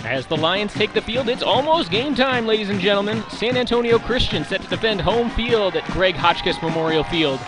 As the Lions take the field, it's almost game time, ladies and gentlemen. San Antonio Christian set to defend home field at Greg Hotchkiss Memorial Field.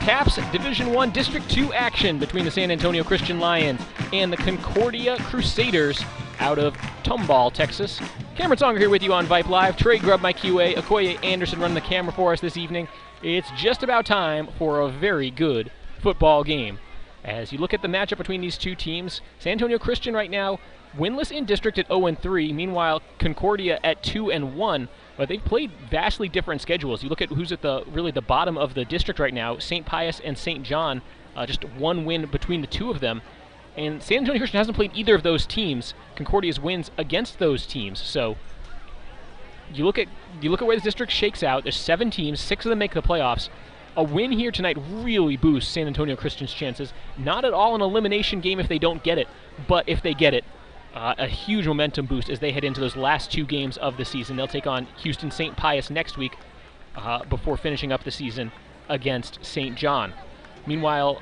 Caps Division I District 2 action between the San Antonio Christian Lions and the Concordia Crusaders out of Tomball, Texas. Cameron Songer here with you on Vype Live. Trey Grubb, my QA. Okoye Anderson running the camera for us this evening. It's just about time for a very good football game. As you look at the matchup between these two teams, San Antonio Christian right now winless in district at 0-3. Meanwhile, Concordia at 2-1. But they've played vastly different schedules. You look at who's at the bottom of the district right now. St. Pius and St. John, just one win between the two of them. And San Antonio Christian hasn't played either of those teams. Concordia's wins against those teams. So you look at where this district shakes out. There's 7 teams, 6 of them make the playoffs. A win here tonight really boosts San Antonio Christian's chances. Not at all an elimination game if they don't get it, but if they get it, a huge momentum boost as they head into those last 2 games of the season. They'll take on Houston St. Pius next week before finishing up the season against St. John. Meanwhile,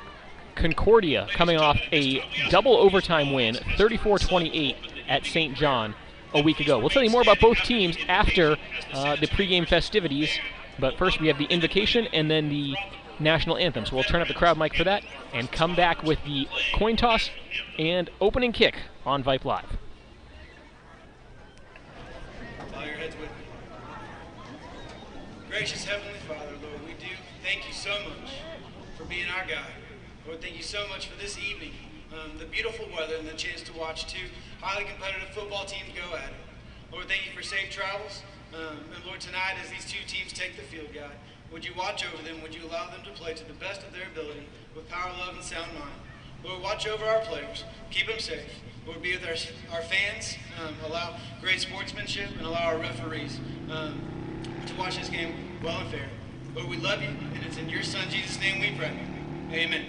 Concordia coming off a double overtime win, 34-28 at St. John a week ago. We'll tell you more about both teams after the pregame festivities, but first we have the invocation and then the national anthem. So we'll turn up the crowd mic for that and come back with the coin toss and opening kick on Vype Live. Bow your heads with me. Gracious Heavenly Father, Lord, we do thank you so much for being our God. Lord, thank you so much for this evening, the beautiful weather and the chance to watch 2 highly competitive football teams go at it. Lord, thank you for safe travels. And Lord, tonight as these 2 teams take the field, God, would you watch over them? Would you allow them to play to the best of their ability with power, love, and sound mind? Lord, watch over our players. Keep them safe. Lord, be with our fans. Allow great sportsmanship and allow our referees to watch this game well and fair. Lord, we love you, and it's in your Son, Jesus' name we pray. Amen.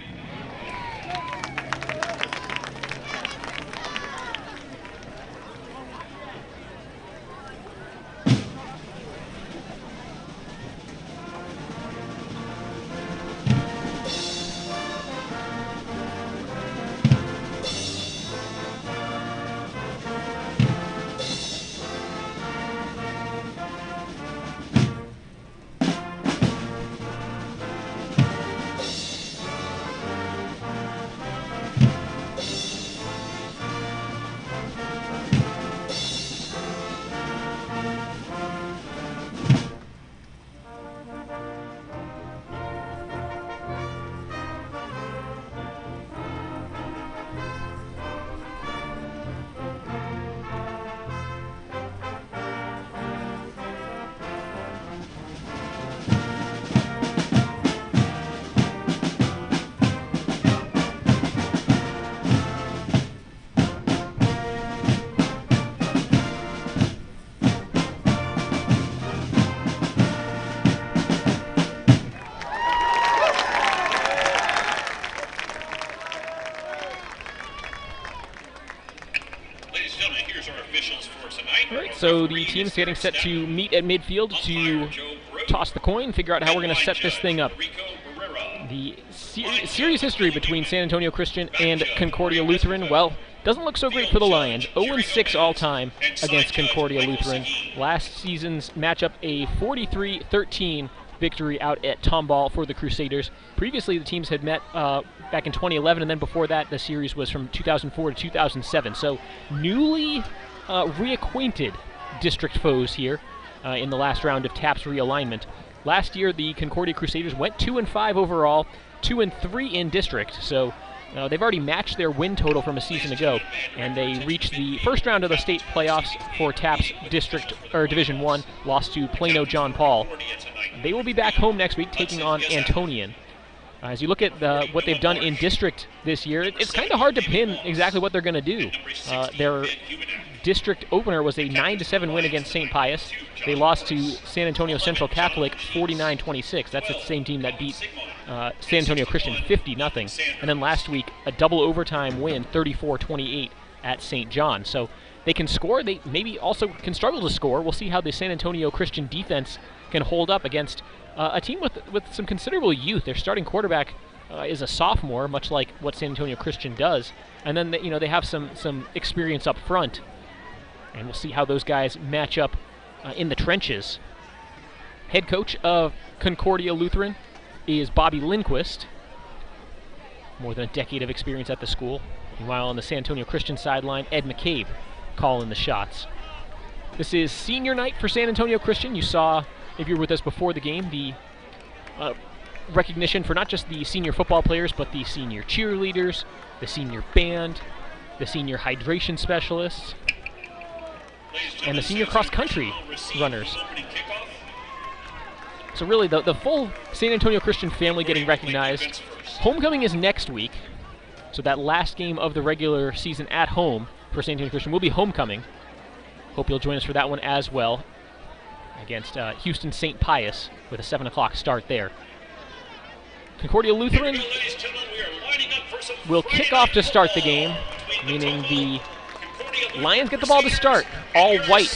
So the team's getting set to meet at midfield to toss the coin, figure out how we're going to set this thing up. The series history between San Antonio Christian and Concordia Lutheran, well, doesn't look so great for the Lions. 0-6 all-time against Concordia Lutheran. Last season's matchup, a 43-13 victory out at Tomball for the Crusaders. Previously, the teams had met back in 2011, and then before that, the series was from 2004 to 2007. So newly reacquainted district foes here in the last round of TAPS realignment. Last year, the Concordia Crusaders went 2-5 overall, 2-3 in district, so they've already matched their win total from a season ago, and they reached the first round of the state playoffs for TAPS District or Division 1, lost to Plano John Paul. They will be back home next week taking on Antonian. As you look at what they've done in district this year, it's kind of hard to pin exactly what they're going to do. Their district opener was a 9-7 win against St. Pius. They lost to San Antonio Central Catholic 49-26. That's the same team that beat San Antonio Christian 50-0. And then last week, a double overtime win, 34-28 at St. John. So they can score. They maybe also can struggle to score. We'll see how the San Antonio Christian defense can hold up against a team with some considerable youth. Their starting quarterback is a sophomore, much like what San Antonio Christian does. And then they have some experience up front. And we'll see how those guys match up in the trenches. Head coach of Concordia Lutheran is Bobby Lindquist. More than a decade of experience at the school. Meanwhile, on the San Antonio Christian sideline, Ed McCabe calling the shots. This is senior night for San Antonio Christian. You saw, if you were with us before the game, the recognition for not just the senior football players, but the senior cheerleaders, the senior band, the senior hydration specialists, and the senior cross-country runners. So really, the full San Antonio Christian family getting recognized. Homecoming is next week, so that last game of the regular season at home for San Antonio Christian will be homecoming. Hope you'll join us for that one as well, against Houston St. Pius with a 7 o'clock start there. Concordia Lutheran will kick off to start the game, meaning the Lions get the ball to start. All white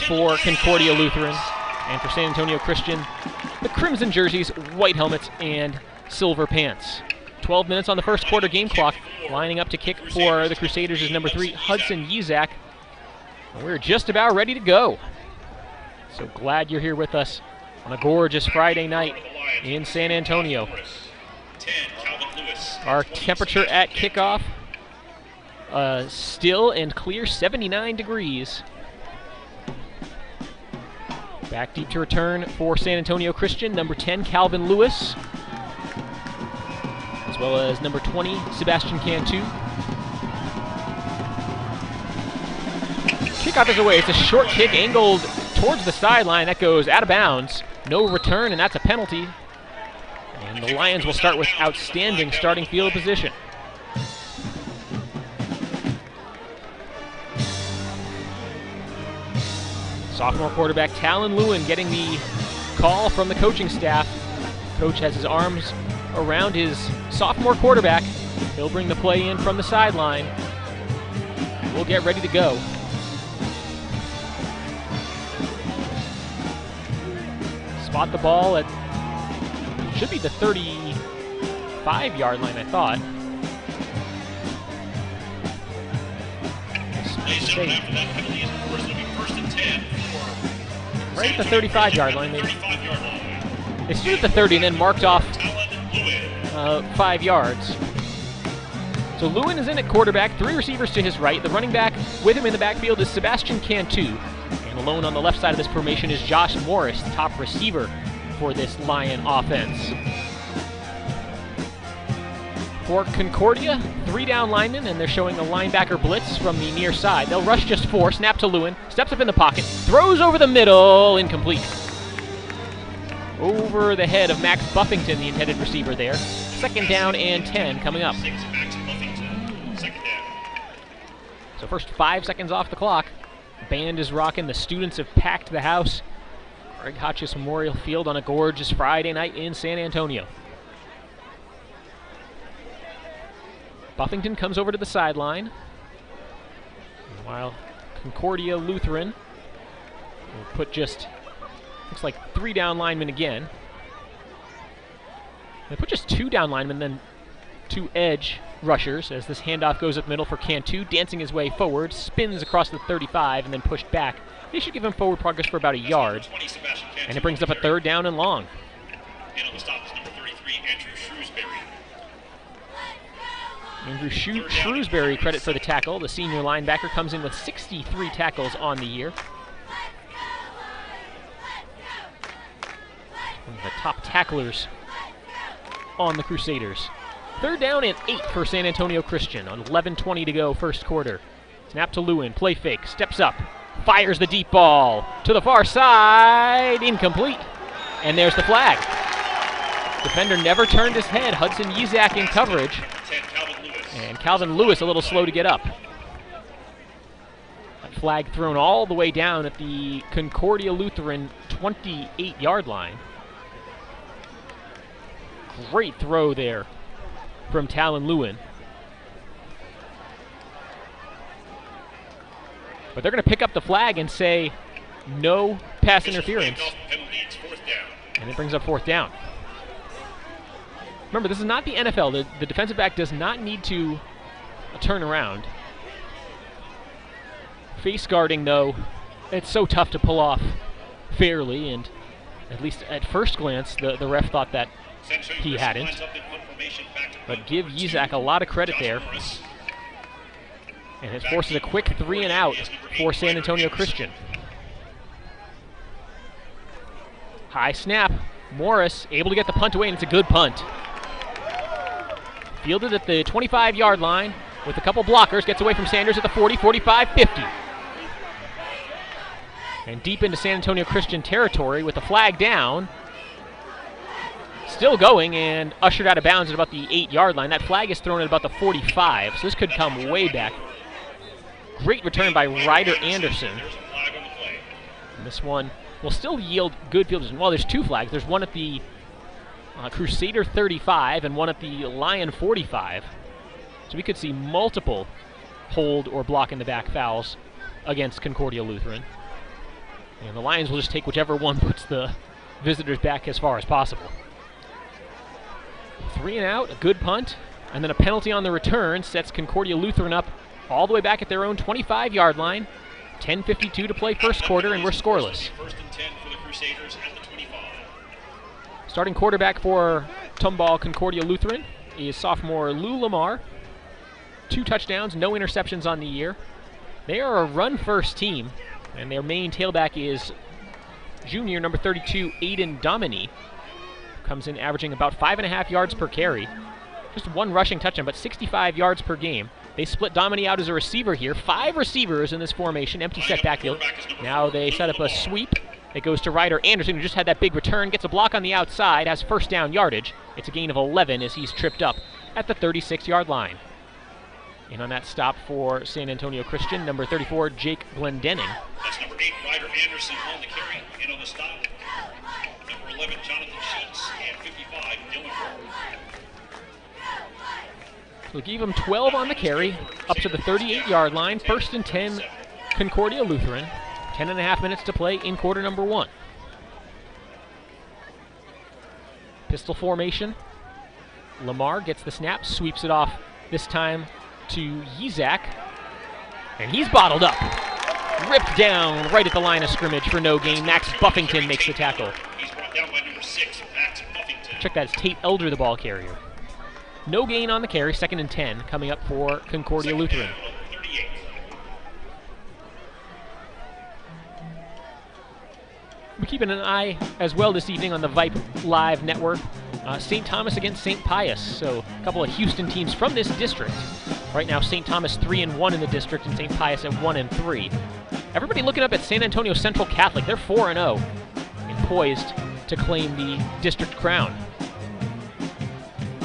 for Concordia Lutheran, and for San Antonio Christian, the crimson jerseys, white helmets, and silver pants. 12 minutes on the first quarter game clock. Lining up to kick for the Crusaders is number 3, Hudson Yezak. We're just about ready to go. So glad you're here with us on a gorgeous Friday night in San Antonio. Our temperature at kickoff, still and clear, 79 degrees. Back deep to return for San Antonio Christian, number 10, Calvin Lewis, as well as number 20, Sebastian Cantu. Kickoff is away. It's a short kick angled towards the sideline. That goes out of bounds. No return, and that's a penalty. And the Lions will start with outstanding starting field position. Sophomore quarterback Talon Lewin getting the call from the coaching staff. Coach has his arms around his sophomore quarterback. He'll bring the play in from the sideline. We'll get ready to go. Spot the ball at, should be the 35-yard line, I thought. Right at the 35-yard line. They stood at the 30 and then marked off 5 yards. So Lewin is in at quarterback, 3 receivers to his right. The running back with him in the backfield is Sebastian Cantu. And alone on the left side of this formation is Josh Morris, the top receiver for this Lion offense. For Concordia, 3 down linemen, and they're showing the linebacker blitz from the near side. They'll rush just 4, snap to Lewin, steps up in the pocket, throws over the middle, incomplete. Over the head of Max Buffington, the intended receiver there. 2nd down and 10 coming up. So first 5 seconds off the clock. Band is rocking. The students have packed the house. Greg Hotchkiss Memorial Field on a gorgeous Friday night in San Antonio. Buffington comes over to the sideline. While Concordia Lutheran will put just, looks like 3 down linemen again. They put just 2 down linemen, then 2 edge rushers as this handoff goes up middle for Cantu, dancing his way forward, spins across the 35, and then pushed back. They should give him forward progress for about a yard. And it brings up a 3rd down and long. And on the stop is number 33, Andrew Shrewsbury. Andrew Shrewsbury, credit for the tackle. The senior linebacker comes in with 63 tackles on the year. One of the top tacklers on the Crusaders. 3rd down and 8 for San Antonio Christian on 11:20 to go, first quarter. Snap to Lewin, play fake, steps up, fires the deep ball to the far side, incomplete. And there's the flag. Defender never turned his head. Hudson Yezak in coverage. And Calvin Lewis a little slow to get up. That flag thrown all the way down at the Concordia Lutheran 28-yard line. Great throw there from Talon Lewin. But they're going to pick up the flag and say no pass interference. And it brings up 4th down. Remember, this is not the NFL. The defensive back does not need to turn around. Face guarding, though, it's so tough to pull off fairly, and at least at first glance, the ref thought that he hadn't. But give Yizak a lot of credit there. And it forces a quick 3 and out for San Antonio Christian. High snap. Morris able to get the punt away, and it's a good punt. Fielded at the 25-yard line with a couple blockers. Gets away from Sanders at the 40, 45, 50. And deep into San Antonio Christian territory with the flag down. Still going and ushered out of bounds at about the 8-yard line. That flag is thrown at about the 45, so this could come way back. Great return by Ryder Anderson. And this one will still yield good field position. Well, there's 2 flags. There's one at the Crusader 35 and one at the Lion 45. So we could see multiple hold or block in the back fouls against Concordia Lutheran. And the Lions will just take whichever one puts the visitors back as far as possible. 3 and out, a good punt, and then a penalty on the return sets Concordia Lutheran up all the way back at their own 25-yard line. 10:52 to play first quarter, and we're scoreless. First and 10 for the Crusaders at the 25. Starting quarterback for Tomball Concordia Lutheran is sophomore Lou Lamar. 2 touchdowns, no interceptions on the year. They are a run-first team, and their main tailback is junior number 32, Aiden Domini. Comes in averaging about 5.5 yards per carry. Just 1 rushing touchdown, but 65 yards per game. They split Domini out as a receiver here. 5 receivers in this formation, empty set backfield. Now they set up a sweep. It goes to Ryder Anderson, who just had that big return, gets a block on the outside, has first down yardage. It's a gain of 11 as he's tripped up at the 36-yard line. And on that stop for San Antonio Christian, number 34, Jake Glendenning. That's number 8, Ryder Anderson on the carry. And on the stop, number 11, Jonathan Sheets, and 55, Dylan Ford. We'll give him 12 on the carry, up to the 38-yard line. First and 10, Concordia Lutheran. 10.5 minutes to play in quarter number 1. Pistol formation. Lamar gets the snap, sweeps it off, this time to Yizak. And he's bottled up. Ripped down right at the line of scrimmage for no gain. Max Buffington makes the tackle. He's brought down by number 6, Max Buffington. Check that, it's Tate Elder, the ball carrier. No gain on the carry, 2nd and 10 coming up for Concordia Lutheran. 38. We're keeping an eye as well this evening on the Vype Live Network. St. Thomas against St. Pius, so a couple of Houston teams from this district. Right now, St. Thomas 3-1 in the district and St. Pius at 1-3. Everybody looking up at San Antonio Central Catholic. They're 4-0 and poised to claim the district crown.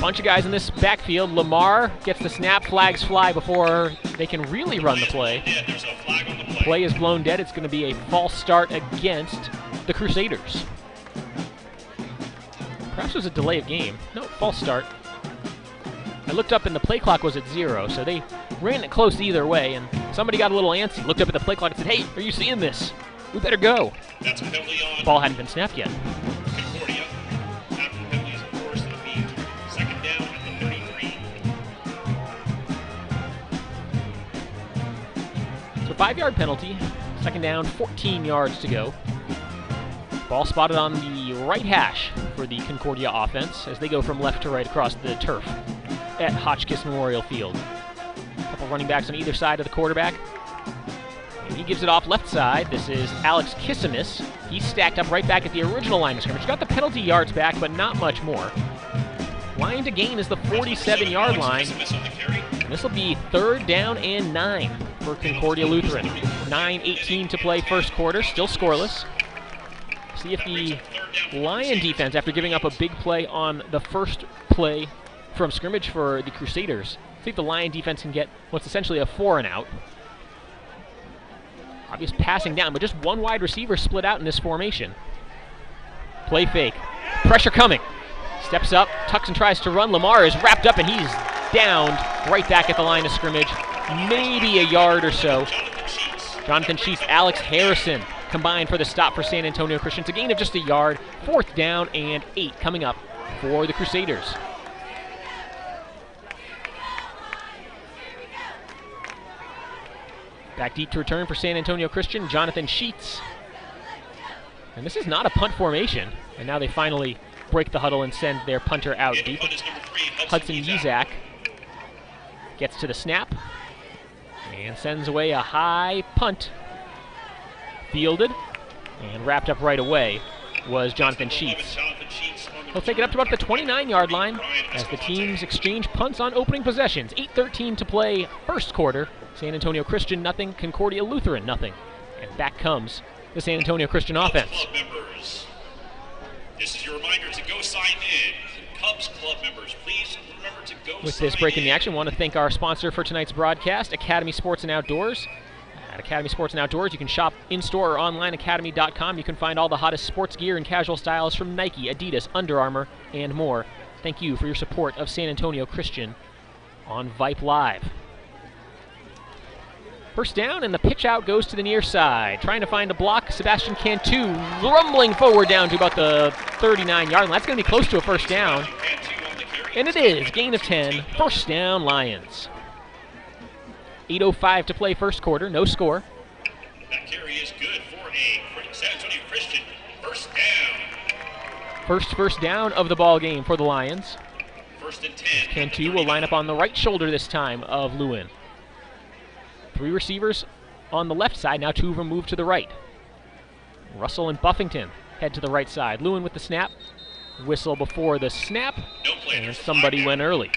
Bunch of guys in this backfield. Lamar gets the snap, flags fly before they can really run the play. There's a flag on the play. Play is blown dead. It's going to be a false start against the Crusaders. Perhaps it was a delay of game. No, false start. I looked up and the play clock was at 0, so they ran it close either way, and somebody got a little antsy, looked up at the play clock and said, "Hey, are you seeing this? We better go." That's a penalty on Ball hadn't been snapped yet. Concordia. After the penalties, of course, it'll be 2nd down at the 33. So 5-yard penalty, 2nd down, 14 yards to go. Ball spotted on the right hash for the Concordia offense as they go from left to right across the turf at Hotchkiss Memorial Field. A couple running backs on either side of the quarterback. And he gives it off left side. This is Alex Kissimis. He's stacked up right back at the original line of scrimmage. Got the penalty yards back, but not much more. Line to gain is the 47-yard line. And this will be 3rd down and 9 for Concordia Lutheran. 9:18 to play first quarter, still scoreless. See if the Lion defense, after giving up a big play on the first play from scrimmage for the Crusaders, see if the Lion defense can get what's essentially a 4 and out. Obvious passing down, but just one wide receiver split out in this formation. Play fake. Pressure coming. Steps up, tucks and tries to run. Lamar is wrapped up and he's downed right back at the line of scrimmage. Maybe a yard or so. Jonathan Sheets, Alex Harrison combined for the stop for San Antonio Christian. It's a gain of just a yard. 4th down and 8 coming up for the Crusaders. Back deep to return for San Antonio Christian, Jonathan Sheets. And this is not a punt formation. And now they finally break the huddle and send their punter out deep. Hudson Yezak gets to the snap and sends away a high punt. Fielded and wrapped up right away was Jonathan Sheets. He'll take it up to about the 29-yard line as the teams exchange punts on opening possessions. 8:13 to play first quarter. San Antonio Christian nothing, Concordia Lutheran nothing. And back comes the San Antonio Christian offense. Club members, this is your reminder to go sign in. Cubs Club members, please remember to go sign in. With this break in the action, I want to thank our sponsor for tonight's broadcast, Academy Sports and Outdoors. At Academy Sports and Outdoors, you can shop in-store or online, academy.com. You can find all the hottest sports gear and casual styles from Nike, Adidas, Under Armour, and more. Thank you for your support of San Antonio Christian on Vype Live. First down, and the pitch out goes to the near side. Trying to find a block, Sebastian Cantu rumbling forward down to about the 39-yard line. That's going to be close to a first down. And it is. Gain of 10. First down, Lions. 8:05 to play first quarter. No score. That carry is good for a San Antonio Christian first down. First down of the ball game for the Lions. First and 10. Cantu will line up on the right shoulder this time of Lewin. 3 receivers on the left side. Now 2 of them move to the right. Russell and Buffington head to the right side. Lewin with the snap. Whistle before the snap. And somebody went early.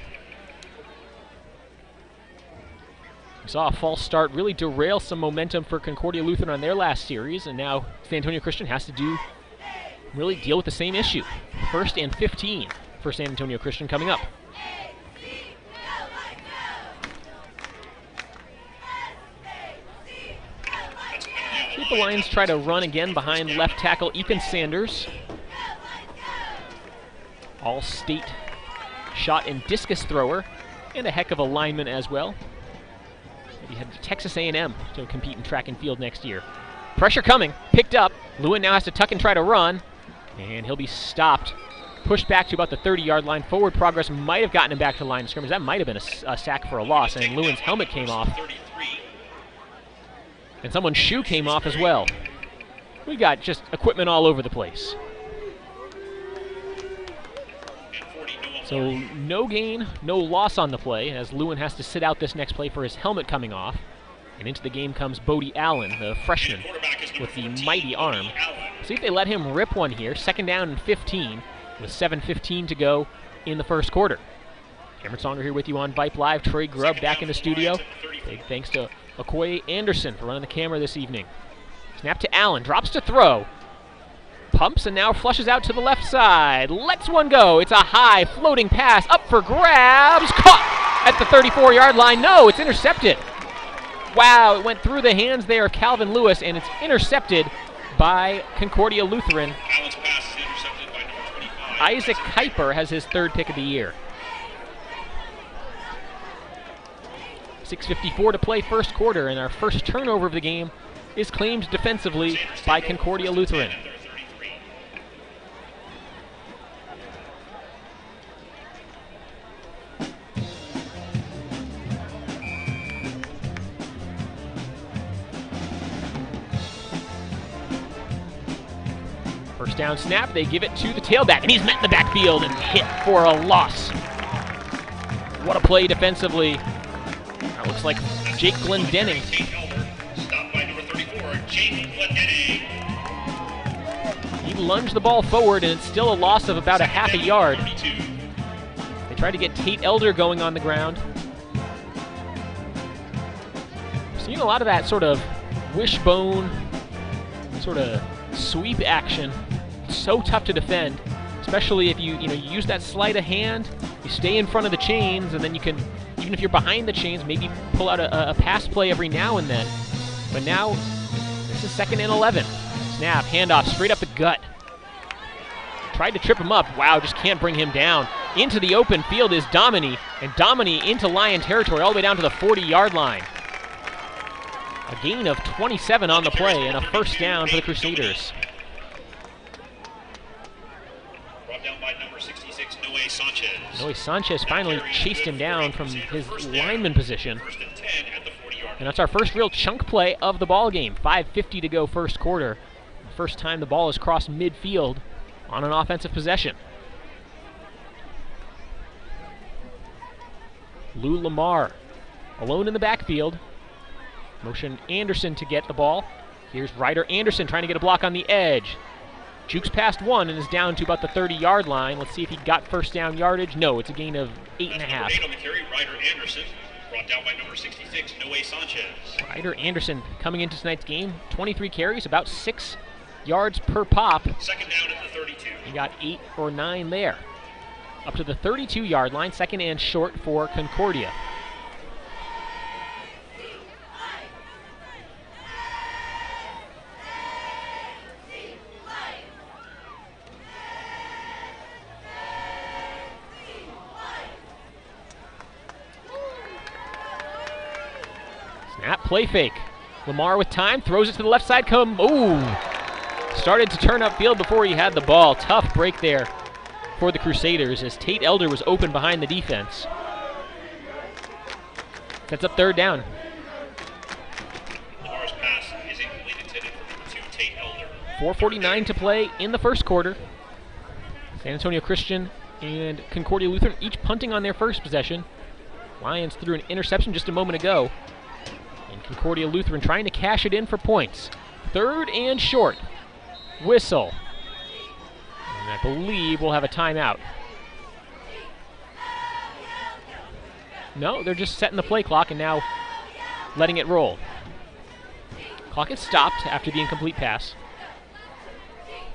We saw a false start really derail some momentum for Concordia Lutheran on their last series, and now San Antonio Christian has to really deal with the same issue. First and 15 for San Antonio Christian coming up. See if the Lions try to run again behind left tackle Ethan Sanders. All-state shot and discus thrower, and a heck of a lineman as well. He had Texas A&M to compete in track and field next year. Pressure coming, picked up. Lewin now has to tuck and try to run, and he'll be stopped. Pushed back to about the 30-yard line. Forward progress might have gotten him back to the line of scrimmage. That might have been a sack for a loss, and Lewin's helmet came off. And someone's shoe came off as well. We got just equipment all over the place. So no gain, no loss on the play, as Lewin has to sit out this next play for his helmet coming off. And into the game comes Bodie Allen, the freshman, with the mighty arm. See if they let him rip one here. Second down and 15, with 7:15 to go in the first quarter. Cameron Songer here with you on Vype Live. Trey Grubb back in the studio. Big thanks to Okoye Anderson for running the camera this evening. Snap to Allen, drops to throw. Pumps and now flushes out to the left side. Lets one go. It's a high floating pass up for grabs. Caught at the 34-yard line. No, it's intercepted. Wow, it went through the hands there of Calvin Lewis, and it's intercepted by Concordia Lutheran. Allen's pass is intercepted by number 25. Isaac Kuiper has his 3rd pick of the year. 6:54 to play first quarter, and our first turnover of the game is claimed defensively by Concordia Lutheran. First down snap, they give it to the tailback, and he's met in the backfield and hit for a loss. What a play defensively. That looks like Jake Glendenning. Stopped by number 34, Jake Glendenning. He lunged the ball forward, and it's still a loss of about a half a yard. They tried to get Tate Elder going on the ground. Seeing a lot of that sort of wishbone, sort of sweep action. It's so tough to defend, especially if you use that sleight of hand. You stay in front of the chains, and then you can, even if you're behind the chains, maybe pull out a pass play every now and then. But now, this is 2nd and 11. Snap, handoff, straight up the gut. Tried to trip him up. Wow, just can't bring him down. Into the open field is Domini, and Domini into Lion territory all the way down to the 40-yard line. A gain of 27 on the play, and a first down for the Crusaders. Brought down by number 66, Noe Sanchez. Noe Sanchez finally chased him down from his lineman position. First and 10 at the 40-yard And that's our first real chunk play of the ball game. 5:50 to go first quarter. First time the ball has crossed midfield on an offensive possession. Lou Lamar alone in the backfield. Motion Anderson to get the ball. Here's Ryder Anderson trying to get a block on the edge. Jukes past one and is down to about the 30-yard line. Let's see if he got first down yardage. No, it's a gain of 8.5. Number 8 on the carry, Ryder Anderson, brought down by number 66, Noe Sanchez. Ryder Anderson coming into tonight's game, 23 carries, about 6 yards per pop. Second down at the 32. He got 8 or 9 there. Up to the 32-yard line, second and short for Concordia. Snap, play fake. Lamar with time, throws it to the left side, started to turn upfield before he had the ball. Tough break there for the Crusaders as Tate Elder was open behind the defense. Sets up third down. Lamar's pass is incomplete, intended to Tate Elder. 4:49 to play in the first quarter. San Antonio Christian and Concordia Lutheran each punting on their first possession. Lions threw an interception just a moment ago. And Concordia Lutheran trying to cash it in for points. Third and short. Whistle. And I believe we'll have a timeout. No, they're just setting the play clock and now letting it roll. Clock is stopped after the incomplete pass.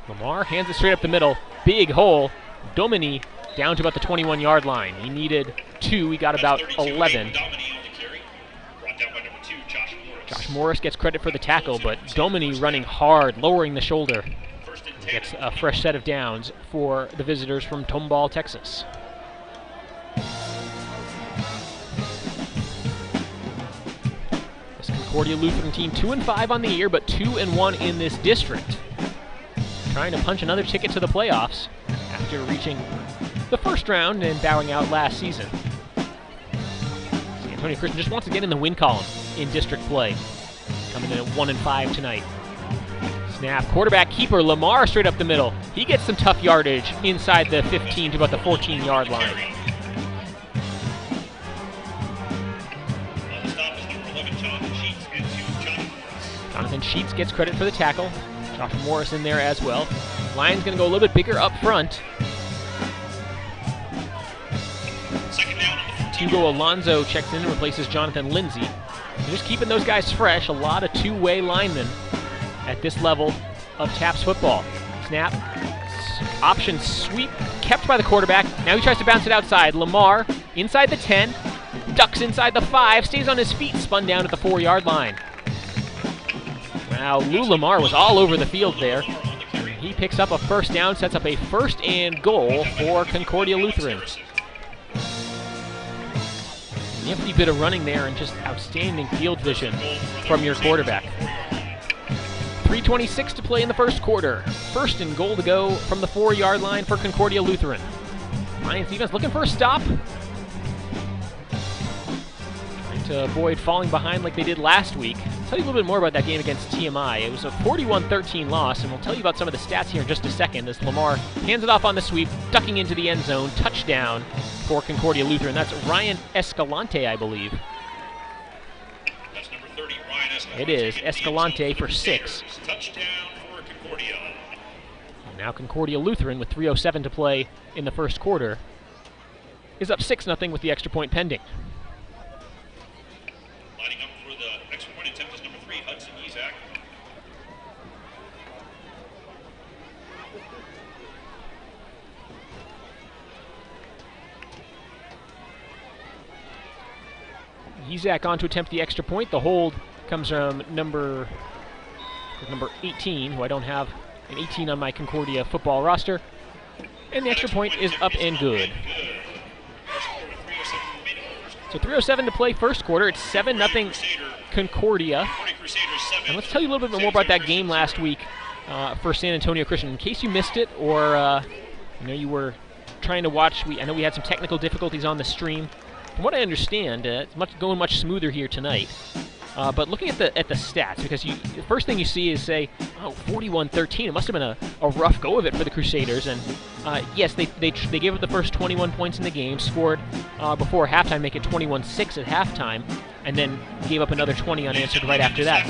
Lamar hands it straight up the middle. Big hole. Domini down to about the 21-yard line. He needed 2. He got about 11. Josh Morris gets credit for the tackle, but Domini running hard, lowering the shoulder. Gets a fresh set of downs for the visitors from Tomball, Texas. This Concordia Lutheran team 2-5 on the year, but 2-1 in this district. Trying to punch another ticket to the playoffs after reaching the first round and bowing out last season. San Antonio Christian just wants to get in the win column in district play. Coming in at 1-5 tonight. Snap, quarterback keeper Lamar straight up the middle. He gets some tough yardage inside the 15 to about the 14-yard line. On the stop is number 11, Jonathan Sheets, and 2, Josh Morris. Jonathan Sheets gets credit for the tackle. Josh Morris in there as well. Lions going to go a little bit bigger up front. Second down. Hugo Alonzo checks in and replaces Jonathan Lindsay. They're just keeping those guys fresh. A lot of two-way linemen at this level of TAPS football. Snap, option sweep, kept by the quarterback. Now he tries to bounce it outside. Lamar inside the 10, ducks inside the 5, stays on his feet, spun down at the 4-yard line. Wow, Lou Lamar was all over the field there. He picks up a first down, sets up a first and goal for Concordia Lutheran. Nifty bit of running there and just outstanding field vision from your quarterback. 3:26 to play in the first quarter. First and goal to go from the 4-yard line for Concordia Lutheran. Lions defense looking for a stop. Trying to avoid falling behind like they did last week. I'll tell you a little bit more about that game against TMI. It was a 41-13 loss, and we'll tell you about some of the stats here in just a second as Lamar hands it off on the sweep, ducking into the end zone. Touchdown for Concordia Lutheran. That's Ryan Escalante, I believe. That's number 30, Ryan Escalante. It is Escalante for 6. Touchdown for Concordia. Now Concordia Lutheran, with 3:07 to play in the first quarter, is up 6-0 with the extra point pending. Lining up for the extra point attempt is number 3, Hudson Isaac. Isaac on to attempt the extra point. The hold comes from number 18, who I don't have an 18 on my Concordia football roster. And the extra point is up and good. So 3:07 to play first quarter. It's 7-0 Concordia. And let's tell you a little bit more about that game last week for San Antonio Christian. In case you missed it or you were trying to watch, I know we had some technical difficulties on the stream. From what I understand, it's going much smoother here tonight. But looking at the stats, because the first thing you see is say, oh, 41-13. It must have been a rough go of it for the Crusaders. And yes, they gave up the first 21 points in the game, scored before halftime, make it 21-6 at halftime, and then gave up another 20 unanswered right after that.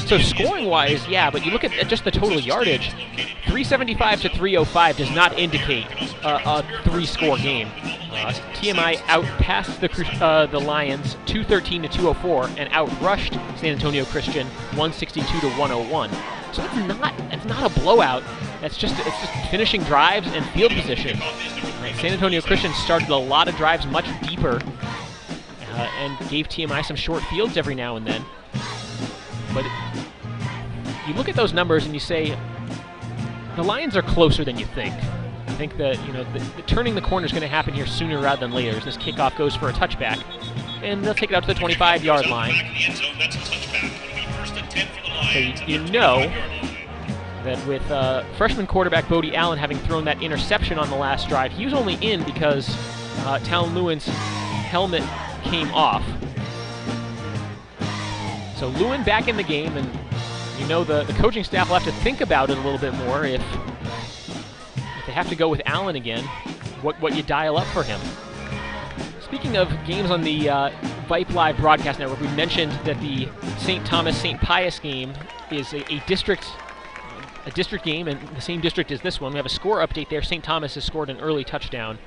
So scoring-wise, yeah, but you look at just the total yardage, 375 to 305 does not indicate a three-score game. TMI outpassed the Lions 213 to 204 and outrushed San Antonio Christian 162 to 101. So it's not a blowout. It's just finishing drives and field position. San Antonio Christian started a lot of drives much deeper and gave TMI some short fields every now and then. But you look at those numbers and you say the Lions are closer than you think. I think that the turning the corner is going to happen here sooner rather than later as this kickoff goes for a touchback, and they'll take it out to the 25-yard line. So you know that with freshman quarterback Bodie Allen having thrown that interception on the last drive, he was only in because Talon Lewin's helmet came off. So Lewin back in the game, and you know the coaching staff will have to think about it a little bit more if they have to go with Allen again, what you dial up for him. Speaking of games on the Vype Live Broadcast Network, we mentioned that the St. Thomas-St. Pius game is a district game, and the same district as this one. We have a score update there. St. Thomas has scored an early touchdown.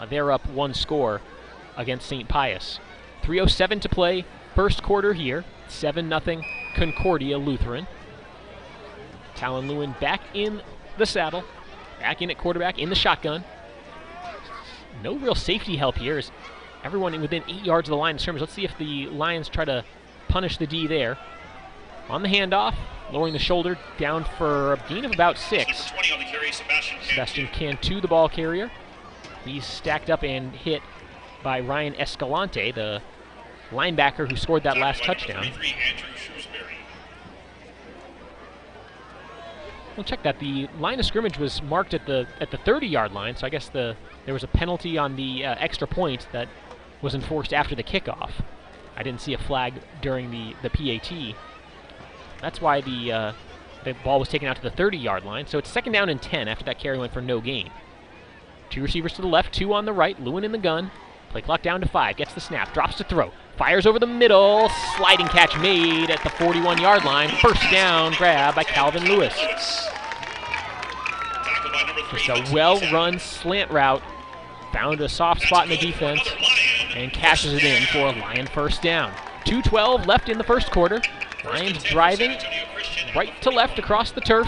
They're up one score against St. Pius. 3:07 to play, first quarter here. 7-0 Concordia Lutheran. Talon Lewin back in the saddle. Back in at quarterback, in the shotgun. No real safety help here as everyone within 8 yards of the line of scrimmage. Let's see if the Lions try to punish the D there. On the handoff, lowering the shoulder, down for a gain of about 6. Sebastian Cantu, the ball carrier. He's stacked up and hit by Ryan Escalante, the linebacker who scored that last touchdown. We'll check that. The line of scrimmage was marked at the 30-yard line, so I guess there was a penalty on the extra point that was enforced after the kickoff. I didn't see a flag during the PAT. That's why the ball was taken out to the 30-yard line. So it's second down and 10 after that carry went for no gain. 2 receivers to the left, 2 on the right. Lewin in the gun. Play clock down to 5. Gets the snap. Drops to throw. Fires over the middle. Sliding catch made at the 41-yard line. First down grab by Calvin Lewis. Just a well-run slant route. Found a soft spot in the defense and cashes it in for a Lion first down. 2:12 left in the first quarter. Lions driving right to left across the turf,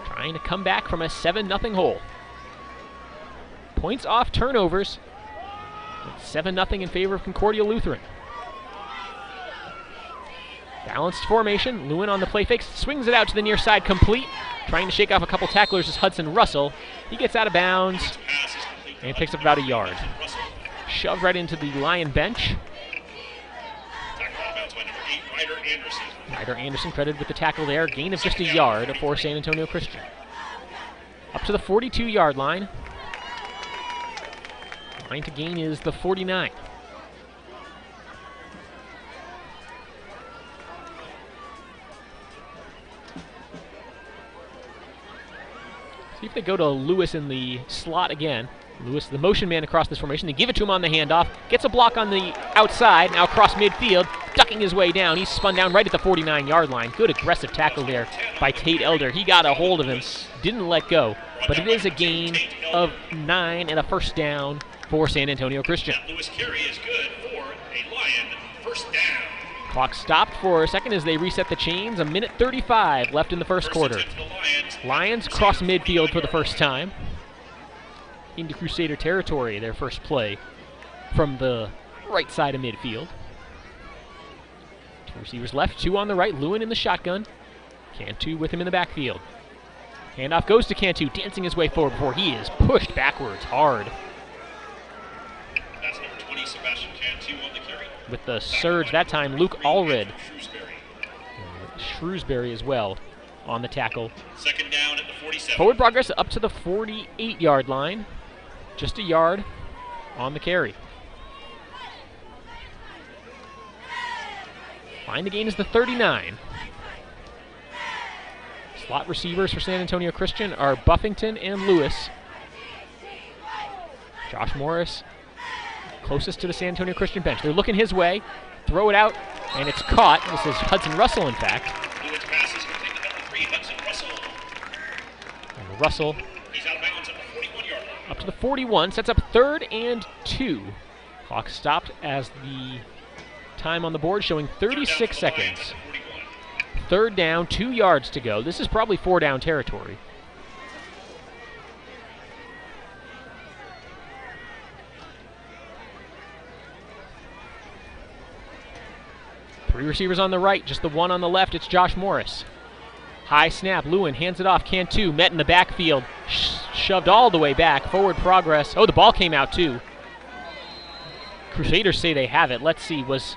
trying to come back from a 7-0 hole. Points off turnovers. 7-0 in favor of Concordia Lutheran. Balanced formation. Lewin on the play fake. Swings it out to the near side, complete. Trying to shake off a couple tacklers is Hudson Russell. He gets out of bounds and picks up about a yard. Shoved right into the Lion bench. Ryder Anderson credited with the tackle there. Gain of just a yard for San Antonio Christian. Up to the 42-yard line. Line to gain is the 49. See if they go to Lewis in the slot again. Lewis, the motion man across this formation. They give it to him on the handoff. Gets a block on the outside, now across midfield, ducking his way down. He's spun down right at the 49-yard line. Good aggressive tackle there by Tate Elder. He got a hold of him, didn't let go. But it is a gain of 9 and a first down for San Antonio Christian. That Lewis carry is good for a Lion first down. Clock stopped for a second as they reset the chains. 1:35 left in the first quarter. Lions cross midfield for the first time into Crusader territory, their first play from the right side of midfield. 2 receivers left, 2 on the right. Lewin in the shotgun. Cantu with him in the backfield. Handoff goes to Cantu, dancing his way forward before he is pushed backwards hard. That's number 20, Sebastian Cantu on the carry. With the surge that time, Luke Allred. Shrewsbury as well on the tackle. Second down at the 47. Forward progress up to the 48-yard line. Just a yard on the carry. Line to gain is the 39. Slot receivers for San Antonio Christian are Buffington and Lewis. Josh Morris closest to the San Antonio Christian bench. They're looking his way. Throw it out, and it's caught. This is Hudson Russell, in fact. Lewis passes complete to number 3, Hudson Russell. And Russell He's out of bounds at the 41-yard line. up to the 41, sets up 3rd and 2. Clock stopped as the time on the board showing 36 seconds. 3rd down, 2 yards to go. This is probably 4 down territory. Three receivers on the right, just the one on the left. It's Josh Morris. High snap. Lewin hands it off. Cantu met in the backfield. Shoved all the way back. Forward progress. Oh, the ball came out too. Crusaders say they have it. Let's see. Was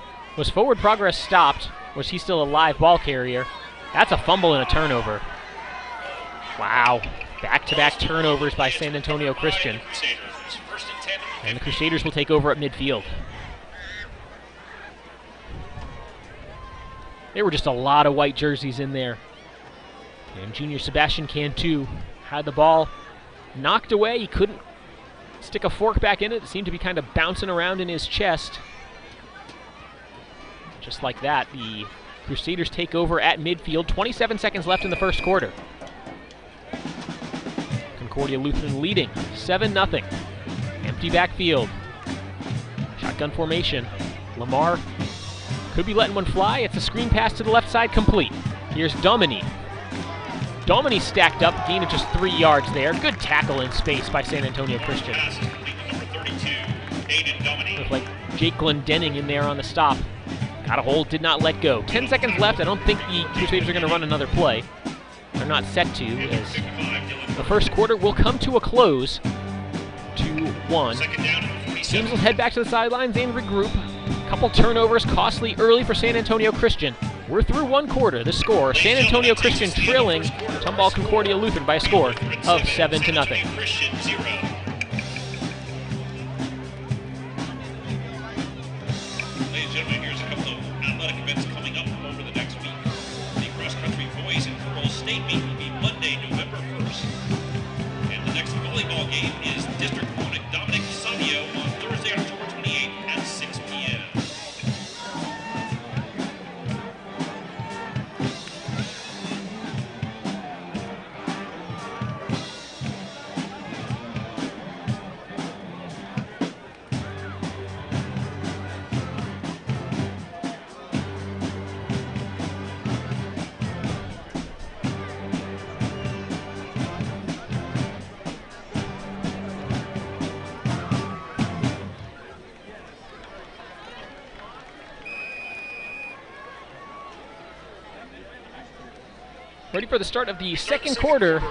forward progress stopped? Was he still a live ball carrier? That's a fumble and a turnover. Wow. Back-to-back turnovers by San Antonio Christian. And the Crusaders will take over at midfield. There were just a lot of white jerseys in there. And junior Sebastian Cantu had the ball knocked away. He couldn't stick a fork back in it. It seemed to be kind of bouncing around in his chest. Just like that, the Crusaders take over at midfield. 27 seconds left in the first quarter. Concordia Lutheran leading 7-0. Empty backfield. Shotgun formation. Lamar could be letting one fly. It's a screen pass to the left side, complete. Here's Domini. Domini stacked up, gain of just 3 yards there. Good tackle in space by San Antonio Christian. Looked like Jake Glendenning in there on the stop. Got a hold, did not let go. 10 seconds left. I don't think the Crusaders are going to run another play. They're not set to, as the first quarter will come to a close. 2-1. Teams will head back to the sidelines and regroup. Couple turnovers costly early for San Antonio Christian. We're through one quarter. The score, San Antonio Christian trailing Tomball Concordia Lutheran by a score of 7-0. Ladies and gentlemen, here's a couple of athletic events coming up over the next week. The cross-country boys and girls state meet will be Monday, November 1st. And the next volleyball game is District opponent Dominic Savio on Thursday, October 28th at 6 p.m. Ready for the start of the second quarter.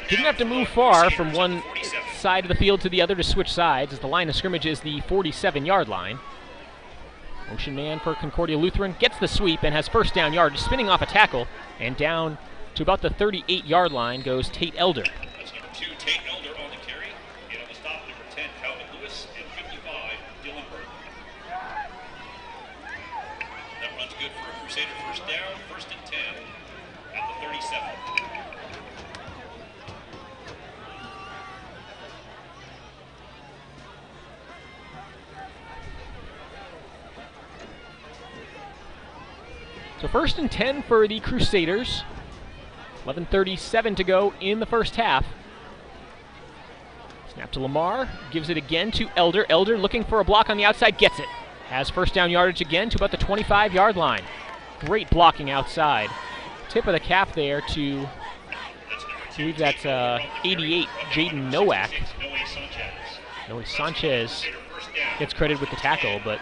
Didn't have to move far from one side of the field to the other to switch sides, as the line of scrimmage is the 47-yard line. Motion man for Concordia Lutheran gets the sweep and has first down yard, spinning off a tackle, and down to about the 38-yard line goes Tate Elder. That's number 2, Tate Elder on the carry. And on the stop, number 10, Calvin Lewis, and 55, Dylan Burton. That run's good for a Crusader first down, 1st and 10 at the 37. So 1st and 10 for the Crusaders. 11:37 to go in the first half. Snap to Lamar, gives it again to Elder. Elder looking for a block on the outside, gets it. Has first down yardage again to about the 25-yard line. Great blocking outside. Tip of the cap there to, I believe that's 88, Jaden Nowak. Noe Sanchez gets credit with the tackle, but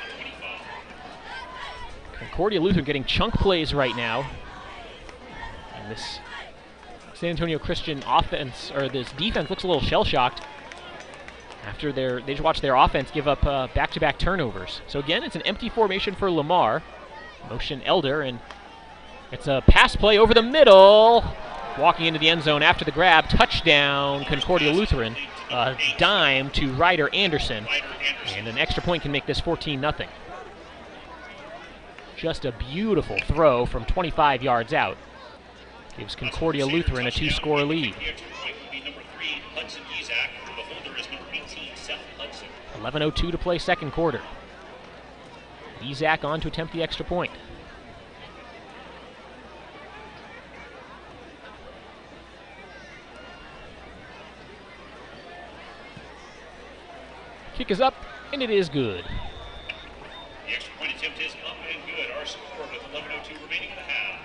Concordia Lutheran getting chunk plays right now. And this San Antonio Christian offense, or this defense, looks a little shell-shocked after they just watched their offense give up back-to-back turnovers. So again, it's an empty formation for Lamar. Motion Elder, and it's a pass play over the middle. Walking into the end zone after the grab. Touchdown, Concordia Lutheran. A dime to Ryder Anderson. And an extra point can make this 14-0. Just a beautiful throw from 25 yards out. Gives Concordia Lutheran a 2-score lead. 11:02 to play second quarter. Izak on to attempt the extra point. Kick is up, and it is good. The extra point attempt is up and good. Our score with 11:02 remaining in the half.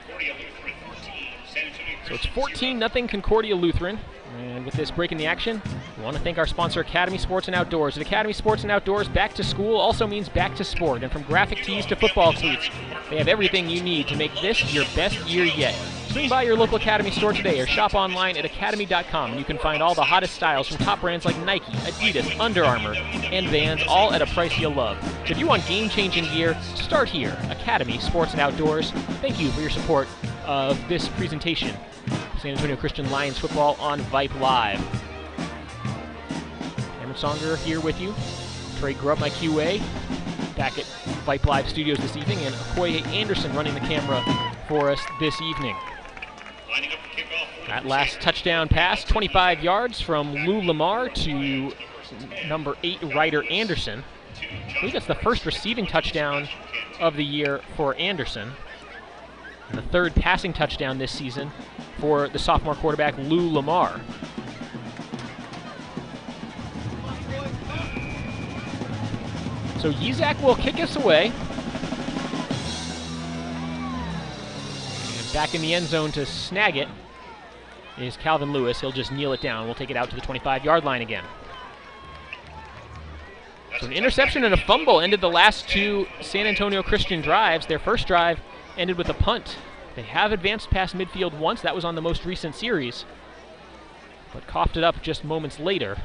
Concordia Lutheran 14, San Antonio Christian. So it's 14-0 Concordia Lutheran. And with this break in the action, we want to thank our sponsor, Academy Sports and Outdoors. At Academy Sports and Outdoors, back to school also means back to sport. And from graphic tees to football cleats, they have everything you need to make this your best year yet. Swing by your local Academy store today or shop online at academy.com, and you can find all the hottest styles from top brands like Nike, Adidas, Under Armour, and Vans, all at a price you'll love. So if you want game-changing gear, start here. Academy Sports and Outdoors. Thank you for your support of this presentation. San Antonio Christian Lions football on Vype Live. Cameron Songer here with you. Trey Grubb, my QA, back at Vype Live Studios this evening, and Okoye Anderson running the camera for us this evening. That last touchdown pass, 25 yards from Lou Lamar to number 8, Ryder Anderson. I believe that's the first receiving touchdown of the year for Anderson. And the third passing touchdown this season for the sophomore quarterback, Lou Lamar. So Izak will kick us away. And back in the end zone to snag it is Calvin Lewis. He'll just kneel it down. We'll take it out to the 25-yard line again. So an interception and a fumble ended the last two San Antonio Christian drives. Their first drive ended with a punt. They have advanced past midfield once. That was on the most recent series, but coughed it up just moments later.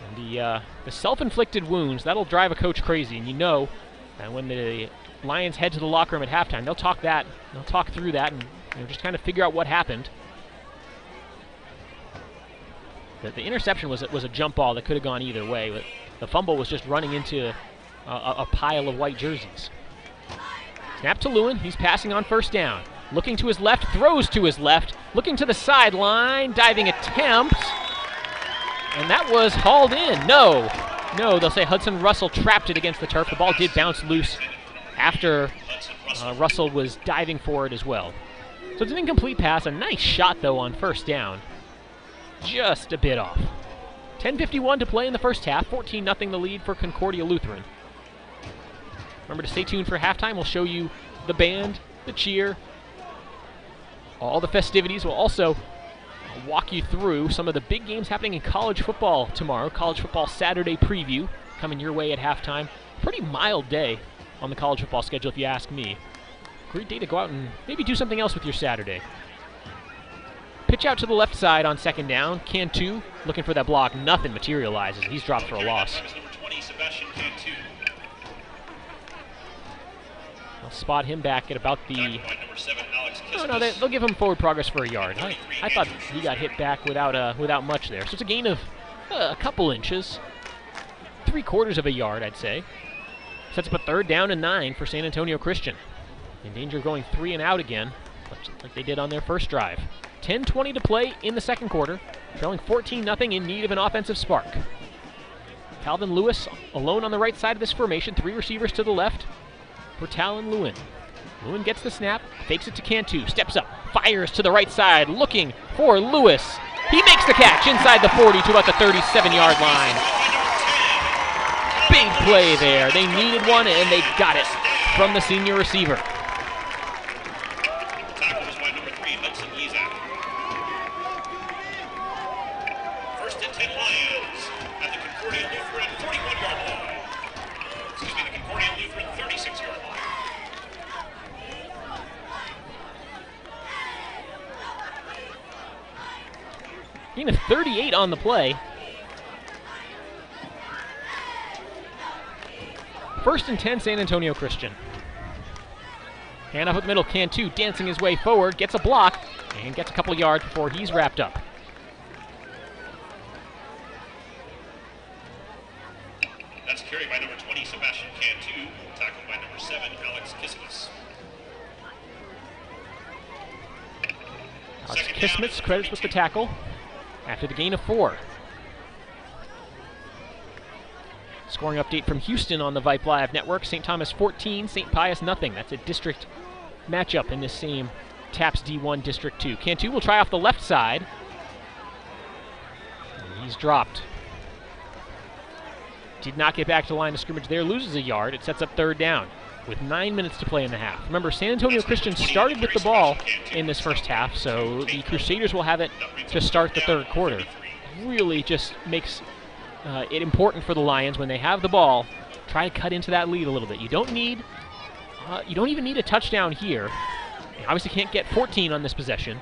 And the self-inflicted wounds, that'll drive a coach crazy. And you know that when the Lions head to the locker room at halftime, they'll talk through that and just kind of figure out what happened. The interception was a jump ball that could have gone either way, but the fumble was just running into a pile of white jerseys. Snap to Lewin. He's passing on first down. Looking to his left, throws to his left. Looking to the sideline, diving attempt. And that was hauled in. No, they'll say Hudson Russell trapped it against the turf. The ball did bounce loose after Russell was diving for it as well. So it's an incomplete pass. A nice shot, though, on first down. Just a bit off. 10:51 to play in the first half. 14-0 the lead for Concordia Lutheran. Remember to stay tuned for halftime. We'll show you the band, the cheer, all the festivities. We'll also walk you through some of the big games happening in college football tomorrow. College football Saturday preview coming your way at halftime. Pretty mild day on the college football schedule if you ask me. Great day to go out and maybe do something else with your Saturday. Pitch out to the left side on second down. Cantu looking for that block. Nothing materializes. He's dropped for a loss. I'll spot him back at about the... No, they'll give him forward progress for a yard. I thought he got hit back without much there. So it's a gain of a couple inches. 3/4 of a yard, I'd say. Sets up a 3rd down and 9 for San Antonio Christian. In danger of going 3 and out again, like they did on their first drive. 10:20 to play in the second quarter. Trailing 14-0 in need of an offensive spark. Calvin Lewis alone on the right side of this formation. 3 receivers to the left for Talon Lewin. Lewin gets the snap, fakes it to Cantu, steps up, fires to the right side, looking for Lewis. He makes the catch inside the 40 to about the 37-yard line. Big play there. They needed one, and they got it from the senior receiver. Tackle was by number 3, Hudson Izak. 1st and 10 Lions at the Concordia Lutheran 41-yard line. Excuse me, the Concordia Lutheran 36-yard line. Gain of 38 on the play. 1st and 10, San Antonio Christian. Hand off at the middle, Cantu dancing his way forward, gets a block, and gets a couple yards before he's wrapped up. That's carried by number 20, Sebastian Cantu, tackled by number 7, Alex Kismas. Alex Kismas credits with the tackle after the gain of 4. Scoring update from Houston on the Vype Live Network. St. Thomas 14, St. Pius nothing. That's a district matchup in this same TAPS D1 District 2. Cantu will try off the left side. And he's dropped. Did not get back to the line of scrimmage there. Loses a yard. It sets up 3rd down with 9 minutes to play in the half. Remember, San Antonio Christian started with the ball in this first half, so the Crusaders will have it to start the 3rd quarter. Really just makes it important for the Lions when they have the ball. Try to cut into that lead a little bit. You don't even need a touchdown here. You obviously can't get 14 on this possession,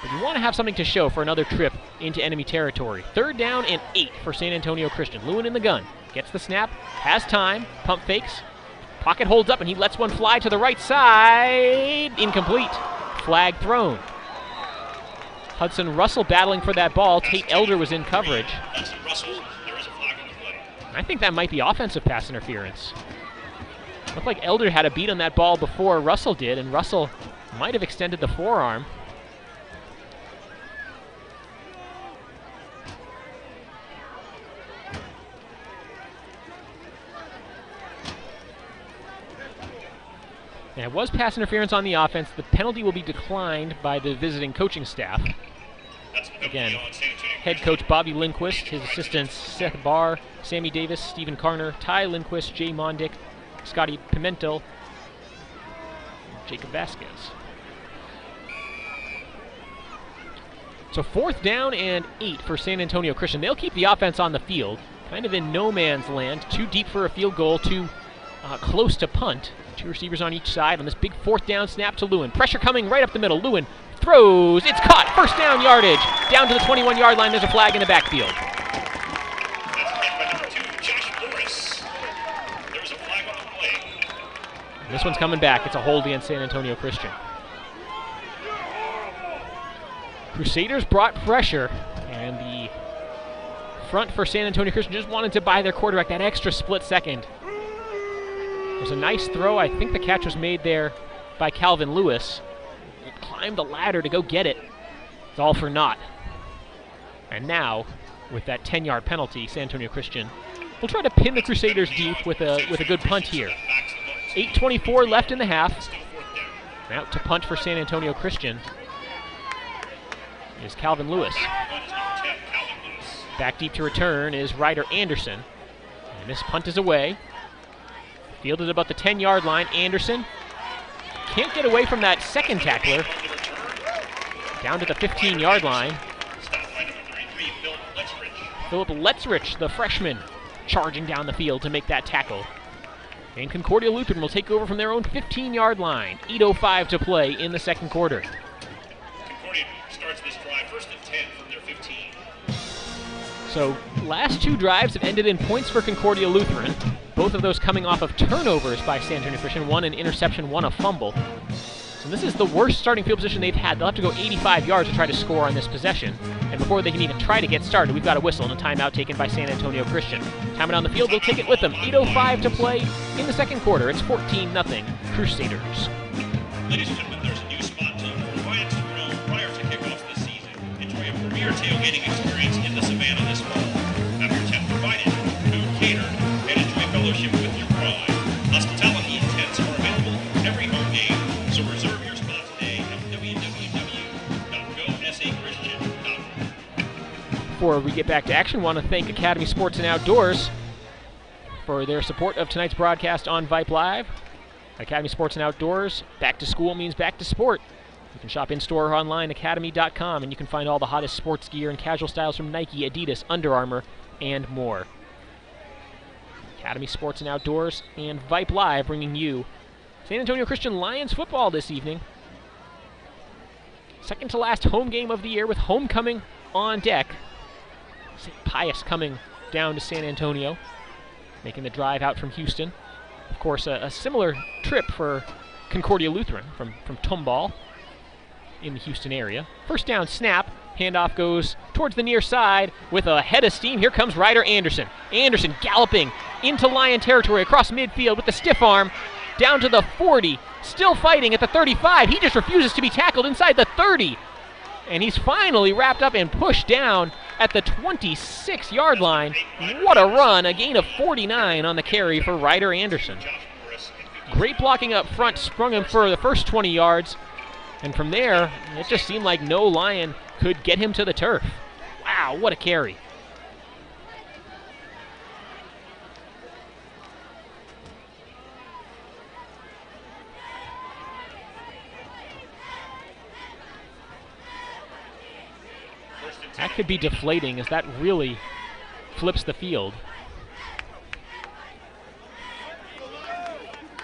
but you want to have something to show for another trip into enemy territory. 3rd down and 8 for San Antonio Christian. Lewin in the gun. Gets the snap, has time, pump fakes. Pocket holds up and he lets one fly to the right side. Incomplete. Flag thrown. Hudson Russell battling for that ball. Tate Elder was in coverage. I think that might be offensive pass interference. Looked like Elder had a beat on that ball before Russell did, and Russell might have extended the forearm. And it was pass interference on the offense. The penalty will be declined by the visiting coaching staff. Again, head coach Bobby Lindquist, his assistants Seth Barr, Sammy Davis, Stephen Carner, Ty Lindquist, Jay Mondick, Scotty Pimentel, Jacob Vasquez. So 4th down and 8 for San Antonio Christian. They'll keep the offense on the field, kind of in no man's land. Too deep for a field goal, too close to punt. 2 receivers on each side on this big 4th down snap to Lewin. Pressure coming right up the middle. Lewin throws. It's caught. 1st down yardage. Down to the 21-yard line. There's a flag in the backfield. That's by number 2, Josh Lewis. There was a flag on the play. And this one's coming back. It's a hold against San Antonio Christian. Crusaders brought pressure, and the front for San Antonio Christian just wanted to buy their quarterback that extra split second. It was a nice throw. I think the catch was made there by Calvin Lewis. He climbed the ladder to go get it. It's all for naught. And now, with that 10-yard penalty, San Antonio Christian will try to pin the Crusaders deep with a good punt here. 8:24 left in the half. Out to punt for San Antonio Christian is Calvin Lewis. Back deep to return is Ryder Anderson. And this punt is away. Fielded about the 10-yard line. Anderson can't get away from that second tackler. Down to the 15-yard line. Philip Letzrich, the freshman, charging down the field to make that tackle. And Concordia Lutheran will take over from their own 15-yard line. 8:05 to play in the 2nd quarter. Concordia starts this drive 1st and 10 from their 15. So last 2 drives have ended in points for Concordia Lutheran. Both of those coming off of turnovers by San Antonio Christian. 1 an interception, 1 a fumble. So this is the worst starting field position they've had. They'll have to go 85 yards to try to score on this possession. And before they can even try to get started, we've got a whistle and a timeout taken by San Antonio Christian. Timeout on the field, they'll take it with them. 8:05 to play in the 2nd quarter. It's 14-0 Crusaders. Ladies and gentlemen, there's a new spot zone for Lions to grill prior to kickoff this season. Enjoy a premier tailgating experience in the Savannah this fall. Have your tent provided, food catered, and enjoy fellowship with your pride. Hospitality and tents are available every home game, so reserve your spot today at www.gosachristian.org. Before we get back to action, I want to thank Academy Sports and Outdoors for their support of tonight's broadcast on Vype Live. Academy Sports and Outdoors, back to school means back to sport. You can shop in-store or online, academy.com, and you can find all the hottest sports gear and casual styles from Nike, Adidas, Under Armour, and more. Academy Sports and Outdoors and Vype Live bringing you San Antonio Christian Lions football this evening. Second to last home game of the year with homecoming on deck. St. Pius coming down to San Antonio, making the drive out from Houston. Of course, a similar trip for Concordia Lutheran from Tomball in the Houston area. 1st down snap. Handoff goes towards the near side with a head of steam. Here comes Ryder Anderson. Anderson galloping into Lion territory, across midfield with the stiff arm, down to the 40, still fighting at the 35. He just refuses to be tackled inside the 30. And he's finally wrapped up and pushed down at the 26-yard line. What a run, a gain of 49 on the carry for Ryder Anderson. Great blocking up front, sprung him for the first 20 yards. And from there, it just seemed like no Lion could get him to the turf. Wow, what a carry. That could be deflating, as that really flips the field.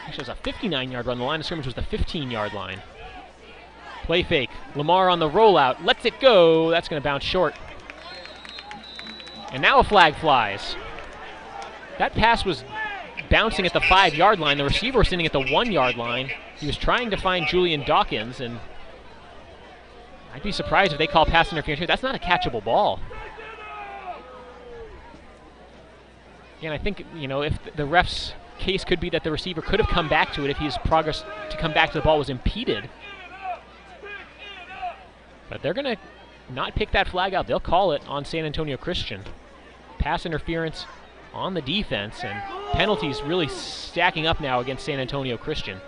Actually, it was a 59-yard run. The line of scrimmage was the 15-yard line. Play fake. Lamar on the rollout. Lets it go. That's going to bounce short. And now a flag flies. That pass was bouncing at the 5-yard line. The receiver was sitting at the 1-yard line. He was trying to find Julian Dawkins, and I'd be surprised if they call pass interference here. That's not a catchable ball. And I think, if the ref's case could be that the receiver could have come back to it if his progress to come back to the ball was impeded. But they're going to not pick that flag out. They'll call it on San Antonio Christian. Pass interference on the defense, and penalties really stacking up now against San Antonio Christian.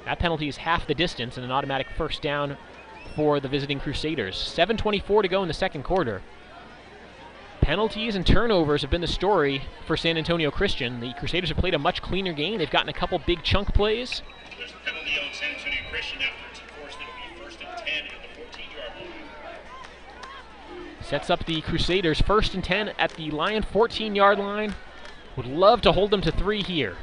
That penalty is half the distance and an automatic first down for the visiting Crusaders. 7:24 to go in the second quarter. Penalties and turnovers have been the story for San Antonio Christian. The Crusaders have played a much cleaner game. They've gotten a couple big chunk plays. There's a penalty on San Antonio Christian after it's enforced. It'll be 1st and 10 at the 14-yard line. Sets up the Crusaders 1st and 10 at the Lion 14-yard line. Would love to hold them to 3 here.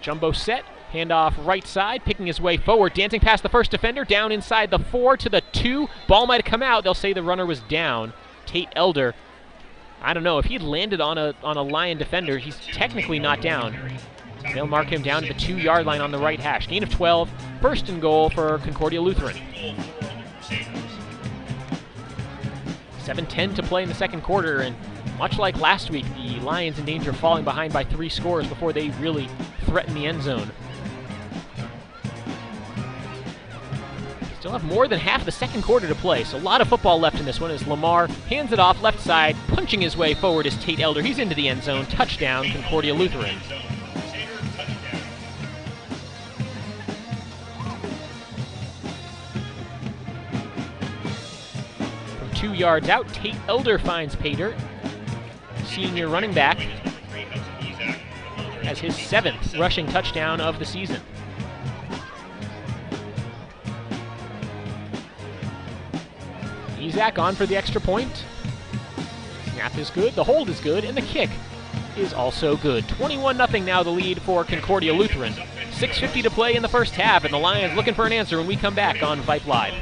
Jumbo set. Handoff right side, picking his way forward, dancing past the first defender, down inside the 4 to the 2. Ball might have come out. They'll say the runner was down. Tate Elder, I don't know, if he had landed on a Lion defender, he's technically not down. They'll mark him down to the 2-yard line on the right hash. Gain of 12, 1st and goal for Concordia Lutheran. 7:10 to play in the second quarter, and much like last week, the Lions in danger of falling behind by 3 scores before they really threaten the end zone. Still have more than half the second quarter to play, so a lot of football left in this one as Lamar hands it off left side, punching his way forward is Tate Elder. He's into the end zone. Touchdown, Concordia Lutheran. From 2 yards out, Tate Elder finds Pater. Senior running back has his 7th rushing touchdown of the season. Isaac on for the extra point. Snap is good, the hold is good, and the kick is also good. 21-0 now the lead for Concordia Lutheran. 6:50 to play in the first half, and the Lions looking for an answer when we come back on Vype Live.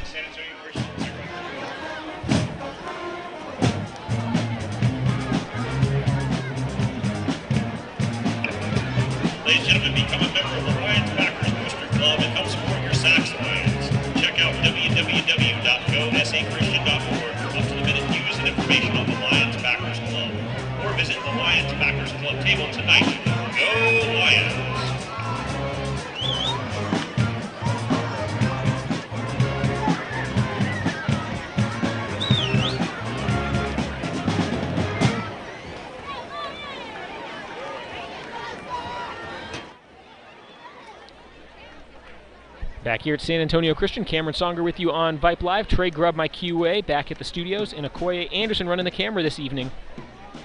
Ladies and gentlemen, become a member of the Lions Backers Booster Club and help support your Sox Lions. Check out www.gosachristian.org for up-to-the-minute news and information on the Lions Backers Club. Or visit the Lions Backers Club table tonight. Go Lions! Back here at San Antonio Christian, Cameron Songer with you on Vype Live. Trey Grubb, my QA, back at the studios, and Okoye Anderson running the camera this evening.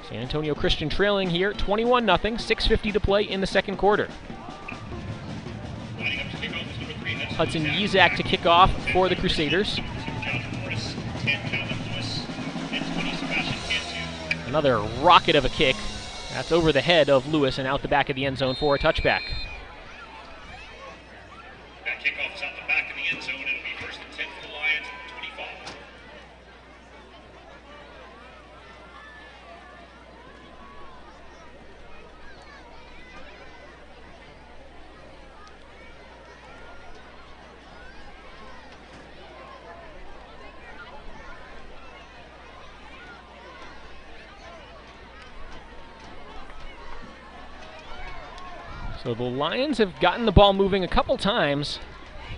San Antonio Christian trailing here, 21-0, 6:50 to play in the second quarter. Hudson Yezak to kick off for the Crusaders. Another rocket of a kick. That's over the head of Lewis and out the back of the end zone for a touchback. That kickoff is out the back of the end zone. It'll be 1st and 10 for the Lions at the 25. So the Lions have gotten the ball moving a couple times,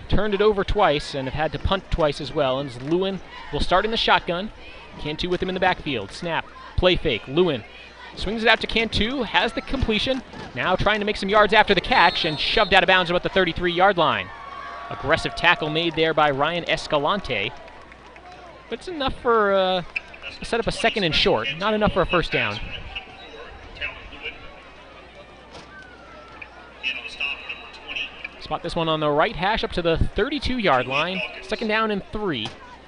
turned it over twice, and have had to punt twice as well. And Lewin will start in the shotgun. Cantu with him in the backfield. Snap, play fake. Lewin swings it out to Cantu, has the completion. Now trying to make some yards after the catch and shoved out of bounds about the 33-yard line. Aggressive tackle made there by Ryan Escalante. But it's enough for set up a second and short, not enough for a first down. Spot this one on the right hash up to the 32-yard line. Second down and 3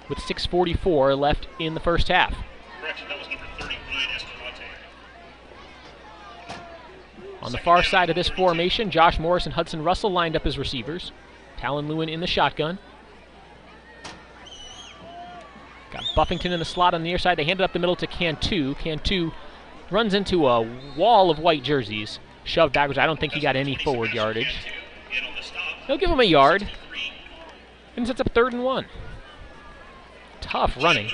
with 6:44 left in the first half. On the far side of this formation, Josh Morris and Hudson Russell lined up as receivers. Talon Lewin in the shotgun. Got Buffington in the slot on the near side. They hand it up the middle to Cantu. Cantu runs into a wall of white jerseys. Shoved backwards. I don't think he got any forward yardage. They'll give him a yard. And sets up 3rd and 1. Tough running.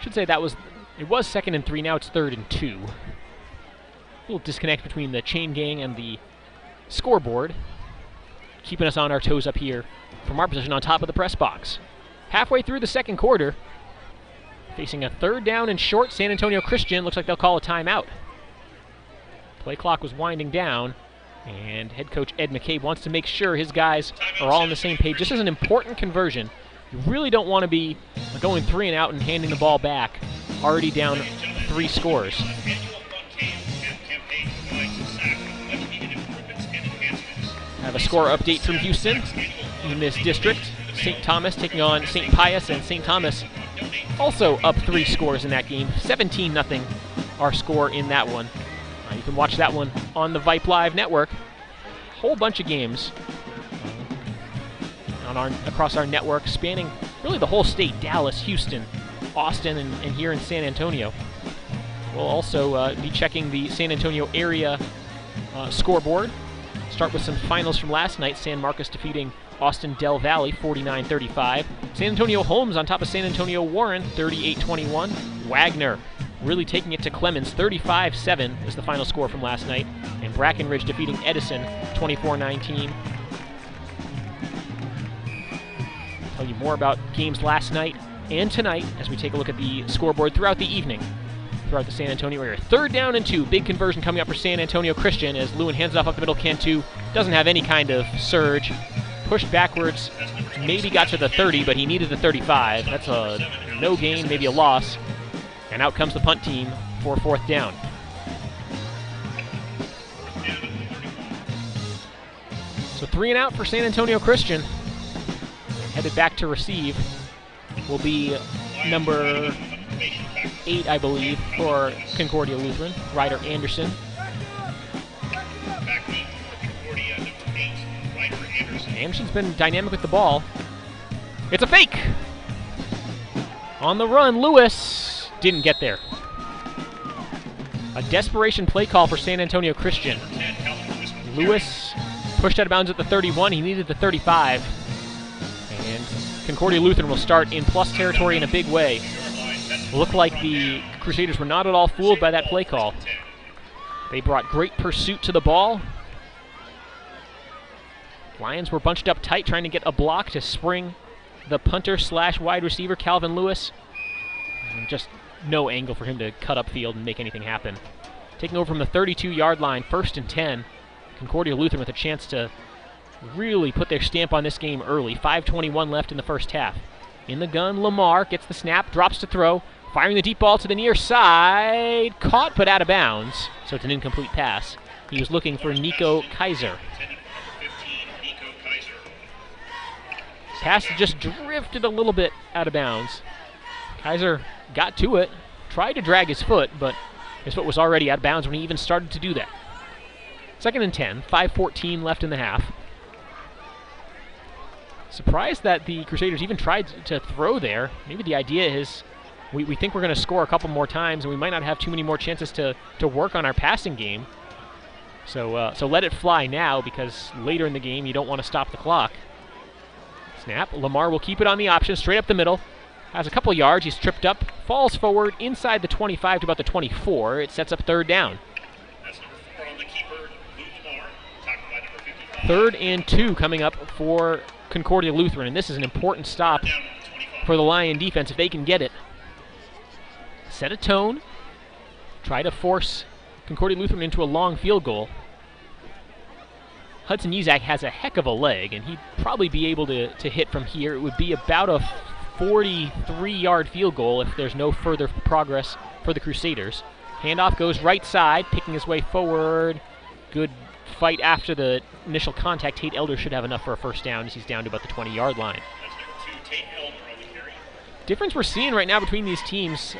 Should say it was 2nd and 3, now it's 3rd and 2. A little disconnect between the chain gang and the scoreboard, keeping us on our toes up here from our position on top of the press box. Halfway through the second quarter, facing a 3rd down and short, San Antonio Christian looks like they'll call a timeout. Play clock was winding down, and head coach Ed McCabe wants to make sure his guys are all on the same page. This is an important conversion. You really don't want to be going 3 and out and handing the ball back, already down 3 scores. Have a score update from Houston in this district. St. Thomas taking on St. Pius, and St. Thomas also up 3 scores in that game. 17-0 our score in that one. You can watch that one on the Vype Live network. Whole bunch of games across our network, spanning really the whole state: Dallas, Houston, Austin, and here in San Antonio. We'll also be checking the San Antonio area scoreboard. Start with some finals from last night. San Marcos defeating Austin Del Valle 49-35. San Antonio Holmes on top of San Antonio Warren 38-21. Wagner really taking it to Clemens 35-7 is the final score from last night. And Brackenridge defeating Edison 24-19. Tell you more about games last night and tonight as we take a look at the scoreboard throughout the evening throughout the San Antonio area. 3rd down and 2. Big conversion coming up for San Antonio Christian as Lewin hands it off up the middle. Cantu doesn't have any kind of surge. Pushed backwards. Maybe got to the 30, but he needed the 35. That's a no gain, maybe a loss. And out comes the punt team for 4th down. So 3 and out for San Antonio Christian. Headed back to receive will be number 8, I believe, for Concordia Lutheran, Ryder Anderson. Anderson's been dynamic with the ball. It's a fake! On the run, Lewis didn't get there. A desperation play call for San Antonio Christian. Lewis pushed out of bounds at the 31. He needed the 35. And Concordia Lutheran will start in plus territory in a big way. Looked like the Crusaders were not at all fooled by that play call. They brought great pursuit to the ball. Lions were bunched up tight trying to get a block to spring the punter / wide receiver, Calvin Lewis. And just no angle for him to cut upfield and make anything happen. Taking over from the 32-yard line, 1st and 10. Concordia Lutheran with a chance to really put their stamp on this game early. 5:21 left in the first half. In the gun, Lamar gets the snap, drops to throw, firing the deep ball to the near side. Caught but out of bounds, so it's an incomplete pass. He was looking for Nico Kaiser. Pass just drifted a little bit out of bounds. Kaiser got to it, tried to drag his foot, but his foot was already out of bounds when he even started to do that. 2nd and 10, 5:14 left in the half. Surprised that the Crusaders even tried to throw there. Maybe the idea is we think we're going to score a couple more times and we might not have too many more chances to work on our passing game. So let it fly now, because later in the game you don't want to stop the clock. Snap. Lamar will keep it on the option, straight up the middle. has a couple yards. He's tripped up, falls forward inside the 25 to about the 24. It sets up third down. That's number 4 on the keeper, Lou Lamar, tackled by number 55. 3rd and 2 coming up for Concordia Lutheran, and this is an important stop for the Lion defense if they can get it. Set a tone, try to force Concordia Lutheran into a long field goal. Hudson Yezak has a heck of a leg, and he'd probably be able to hit from here. It would be about a 43-yard field goal if there's no further progress for the Crusaders. Handoff goes right side, picking his way forward. Good fight after the initial contact. Tate Elder should have enough for a first down as he's down to about the 20-yard line. That's number 2, Tate Elder on the carry. Difference we're seeing right now between these teams,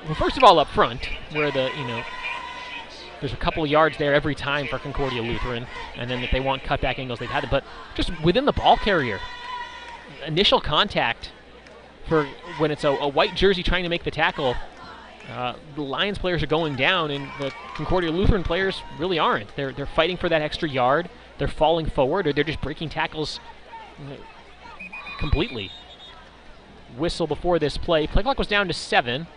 well, first of all up front, where there's a couple of yards there every time for Concordia Lutheran, and then if they want cutback angles, they've had them. But just within the ball carrier, initial contact for when it's a white jersey trying to make the tackle, the Lions players are going down, and the Concordia Lutheran players really aren't. They're fighting for that extra yard. They're falling forward, or they're just breaking tackles completely. Whistle before this play. Play clock was down to 7, and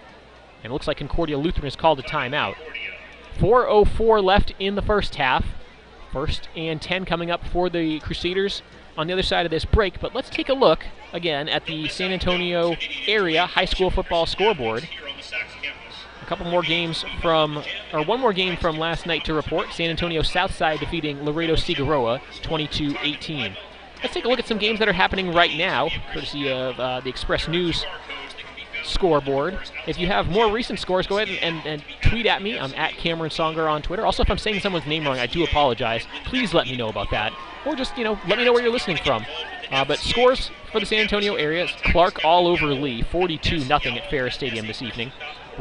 it looks like Concordia Lutheran has called a timeout. 4:04 left in the first half. 1st and 10 coming up for the Crusaders on the other side of this break. But let's take a look again at the San Antonio area high school football scoreboard. One more game from last night to report. San Antonio Southside defeating Laredo Figueroa 22-18. Let's take a look at some games that are happening right now, courtesy of the Express News scoreboard. If you have more recent scores, go ahead and tweet at me. I'm at Cameron Songer on Twitter. Also, if I'm saying someone's name wrong, I do apologize. Please let me know about that. Or just, let me know where you're listening from. But scores for the San Antonio area, Clark all over Lee, 42-0 at Ferris Stadium this evening.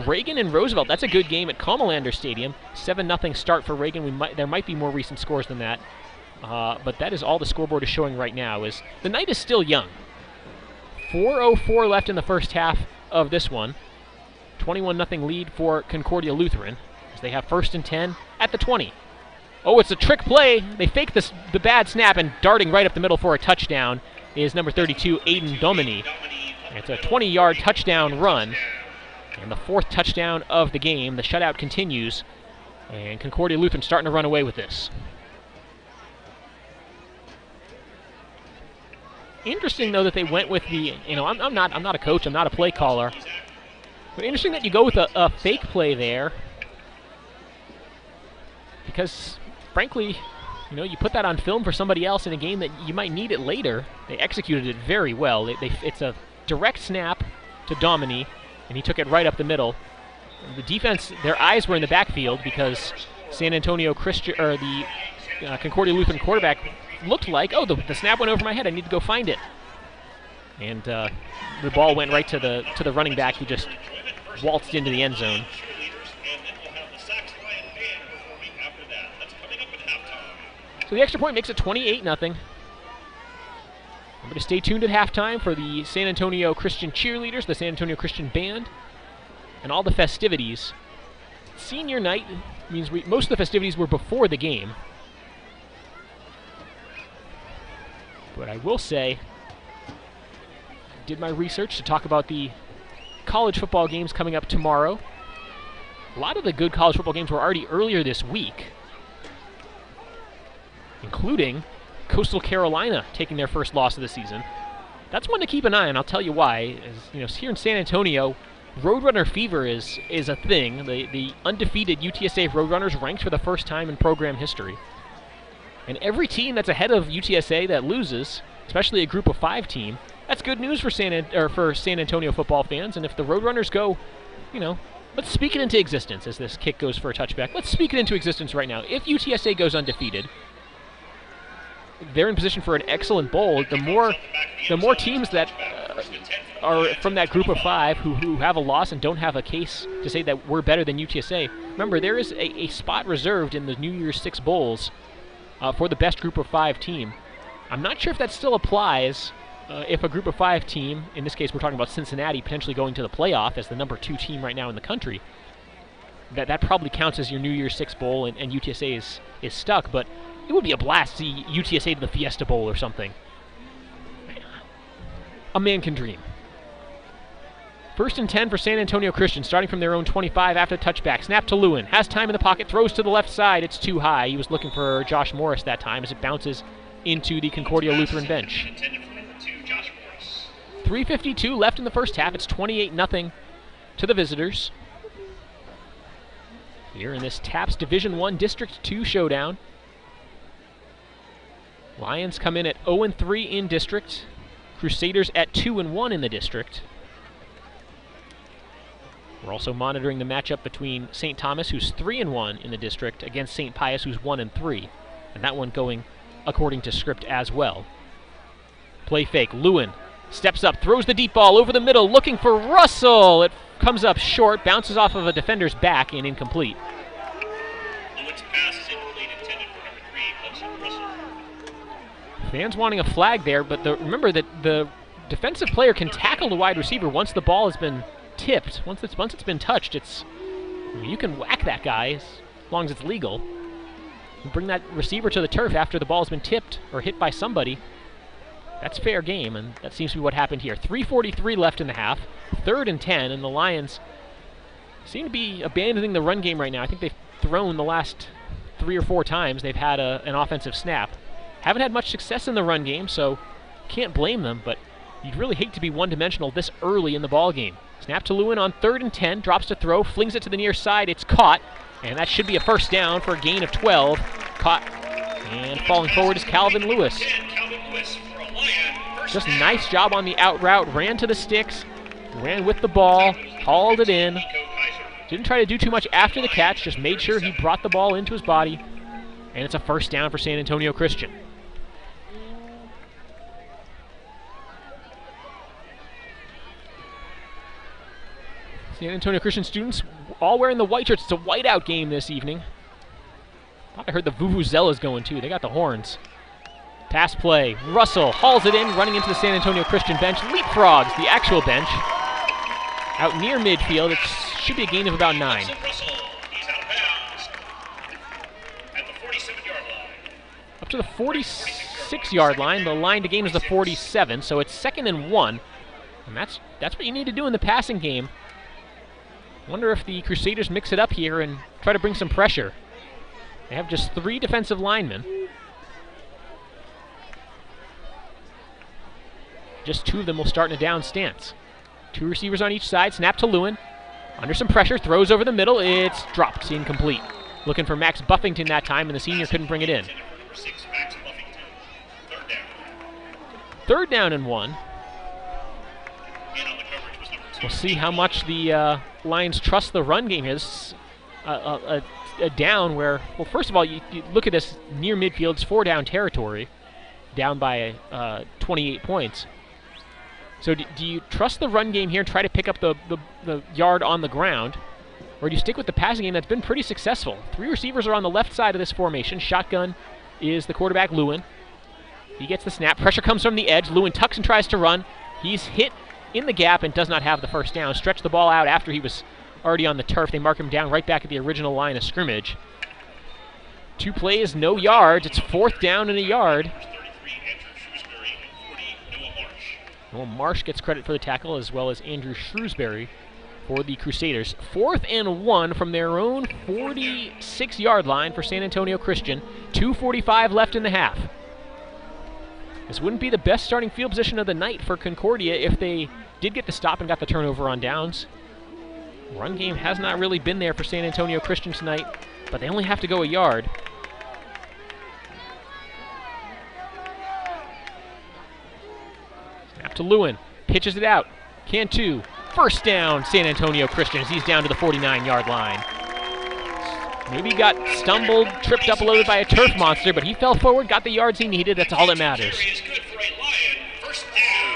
Reagan and Roosevelt, that's a good game at Comalander Stadium. 7-0 start for Reagan. There might be more recent scores than that. But that is all the scoreboard is showing right now. Is the night is still young. 4:04 left in the first half of this one. 21-0 lead for Concordia Lutheran as they have 1st and 10 at the 20. Oh, it's a trick play. They fake the bad snap, and darting right up the middle for a touchdown is number 32, Aiden Domini. It's a 20-yard touchdown run, and the 4th touchdown of the game. The shutout continues, and Concordia Lutheran starting to run away with this. Interesting, though, that they went with the, I'm not a coach, I'm not a play caller, but interesting that you go with a fake play there, because, frankly, you put that on film for somebody else in a game that you might need it later. They executed it very well. It's a direct snap to Domini, and he took it right up the middle. The defense, their eyes were in the backfield because San Antonio Christian, or the Concordia Lutheran quarterback looked like, the snap went over my head, I need to go find it. And the ball went right to the running back, who just waltzed into the end zone. So the extra point makes it 28-0. I'm going to stay tuned at halftime for the San Antonio Christian cheerleaders, the San Antonio Christian band, and all the festivities. Senior night means most of the festivities were before the game. But I will say, I did my research to talk about the college football games coming up tomorrow. A lot of the good college football games were already earlier this week, including Coastal Carolina taking their first loss of the season. That's one to keep an eye on. I'll tell you why. Here in San Antonio, Roadrunner fever is a thing. The undefeated UTSA Roadrunners ranked for the first time in program history. And every team that's ahead of UTSA that loses, especially a group of 5 team, that's good news for San Antonio football fans. And if the Roadrunners go, let's speak it into existence as this kick goes for a touchback. Let's speak it into existence right now. If UTSA goes undefeated, they're in position for an excellent bowl. The more teams that are from that group of 5 who have a loss and don't have a case to say that we're better than UTSA. Remember, there is a spot reserved in the New Year's 6 bowls for the best group of 5 team. I'm not sure if that still applies if a group of 5 team, in this case we're talking about Cincinnati potentially going to the playoff as the number 2 team right now in the country. That probably counts as your New Year's 6 bowl, and UTSA is stuck, but it would be a blast to see UTSA to the Fiesta Bowl or something. A man can dream. First and 10 for San Antonio Christian, starting from their own 25 after the touchback. Snap to Lewin. Has time in the pocket. Throws to the left side. It's too high. He was looking for Josh Morris that time as it bounces into the Concordia Lutheran bench. 3:52 left in the first half. It's 28-0 to the visitors. Here in this TAPS Division I District 2 showdown. Lions come in at 0-3 in district. Crusaders at 2-1 in the district. We're also monitoring the matchup between St. Thomas, who's 3-1 in the district, against St. Pius, who's 1-3. And that one going according to script as well. Play fake. Lewin steps up, throws the deep ball over the middle, looking for Russell. It comes up short, bounces off of a defender's back, and incomplete. Lewin's pass is incomplete, intended for number 3, Russell. Fans wanting a flag there, but remember that the defensive player can tackle the wide receiver once the ball has been tipped. Once it's been touched, you can whack that guy as long as it's legal. You bring that receiver to the turf after the ball's been tipped or hit by somebody. That's fair game, and that seems to be what happened here. 3:43 left in the half. 3rd and 10, and the Lions seem to be abandoning the run game right now. I think they've thrown the last 3 or 4 times they've had an offensive snap. Haven't had much success in the run game, so can't blame them, but you'd really hate to be one-dimensional this early in the ball game. Snap to Lewin on 3rd and 10, drops to throw, flings it to the near side, it's caught, and that should be a first down for a gain of 12. Caught, and falling forward is Calvin Lewis. Just nice job on the out route, ran to the sticks, ran with the ball, hauled it in. Didn't try to do too much after the catch, just made sure he brought the ball into his body, and it's a first down for San Antonio Christian. San Antonio Christian students all wearing the white shirts. It's a whiteout game this evening. Thought I heard the Vuvuzelas going too. They got the horns. Pass play. Russell hauls it in, running into the San Antonio Christian bench. Leapfrogs the actual bench. Out near midfield. It should be a gain of about 9. Russell, he's out of bounds at the 47-yard line. Up to the 46-yard line. The line to gain is the 47, so it's 2nd and 1. And that's what you need to do in the passing game. Wonder if the Crusaders mix it up here and try to bring some pressure. They have just 3 defensive linemen. Just 2 of them will start in a down stance. 2 receivers on each side. Snap to Lewin. Under some pressure, throws over the middle. It's dropped, incomplete. Looking for Max Buffington that time, and the senior couldn't bring it in. 3rd down and 1. We'll see how much the Lions trust the run game is. A down where, well, first of all, you look at this near midfield, it's 4-down territory, down by 28 points. So do you trust the run game here and try to pick up the yard on the ground, or do you stick with the passing game that's been pretty successful? 3 receivers are on the left side of this formation. Shotgun is the quarterback, Lewin. He gets the snap. Pressure comes from the edge. Lewin tucks and tries to run. He's hit in the gap and does not have the first down. Stretched the ball out after he was already on the turf. They mark him down right back at the original line of scrimmage. 2 plays, no yards. It's 4th down and a yard. Noah Marsh gets credit for the tackle, as well as Andrew Shrewsbury for the Crusaders. 4th and 1 from their own 46-yard line for San Antonio Christian. 2:45 left in the half. This wouldn't be the best starting field position of the night for Concordia if they did get the stop and got the turnover on downs. Run game has not really been there for San Antonio Christian tonight, but they only have to go a yard. Snap to Lewin, pitches it out. Cantu, first down, San Antonio Christian as he's down to the 49-yard line. Maybe he got stumbled, tripped up a little bit by a turf monster, but he fell forward, got the yards he needed. That's all that matters. First down.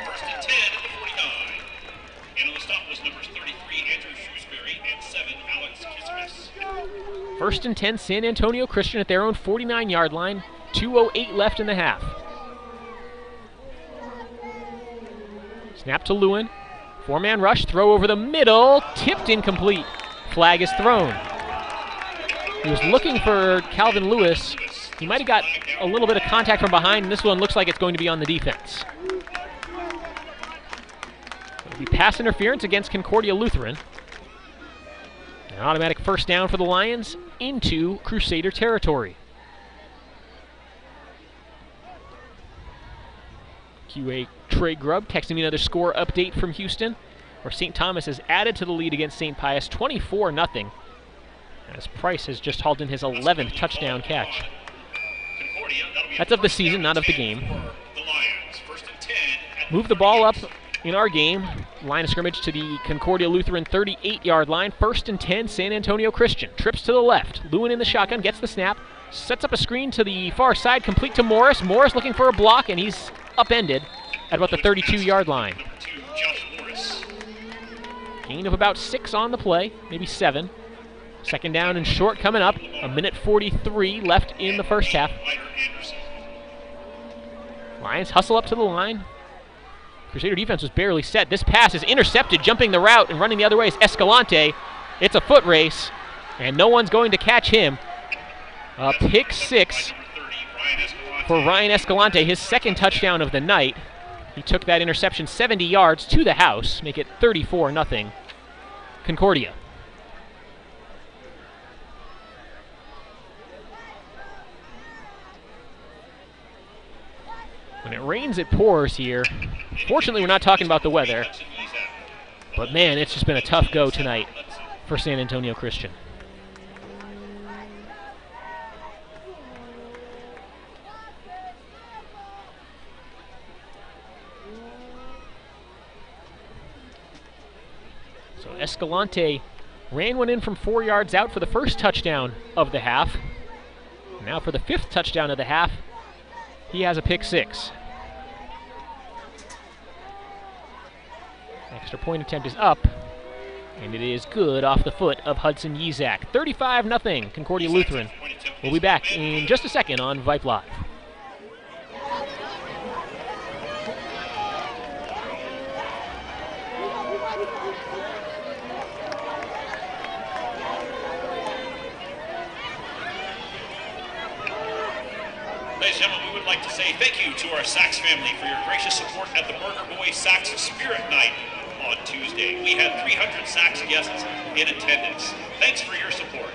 1st and 10 at the 49. And on the stop was numbers 33, Andrew Shrewsbury, and 7, Alex Kismis. 1st and 10, San Antonio Christian at their own 49-yard line. 2:08 left in the half. Snap to Lewin. 4-man rush, throw over the middle, tipped incomplete. Flag is thrown. He was looking for Calvin Lewis. He might have got a little bit of contact from behind, and this one looks like it's going to be on the defense. It'll be pass interference against Concordia Lutheran. An automatic first down for the Lions into Crusader territory. QA Trey Grubb texting me another score update from Houston, where St. Thomas has added to the lead against St. Pius 24-0, as Price has just hauled in his 11th touchdown catch. That's of the season, not of the game. Move the ball up in our game. Line of scrimmage to the Concordia Lutheran 38-yard line. 1st and 10, San Antonio Christian. Trips to the left. Lewin in the shotgun, gets the snap. Sets up a screen to the far side, complete to Morris. Morris looking for a block, and he's upended at about the 32-yard line. Gain of about 6 on the play, maybe 7. 2nd down and short coming up. 1:43 left in the first half. Lions hustle up to the line. Crusader defense was barely set. This pass is intercepted, jumping the route and running the other way is Escalante. It's a foot race, and no one's going to catch him. A pick 6 for Ryan Escalante, his 2nd touchdown of the night. He took that interception 70 yards to the house, make it 34-0 Concordia. When it rains, it pours here. Fortunately, we're not talking about the weather. But man, it's just been a tough go tonight for San Antonio Christian. So Escalante ran one in from 4 yards out for the first touchdown of the half. Now for the 5th touchdown of the half, he has a pick 6. Extra point attempt is up, and it is good off the foot of Hudson Yezak. 35-0 Concordia Lutheran. We'll be back in just a second on Vype Live. Ladies and gentlemen, we would like to say thank you to our Sax family for your gracious support at the Burger Boy Sax Spirit Night on Tuesday. We had 300 Sax guests in attendance. Thanks for your support.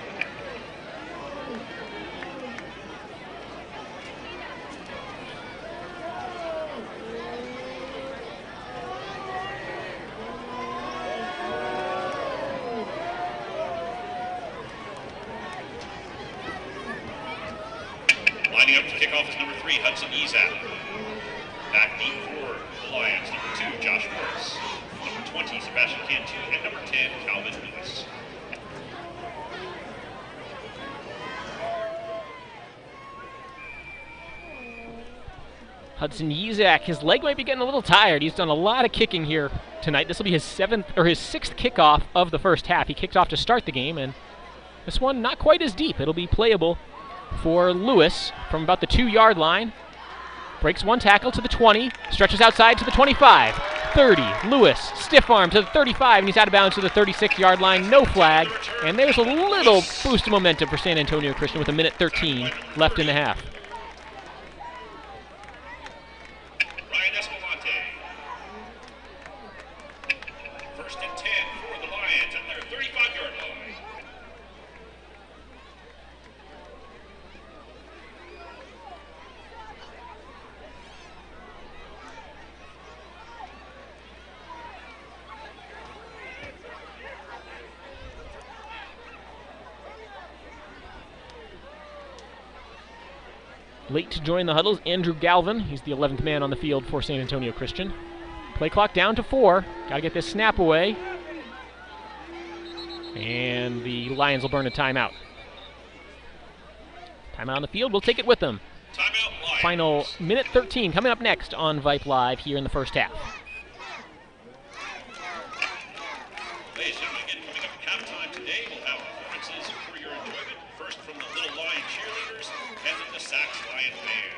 Lining up to kick off is number 3, Hudson Yezak. Back deep for the Lions, number 2, Josh Morris. Number 20, Sebastian Cantu. And number 10, Calvin Lewis. Hudson Yezak, his leg might be getting a little tired. He's done a lot of kicking here tonight. This will be his 6th kickoff of the first half. He kicked off to start the game, and this one not quite as deep. It'll be playable for Lewis from about the 2-yard line. Breaks one tackle to the 20, stretches outside to the 25, 30. Lewis, stiff arm to the 35, and he's out of bounds to the 36-yard line. No flag, and there's a little boost of momentum for San Antonio Christian with 1:13 left in the half. Ryan Escalante. 1st and 10 for the Lions at their 35-yard line. Late to join the huddles, Andrew Galvin. He's the 11th man on the field for San Antonio Christian. Play clock down to 4. Got to get this snap away. And the Lions will burn a timeout. Timeout on the field. We'll take it with them. Timeout Lions. Final 1:13 coming up next on Vype Live here in the first half. Ladies and gentlemen, again, coming up at halftime today, we'll have performances for your enjoyment. First from the Little Lion cheerleaders, and then the Sax Lion band.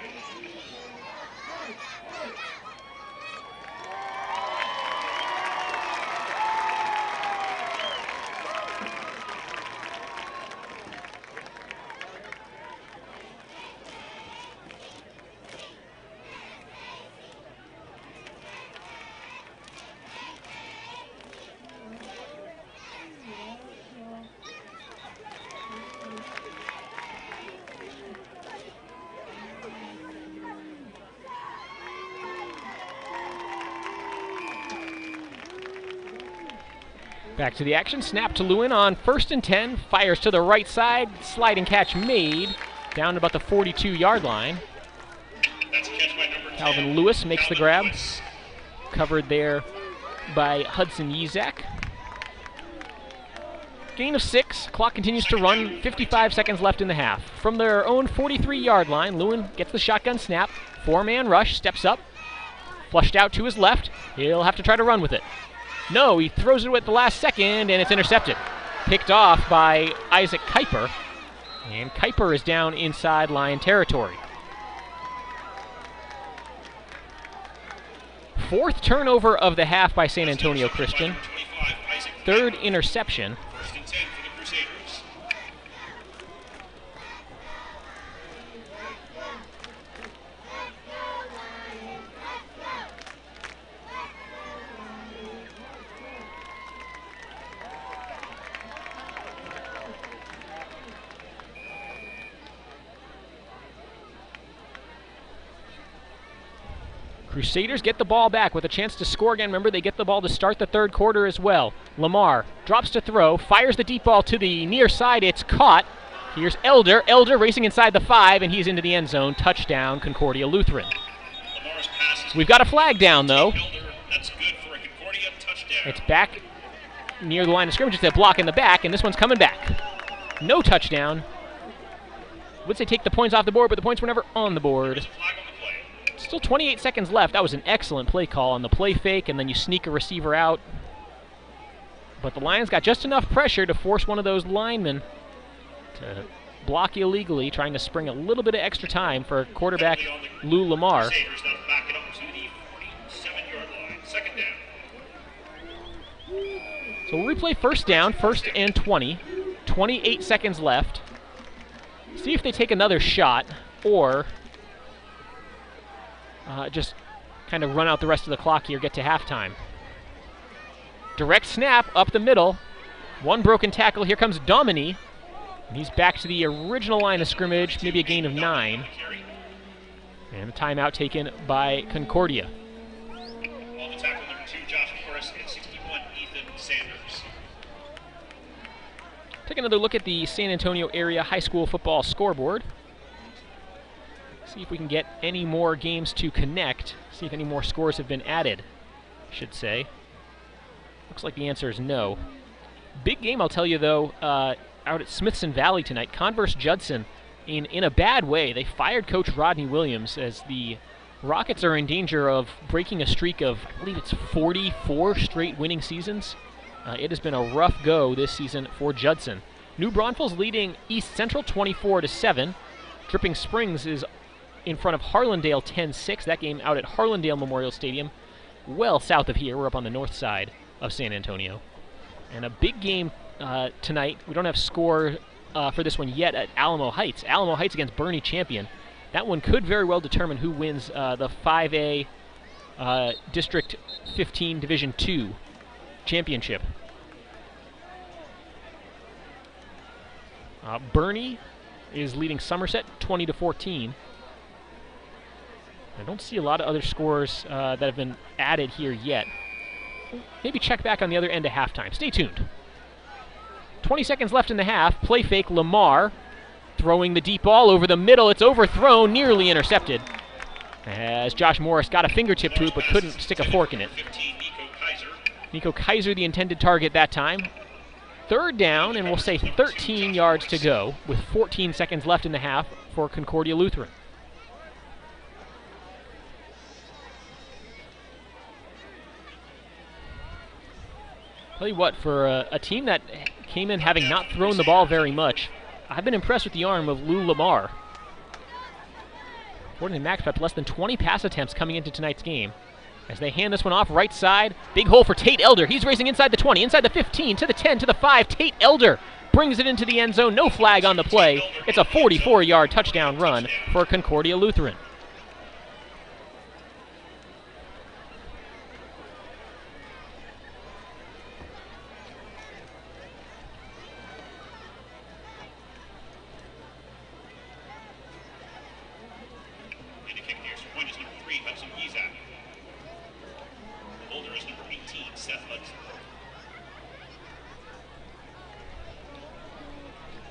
Back to the action. Snap to Lewin on 1st and 10. Fires to the right side. Sliding catch made. Down to about the 42-yard line. That's a catch by number 10. Calvin Lewis makes the grab. Lewis. Covered there by Hudson Yezak. Gain of 6. Clock continues to run. 55 seconds left in the half. From their own 43-yard line, Lewin gets the shotgun snap. 4-man rush. Steps up. Flushed out to his left. He'll have to try to run with it. No, he throws it at the last second, and it's intercepted. Picked off by Isaac Kuiper. And Kuiper is down inside Lion territory. 4th turnover of the half by San Antonio Christian. 3rd interception. 1st and 10 for the Crusaders. Crusaders get the ball back with a chance to score again. Remember, they get the ball to start the 3rd quarter as well. Lamar drops to throw, fires the deep ball to the near side. It's caught. Here's Elder. Elder racing inside the 5, and he's into the end zone. Touchdown, Concordia Lutheran. Lamar's pass is We've got a flag down, though. Elder. That's good for a Concordia touchdown. It's back near the line of scrimmage. It's a block in the back, and this one's coming back. No touchdown. Would say take the points off the board, but the points were never on the board. There's a flag on the play. Still 28 seconds left. That was an excellent play call on the play fake, and then you sneak a receiver out. But the Lions got just enough pressure to force one of those linemen to block illegally, trying to spring a little bit of extra time for quarterback Lou Lamar. Crusaders now back it up to the 47-yard line. 2nd down. So we'll replay 1st down, 1st and 20. 28 seconds left. See if they take another shot, or just kind of run out the rest of the clock here, get to halftime. Direct snap up the middle. One broken tackle. Here comes Domini. And he's back to the original line of scrimmage, maybe a gain of 9. And the timeout taken by Concordia. On the tackle, number 2, Josh Morris, and 61, Ethan Sanders. Take another look at the San Antonio area high school football scoreboard. See if we can get any more games to connect. See if any more scores have been added, I should say. Looks like the answer is no. Big game, I'll tell you, though, out at Smithson Valley tonight. Converse Judson, in a bad way, they fired Coach Rodney Williams as the Rockets are in danger of breaking a streak of, I believe it's 44 straight winning seasons. It has been a rough go this season for Judson. New Braunfels leading East Central 24-7. Dripping Springs is in front of Harlandale 10-6. That game out at Harlandale Memorial Stadium, well south of here. We're up on the north side of San Antonio. And a big game tonight. We don't have score for this one yet at Alamo Heights. Alamo Heights against Bernie Champion. That one could very well determine who wins the 5A District 15 Division II championship. Bernie is leading Somerset 20-14. I don't see a lot of other scores that have been added here yet. Maybe check back on the other end of halftime. Stay tuned. 20 seconds left in the half. Play fake, Lamar throwing the deep ball over the middle. It's overthrown, nearly intercepted. As Josh Morris got a fingertip to it but couldn't stick a fork in it. 15, Nico Kaiser, the intended target that time. 3rd down, and we'll say 13 yards to go with 14 seconds left in the half for Concordia Lutheran. Tell you what, for a team that came in having not thrown the ball very much, I've been impressed with the arm of Lou Lamar. According to Max Prep, less than 20 pass attempts coming into tonight's game. As they hand this one off right side, big hole for Tate Elder. He's racing inside the 20, inside the 15, to the 10, to the 5. Tate Elder brings it into the end zone. No flag on the play. It's a 44-yard touchdown run for Concordia Lutheran.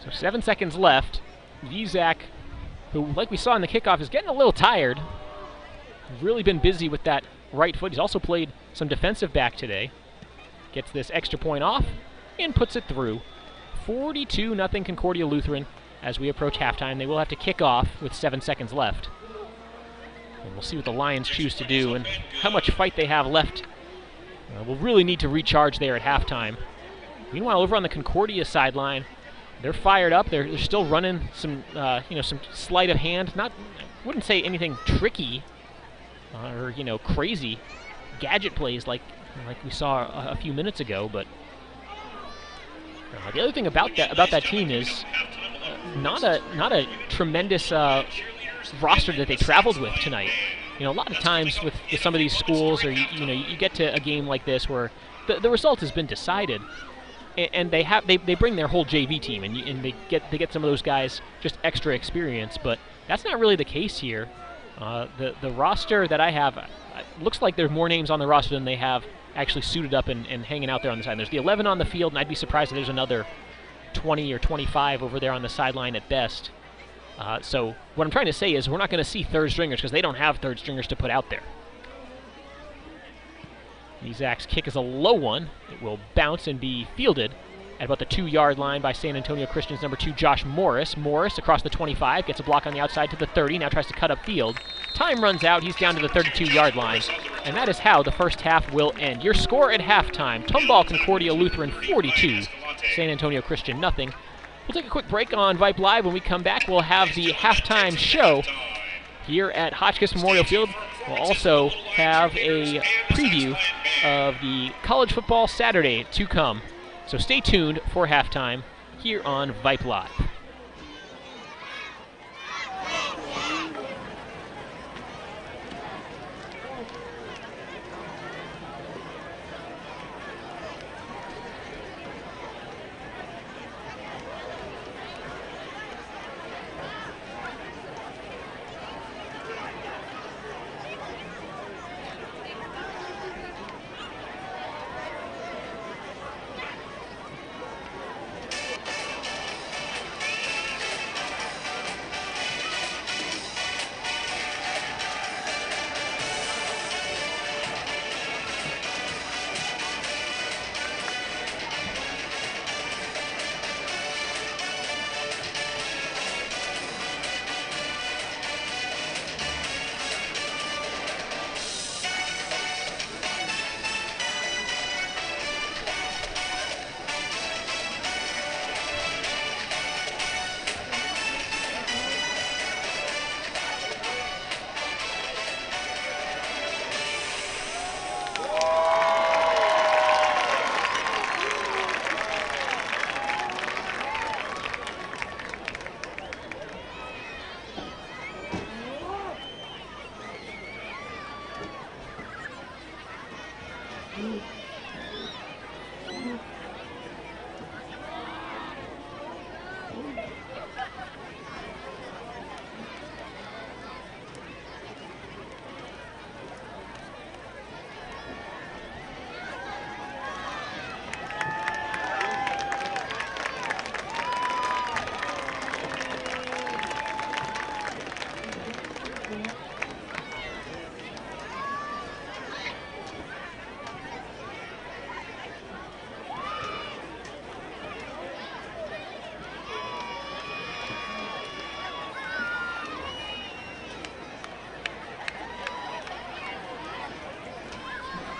So 7 seconds left. Vizak, who, like we saw in the kickoff, is getting a little tired. He's really been busy with that right foot. He's also played some defensive back today. Gets this extra point off and puts it through. 42-0 Concordia Lutheran as we approach halftime. They will have to kick off with 7 seconds left. And we'll see what the Lions choose to do and how much fight they have left. We'll really need to recharge there at halftime. Meanwhile, over on the Concordia sideline, they're fired up. They're still running some, some sleight of hand. I wouldn't say anything tricky or crazy gadget plays like we saw a few minutes ago. But the other thing about that team is not a tremendous roster that they traveled with tonight. A lot of times with some of these schools, or you get to a game like this where the result has been decided, and they bring their whole JV team, and they get some of those guys just extra experience. But that's not really the case here. The roster that I have looks like there's more names on the roster than they have actually suited up and hanging out there on the side. There's the 11 on the field, and I'd be surprised if there's another 20 or 25 over there on the sideline at best. So what I'm trying to say is we're not going to see third stringers because they don't have third stringers to put out there. Izak's kick is a low one. It will bounce and be fielded at about the 2-yard line by San Antonio Christian's number 2, Josh Morris. Morris across the 25, gets a block on the outside to the 30, now tries to cut up field. Time runs out, he's down to the 32-yard line, and that is how the first half will end. Your score at halftime, Tomball Concordia Lutheran 42, San Antonio Christian nothing. We'll take a quick break on Vype Live. When we come back, we'll have the halftime show here at Hotchkiss Memorial Field. We'll also have a preview of the college football Saturday to come. So stay tuned for halftime here on Vype Live.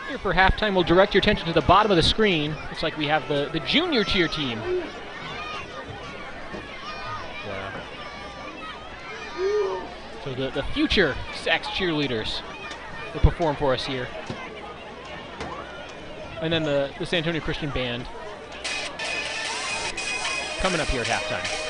Here for halftime, we'll direct your attention to the bottom of the screen. Looks like we have the junior cheer team. So the future Sax cheerleaders will perform for us here. And then the San Antonio Christian Band coming up here at halftime.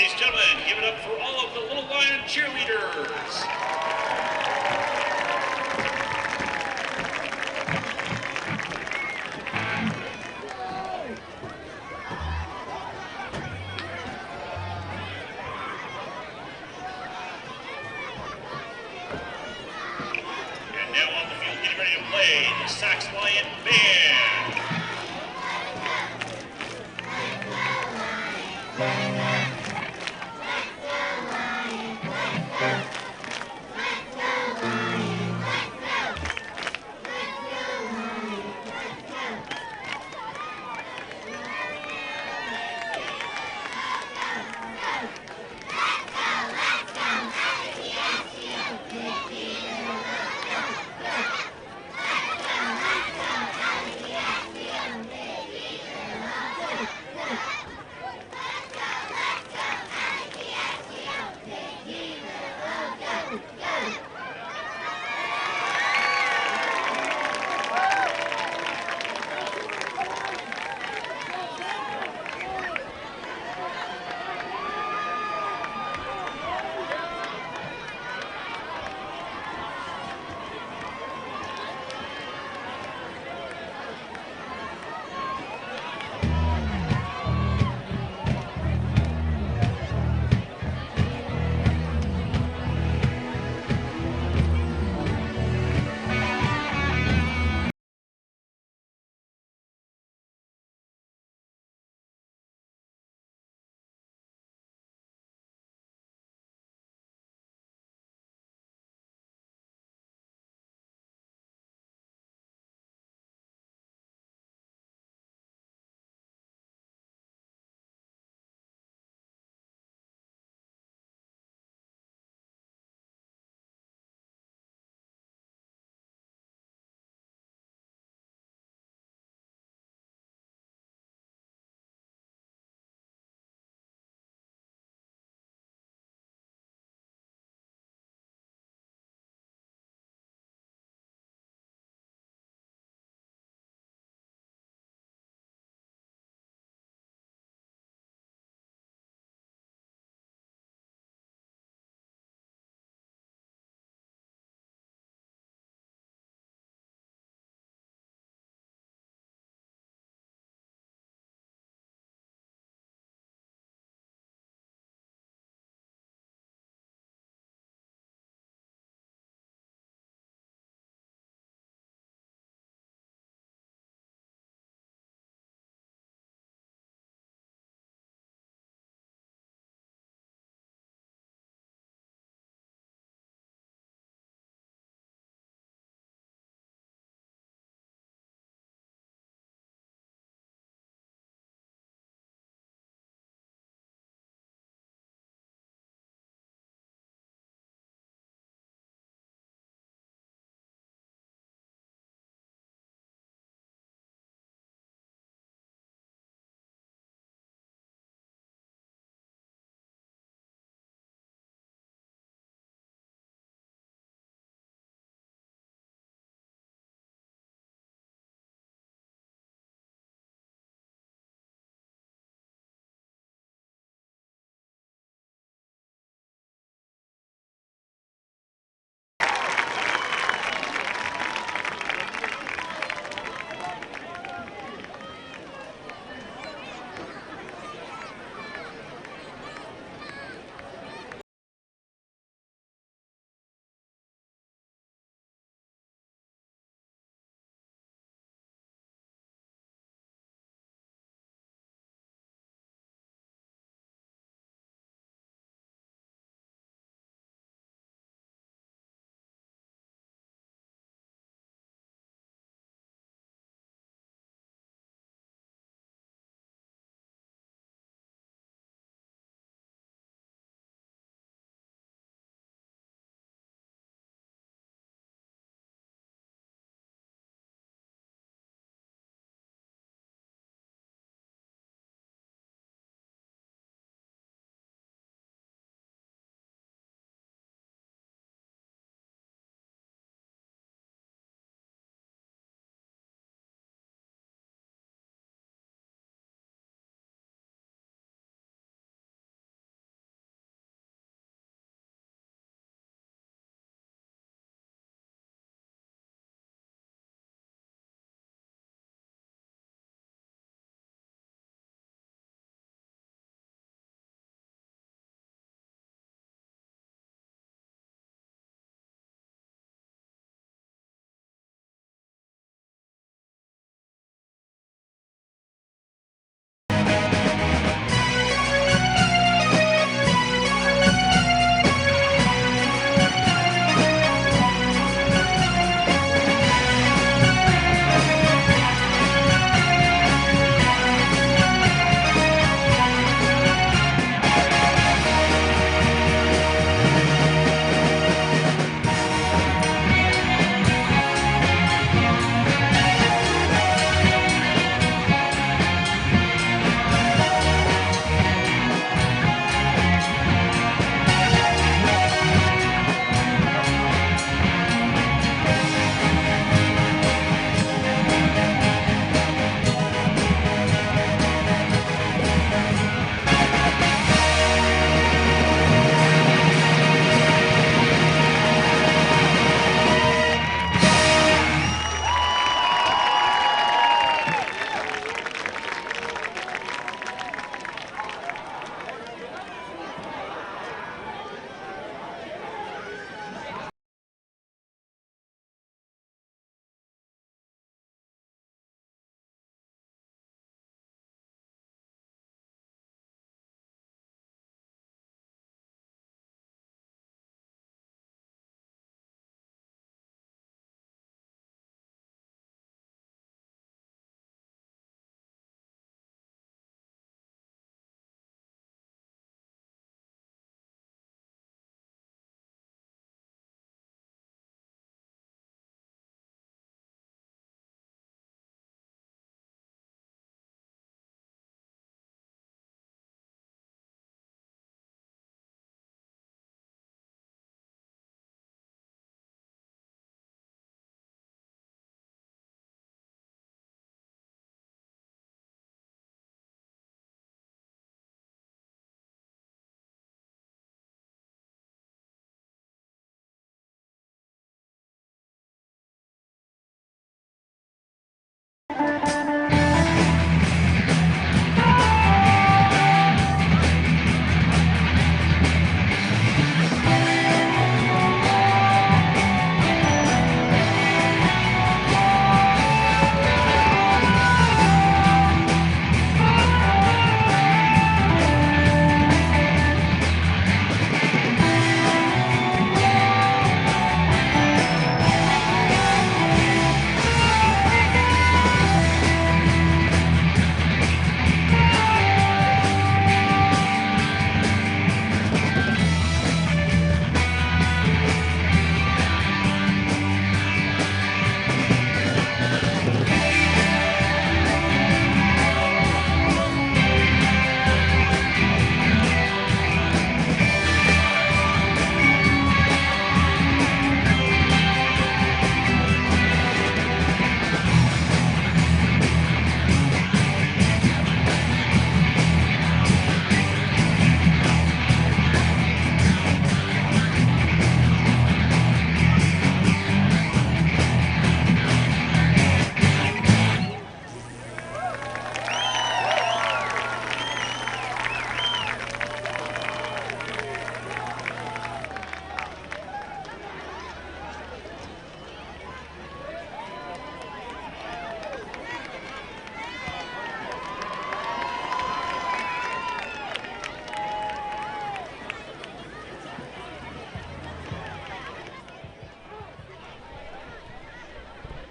Ladies and gentlemen, give it up for all of the Little Lion cheerleaders. And now on the field, getting ready to play, the Sax Lion Band.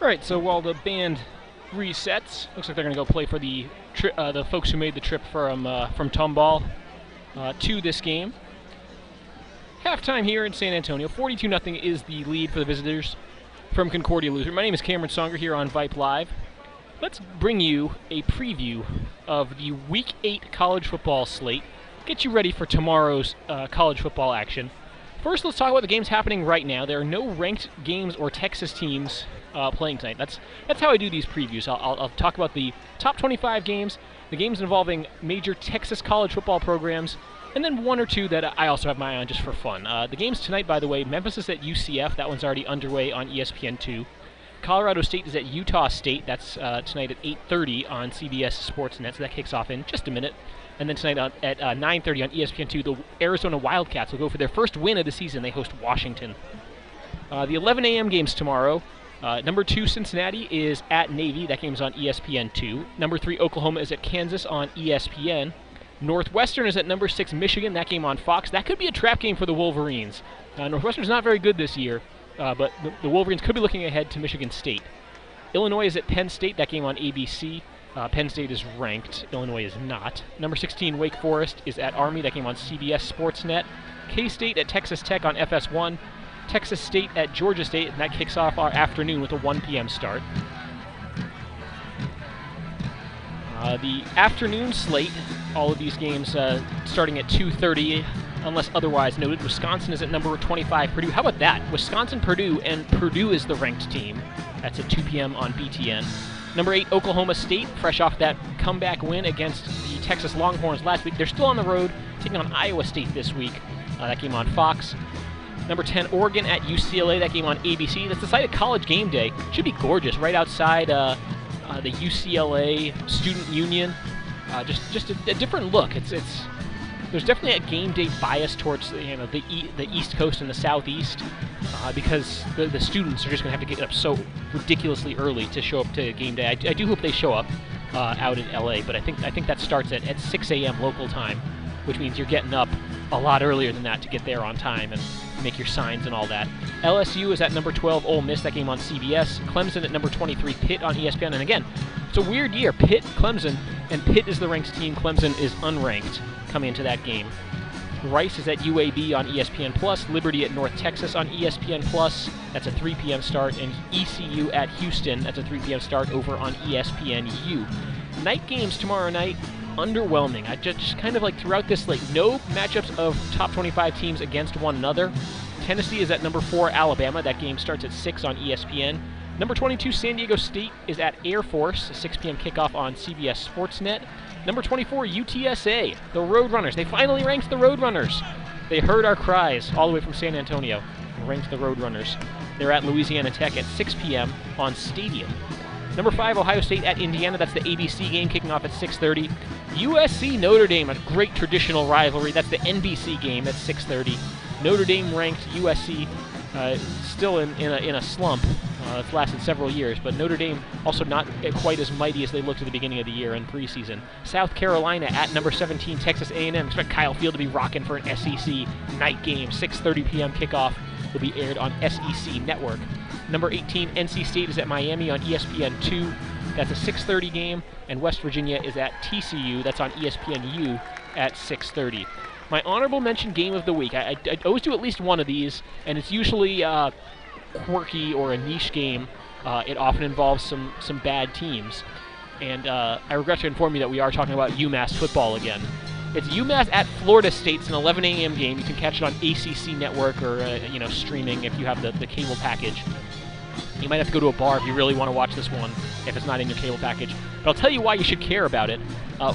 All right, so while the band resets, looks like they're going to go play for the folks who made the trip from Tomball to this game. Halftime here in San Antonio, 42-0 is the lead for the visitors from Concordia Lutheran. My name is Cameron Songer here on Vype Live. Let's bring you a preview of the Week 8 college football slate. Get you ready for tomorrow's college football action. First, let's talk about the games happening right now. There are no ranked games or Texas teams playing tonight. That's how I do these previews. I'll talk about the top 25 games, the games involving major Texas college football programs, and then one or two that I also have my eye on just for fun. The games tonight, by the way, Memphis is at UCF. That one's already underway on ESPN2. Colorado State is at Utah State. That's tonight at 8:30 on CBS Sportsnet, so that kicks off in just a minute. And then tonight at 9:30 on ESPN2, the Arizona Wildcats will go for their first win of the season. They host Washington. The 11 a.m. games tomorrow. Number 2 Cincinnati is at Navy. That game's on ESPN2. Number 3 Oklahoma is at Kansas on ESPN. Northwestern is at number 6 Michigan. That game on Fox. That could be a trap game for the Wolverines. Northwestern's not very good this year, but the Wolverines could be looking ahead to Michigan State. Illinois is at Penn State. That game on ABC. Penn State is ranked. Illinois is not. Number 16 Wake Forest is at Army. That game on CBS Sportsnet. K-State at Texas Tech on FS1. Texas State at Georgia State, and that kicks off our afternoon with a 1 p.m. start. The afternoon slate, all of these games starting at 2:30, unless otherwise noted. Wisconsin is at number 25, Purdue. How about that? Wisconsin, Purdue, and Purdue is the ranked team. That's at 2 p.m. on BTN. Number 8, Oklahoma State, fresh off that comeback win against the Texas Longhorns last week. They're still on the road, taking on Iowa State this week. That game on Fox. Number 10, Oregon at UCLA. That game on ABC. That's the site of College Game Day. Should be gorgeous, right outside the UCLA Student Union. Just a different look. There's definitely a game day bias towards the East Coast and the Southeast because the students are just going to have to get up so ridiculously early to show up to game day. I do hope they show up out in LA, but I think that starts at 6 a.m. local time, which means you're getting up a lot earlier than that to get there on time and make your signs and all that. LSU is at number 12, Ole Miss. That game on CBS. Clemson at number 23, Pitt on ESPN. And again, it's a weird year. Pitt, Clemson, and Pitt is the ranked team. Clemson is unranked coming into that game. Rice is at UAB on ESPN+. Liberty at North Texas on ESPN+. That's a 3 p.m. start. And ECU at Houston. That's a 3 p.m. start over on ESPNU. Night games tomorrow night. Underwhelming. I just kind of like throughout this slate, no matchups of top 25 teams against one another. Tennessee is at number 4, Alabama. That game starts at 6 on ESPN. Number 22, San Diego State is at Air Force, a 6 p.m. kickoff on CBS Sportsnet. Number 24, UTSA, the Roadrunners. They finally ranked the Roadrunners. They heard our cries all the way from San Antonio and ranked the Roadrunners. They're at Louisiana Tech at 6 p.m. on Stadium. Number 5, Ohio State at Indiana. That's the ABC game kicking off at 6:30. USC Notre Dame, a great traditional rivalry. That's the NBC game at 6:30. Notre Dame ranked, USC still in a slump. It's lasted several years, but Notre Dame also not quite as mighty as they looked at the beginning of the year in preseason. South Carolina at number 17, Texas A&M. Expect Kyle Field to be rocking for an SEC night game. 6:30 p.m. kickoff will be aired on SEC Network. Number 18, NC State is at Miami on ESPN2. That's a 6:30 game, and West Virginia is at TCU. That's on ESPNU at 6:30. My honorable mention game of the week. I always do at least one of these, and it's usually quirky or a niche game. It often involves some bad teams. And I regret to inform you that we are talking about UMass football again. It's UMass at Florida State. It's an 11 a.m. game. You can catch it on ACC Network or streaming if you have the cable package. You might have to go to a bar if you really want to watch this one, if it's not in your cable package. But I'll tell you why you should care about it.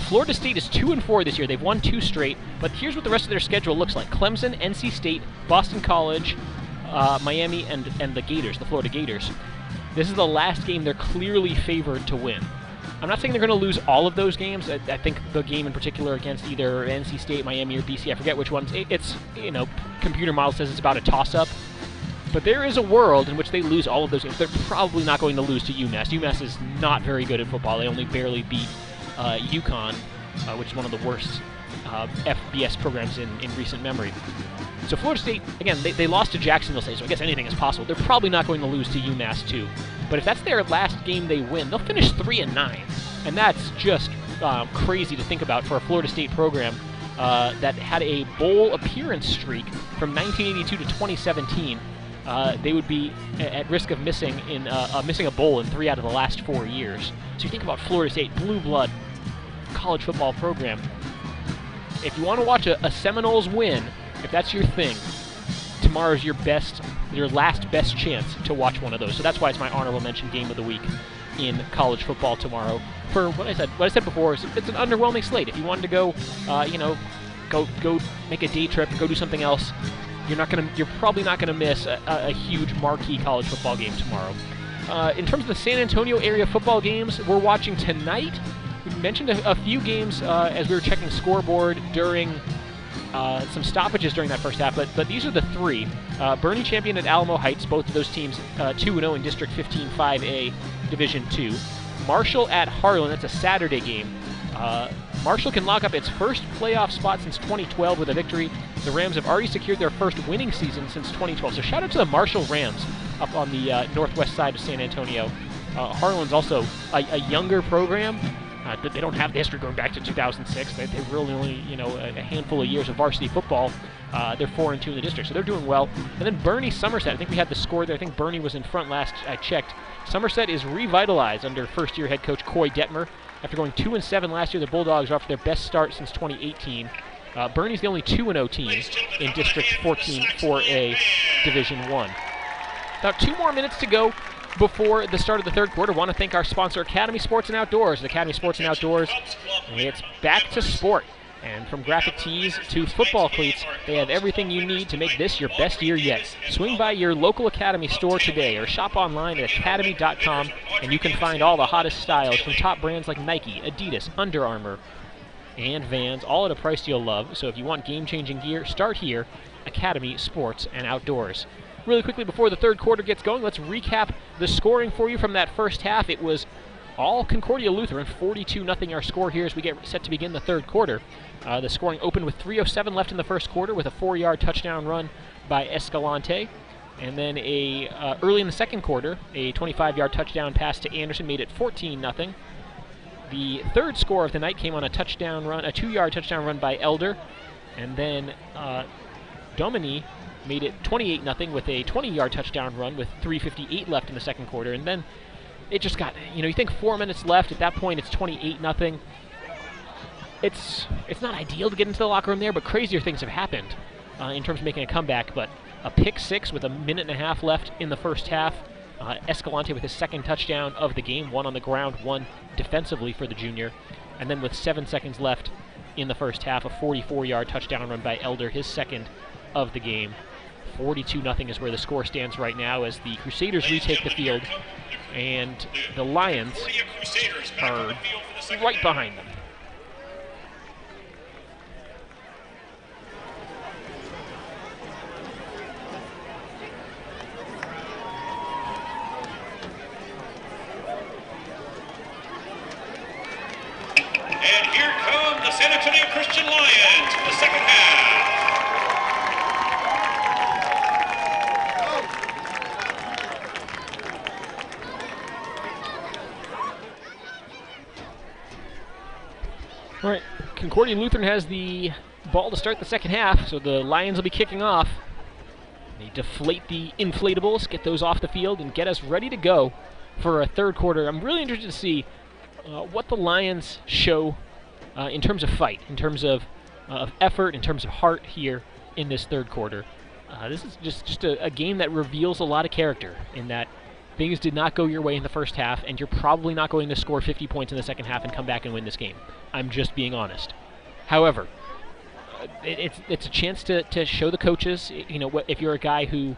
Florida State is 2-4 this year. They've won 2 straight, but here's what the rest of their schedule looks like. Clemson, NC State, Boston College, Miami, and the Gators, the Florida Gators. This is the last game they're clearly favored to win. I'm not saying they're going to lose all of those games. I think the game in particular against either NC State, Miami, or BC, I forget which ones. It's computer model says it's about a toss-up. But there is a world in which they lose all of those games. They're probably not going to lose to UMass. UMass is not very good at football. They only barely beat UConn, which is one of the worst FBS programs in recent memory. So Florida State, again, they lost to Jacksonville State, so I guess anything is possible. They're probably not going to lose to UMass too. But if that's their last game they win, they'll finish 3-9. And that's just crazy to think about for a Florida State program that had a bowl appearance streak from 1982 to 2017. They would be at risk of missing a bowl in 3 out of the last 4 years. So you think about Florida State, blue blood college football program. If you want to watch a Seminoles win, if that's your thing, tomorrow's your last best chance to watch one of those. So that's why it's my honorable mention game of the week in college football tomorrow. For what I said before, it's an underwhelming slate. If you wanted to go, go make a day trip, go do something else, you're probably not gonna miss a huge marquee college football game tomorrow. In terms of the San Antonio area football games we're watching tonight, we mentioned a few games as we were checking scoreboard during some stoppages during that first half, but these are the 3. Bernie Champion at Alamo Heights, both of those teams 2-0 in District 15 5A Division 2. Marshall at Harlan, that's a Saturday game. Marshall can lock up its first playoff spot since 2012 with a victory. The Rams have already secured their first winning season since 2012. So shout out to the Marshall Rams up on the northwest side of San Antonio. Harlan's also a younger program. They don't have the history going back to 2006. They really only, a handful of years of varsity football. They're 4-2 in the district, so they're doing well. And then Bernie Somerset, I think we had the score there. I think Bernie was in front last I checked. Somerset is revitalized under first-year head coach Coy Detmer. After going 2-7 last year, the Bulldogs are off their best start since 2018. Bernie's the only 2-0 team in District 14 4A Division 1. About 2 more minutes to go before the start of the third quarter. Want to thank our sponsor, Academy Sports and Outdoors. At Academy Sports and Outdoors, it's back to sport. And from graphic tees to football cleats, they have everything you need to make this your best year yet. Swing by your local Academy store today or shop online at academy.com, and you can find all the hottest styles from top brands like Nike, Adidas, Under Armour, and Vans, all at a price you'll love. So if you want game-changing gear, start here, Academy Sports and Outdoors. Really quickly before the third quarter gets going, let's recap the scoring for you from that first half. It was all Concordia Lutheran, 42-0 our score here as we get set to begin the third quarter. The scoring opened with 3:07 left in the first quarter with a 4-yard touchdown run by Escalante. And then early in the second quarter, a 25-yard touchdown pass to Anderson made it 14-0. The third score of the night came on a 2-yard touchdown run by Elder. And then Domini made it 28-0 with a 20-yard touchdown run with 3:58 left in the second quarter. And then it just got, you think 4 minutes left. At that point, it's 28-0. It's not ideal to get into the locker room there, but crazier things have happened in terms of making a comeback. But a pick 6 with a minute and a half left in the first half. Escalante with his second touchdown of the game, 1 on the ground, 1 defensively for the junior. And then with 7 seconds left in the first half, a 44-yard touchdown run by Elder, his second of the game. 42-0 is where the score stands right now as the Crusaders retake the field, and the Lions are right behind them. And here come the San Antonio Christian Lions in the second half. All right, Concordia Lutheran has the ball to start the second half, so the Lions will be kicking off. They deflate the inflatables, get those off the field, and get us ready to go for a third quarter. I'm really interested to see what the Lions show in terms of fight, in terms of effort, in terms of heart here in this third quarter. This is just a game that reveals a lot of character in that things did not go your way in the first half, and you're probably not going to score 50 points in the second half and come back and win this game. I'm just being honest. However, it's a chance to show the coaches, if you're a guy who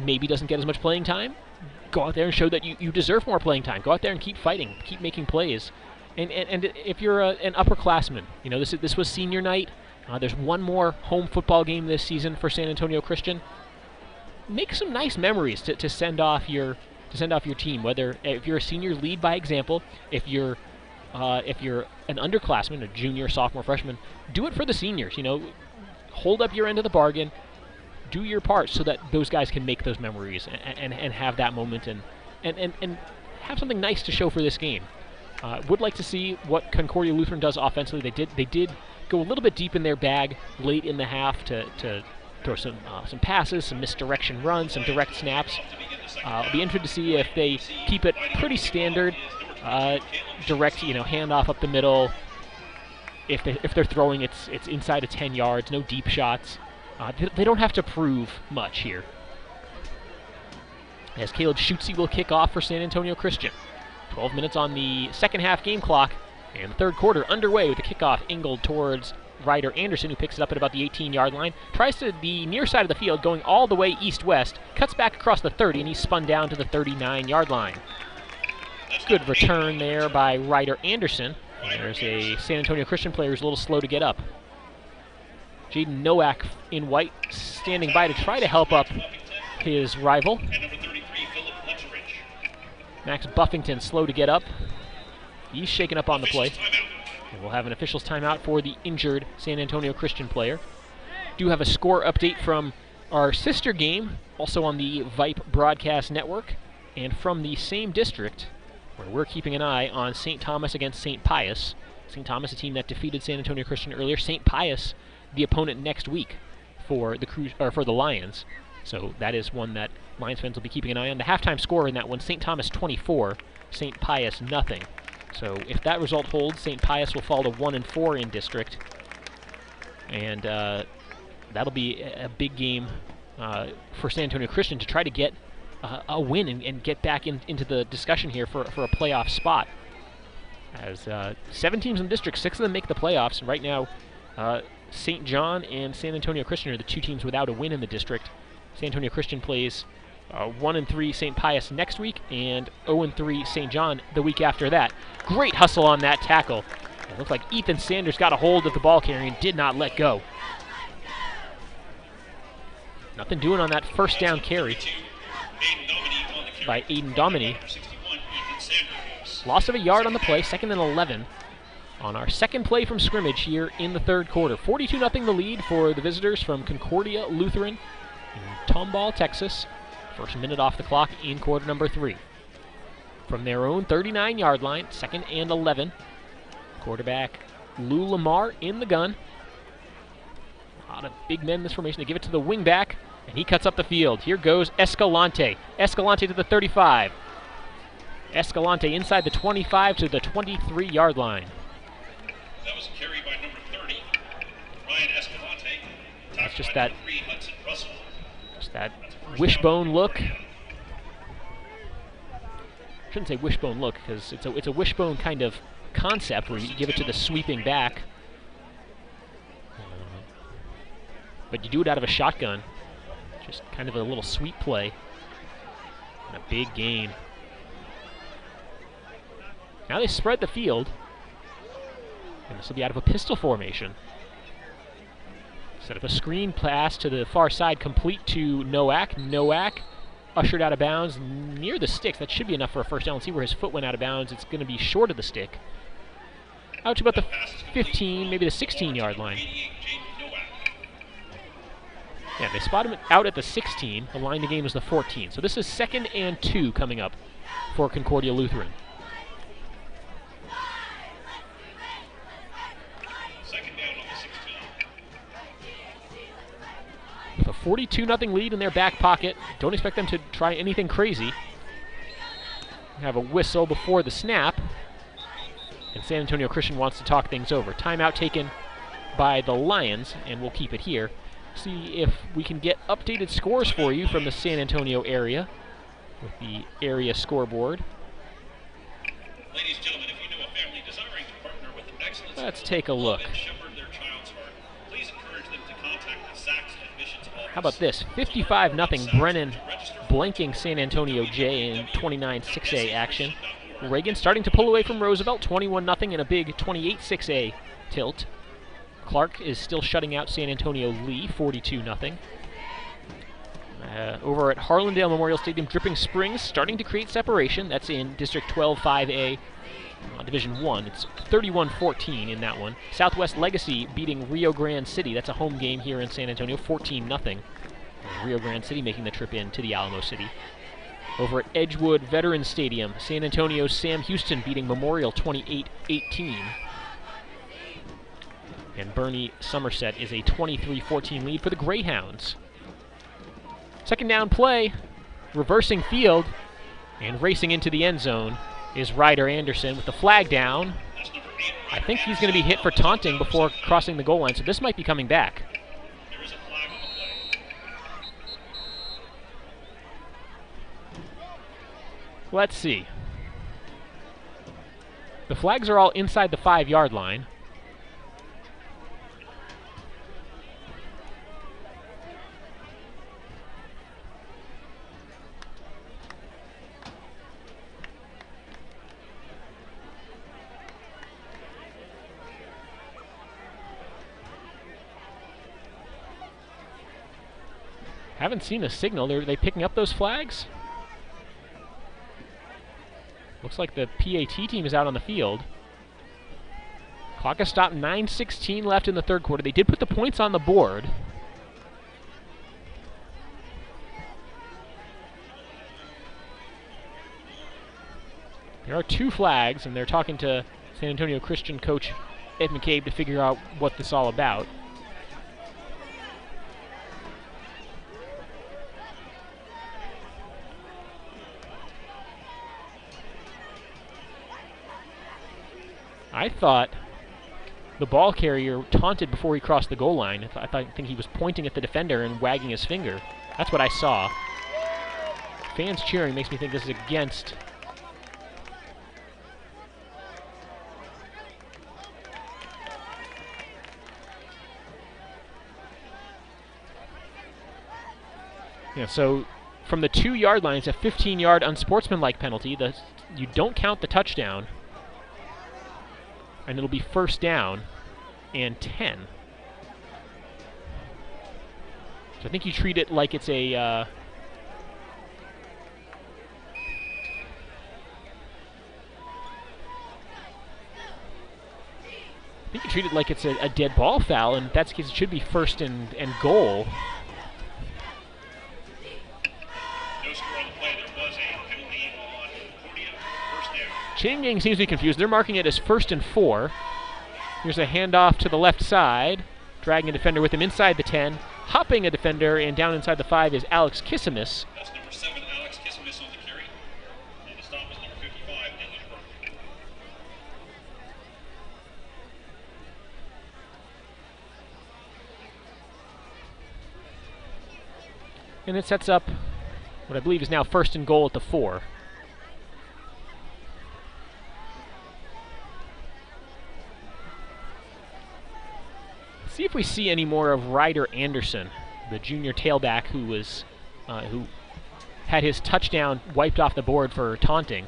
maybe doesn't get as much playing time, go out there and show that you deserve more playing time. Go out there and keep fighting, keep making plays. And if you're an upperclassman, this was senior night. There's one more home football game this season for San Antonio Christian. Make some nice memories to send off your team. Whether if you're a senior, lead by example. If you're if you're an underclassman, a junior, sophomore, freshman, do it for the seniors. Hold up your end of the bargain, do your part so that those guys can make those memories and have that moment and have something nice to show for this game. Would like to see what Concordia Lutheran does offensively. They did go a little bit deep in their bag late in the half to throw some passes, some misdirection runs, some direct snaps. I'll be interested to see if they keep it pretty standard, direct, handoff up the middle. If they're throwing, it's inside of 10 yards, no deep shots. They don't have to prove much here. As Caleb Schutze will kick off for San Antonio Christian. 12 minutes on the second half game clock, and the third quarter underway with the kickoff angled towards Ryder Anderson, who picks it up at about the 18-yard line. Tries to the near side of the field, going all the way east-west, cuts back across the 30, and he's spun down to the 39-yard line. Good return there by Ryder Anderson. There's a San Antonio Christian player who's a little slow to get up. Jaden Nowak in white standing by to try to help up his rival. Max Buffington slow to get up. He's shaken up on the play. And we'll have an official's timeout for the injured San Antonio Christian player. Do have a score update from our sister game, also on the Vype broadcast network, and from the same district, where we're keeping an eye on St. Thomas against St. Pius. St. Thomas, a team that defeated San Antonio Christian earlier. St. Pius, the opponent next week for the Lions. So that is one that Lions fans will be keeping an eye on. The halftime score in that one, St. Thomas 24, St. Pius nothing. So if that result holds, St. Pius will fall to 1-4 in district, and that'll be a big game for San Antonio Christian to try to get a win and get back into the discussion here for a playoff spot. As 7 teams in the district, 6 of them make the playoffs, and right now St. John and San Antonio Christian are the 2 teams without a win in the district. San Antonio Christian plays 1-3 St. Pius next week and 0-3 St. John the week after that. Great hustle on that tackle. It looks like Ethan Sanders got a hold of the ball carrier and did not let go. Nothing doing on that first down carry by Aiden Domini. Loss of a yard on the play, 2nd and 11 on our second play from scrimmage here in the third quarter. 42-0 the lead for the visitors from Concordia Lutheran in Tomball, Texas. First minute off the clock in quarter number 3. From their own 39-yard line, 2nd and 11. Quarterback Lou Lamar in the gun. A lot of big men in this formation. They give it to the wingback, and he cuts up the field. Here goes Escalante. Escalante to the 35. Escalante inside the 25 to the 23-yard line. That was a carry by number 30, Ryan Escalante. That's just that wishbone look. Shouldn't say wishbone look, because it's a wishbone kind of concept where you give it to the sweeping back. But you do it out of a shotgun. Just kind of a little sweep play. And a big gain. Now they spread the field. And this will be out of a pistol formation. Set up a screen pass to the far side, complete to Nowak. Nowak ushered out of bounds near the sticks. That should be enough for a first down. Let's see where his foot went out of bounds. It's going to be short of the stick. Out to about the 15, maybe the 16-yard line. Yeah, they spot him out at the 16. The line of the game is the 14. So this is 2nd and 2 coming up for Concordia Lutheran. With a 42-0 lead in their back pocket. Don't expect them to try anything crazy. Have a whistle before the snap. And San Antonio Christian wants to talk things over. Timeout taken by the Lions, and we'll keep it here. See if we can get updated scores for you from the San Antonio area with the area scoreboard. Ladies and gentlemen, if you know a family desiring to partner with an excellent Let's take a look. How about this? 55-0 Brennan blanking San Antonio J in 29-6A action. Reagan starting to pull away from Roosevelt, 21-0 in a big 28-6A tilt. Clark is still shutting out San Antonio Lee, 42-0. Over at Harlandale Memorial Stadium, Dripping Springs starting to create separation. That's in District 12 5A, Division 1. It's 31-14 in that one. Southwest Legacy beating Rio Grande City. That's a home game here in San Antonio, 14-0. Rio Grande City making the trip in to the Alamo City. Over at Edgewood Veterans Stadium, San Antonio's Sam Houston beating Memorial 28-18. And Bernie Somerset is a 23-14 lead for the Greyhounds. Second down play, reversing field, and racing into the end zone is Ryder Anderson with the flag down. I think he's going to be hit for taunting before crossing the goal line, so this might be coming back. Let's see. The flags are all inside the 5-yard line. Haven't seen a signal. Are they picking up those flags? Looks like the PAT team is out on the field. Clock has stopped, 9:16 left in the third quarter. They did put the points on the board. There are 2 flags, and they're talking to San Antonio Christian coach Ed McCabe to figure out what this is all about. I thought the ball carrier taunted before he crossed the goal line. I think he was pointing at the defender and wagging his finger. That's what I saw. Fans cheering makes me think this is against. Yeah, so from the 2-yard line, it's a 15-yard unsportsmanlike penalty. You don't count the touchdown. And it'll be first down and 10. So I think you treat it like it's a... I think you treat it like it's a dead ball foul, and that's because it should be first and goal. No score on the play. There was a penalty on Concordia. First down. Chain Gang seems to be confused. They're marking it as 1st and 4. Here's a handoff to the left side, dragging a defender with him inside the 10, hopping a defender, and down inside the 5 is Alex Kissimis. That's number 7, Alex Kissimis on the carry. And the stop is number 55, Dylan Burke. And it sets up what I believe is now 1st and goal at the 4. See if we see any more of Ryder Anderson, the junior tailback who had his touchdown wiped off the board for taunting.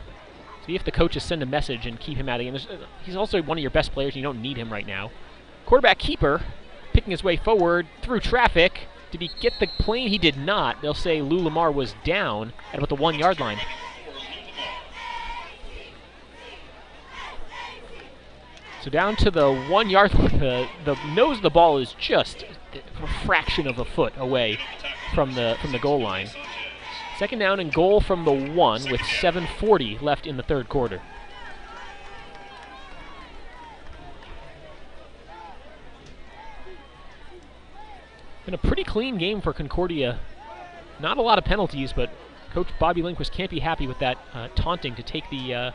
See if the coaches send a message and keep him out of the game. He's also one of your best players, and you don't need him right now. Quarterback keeper picking his way forward through traffic. Did he get the plane? He did not. They'll say Lou Lamar was down at about the 1-yard line. So down to the 1-yard line, the nose of the ball is just a fraction of a foot away from the goal line. Second down and goal from the 1 with 7:40 left in the third quarter. Been a pretty clean game for Concordia. Not a lot of penalties, but Coach Bobby Lindquist can't be happy with that taunting to take the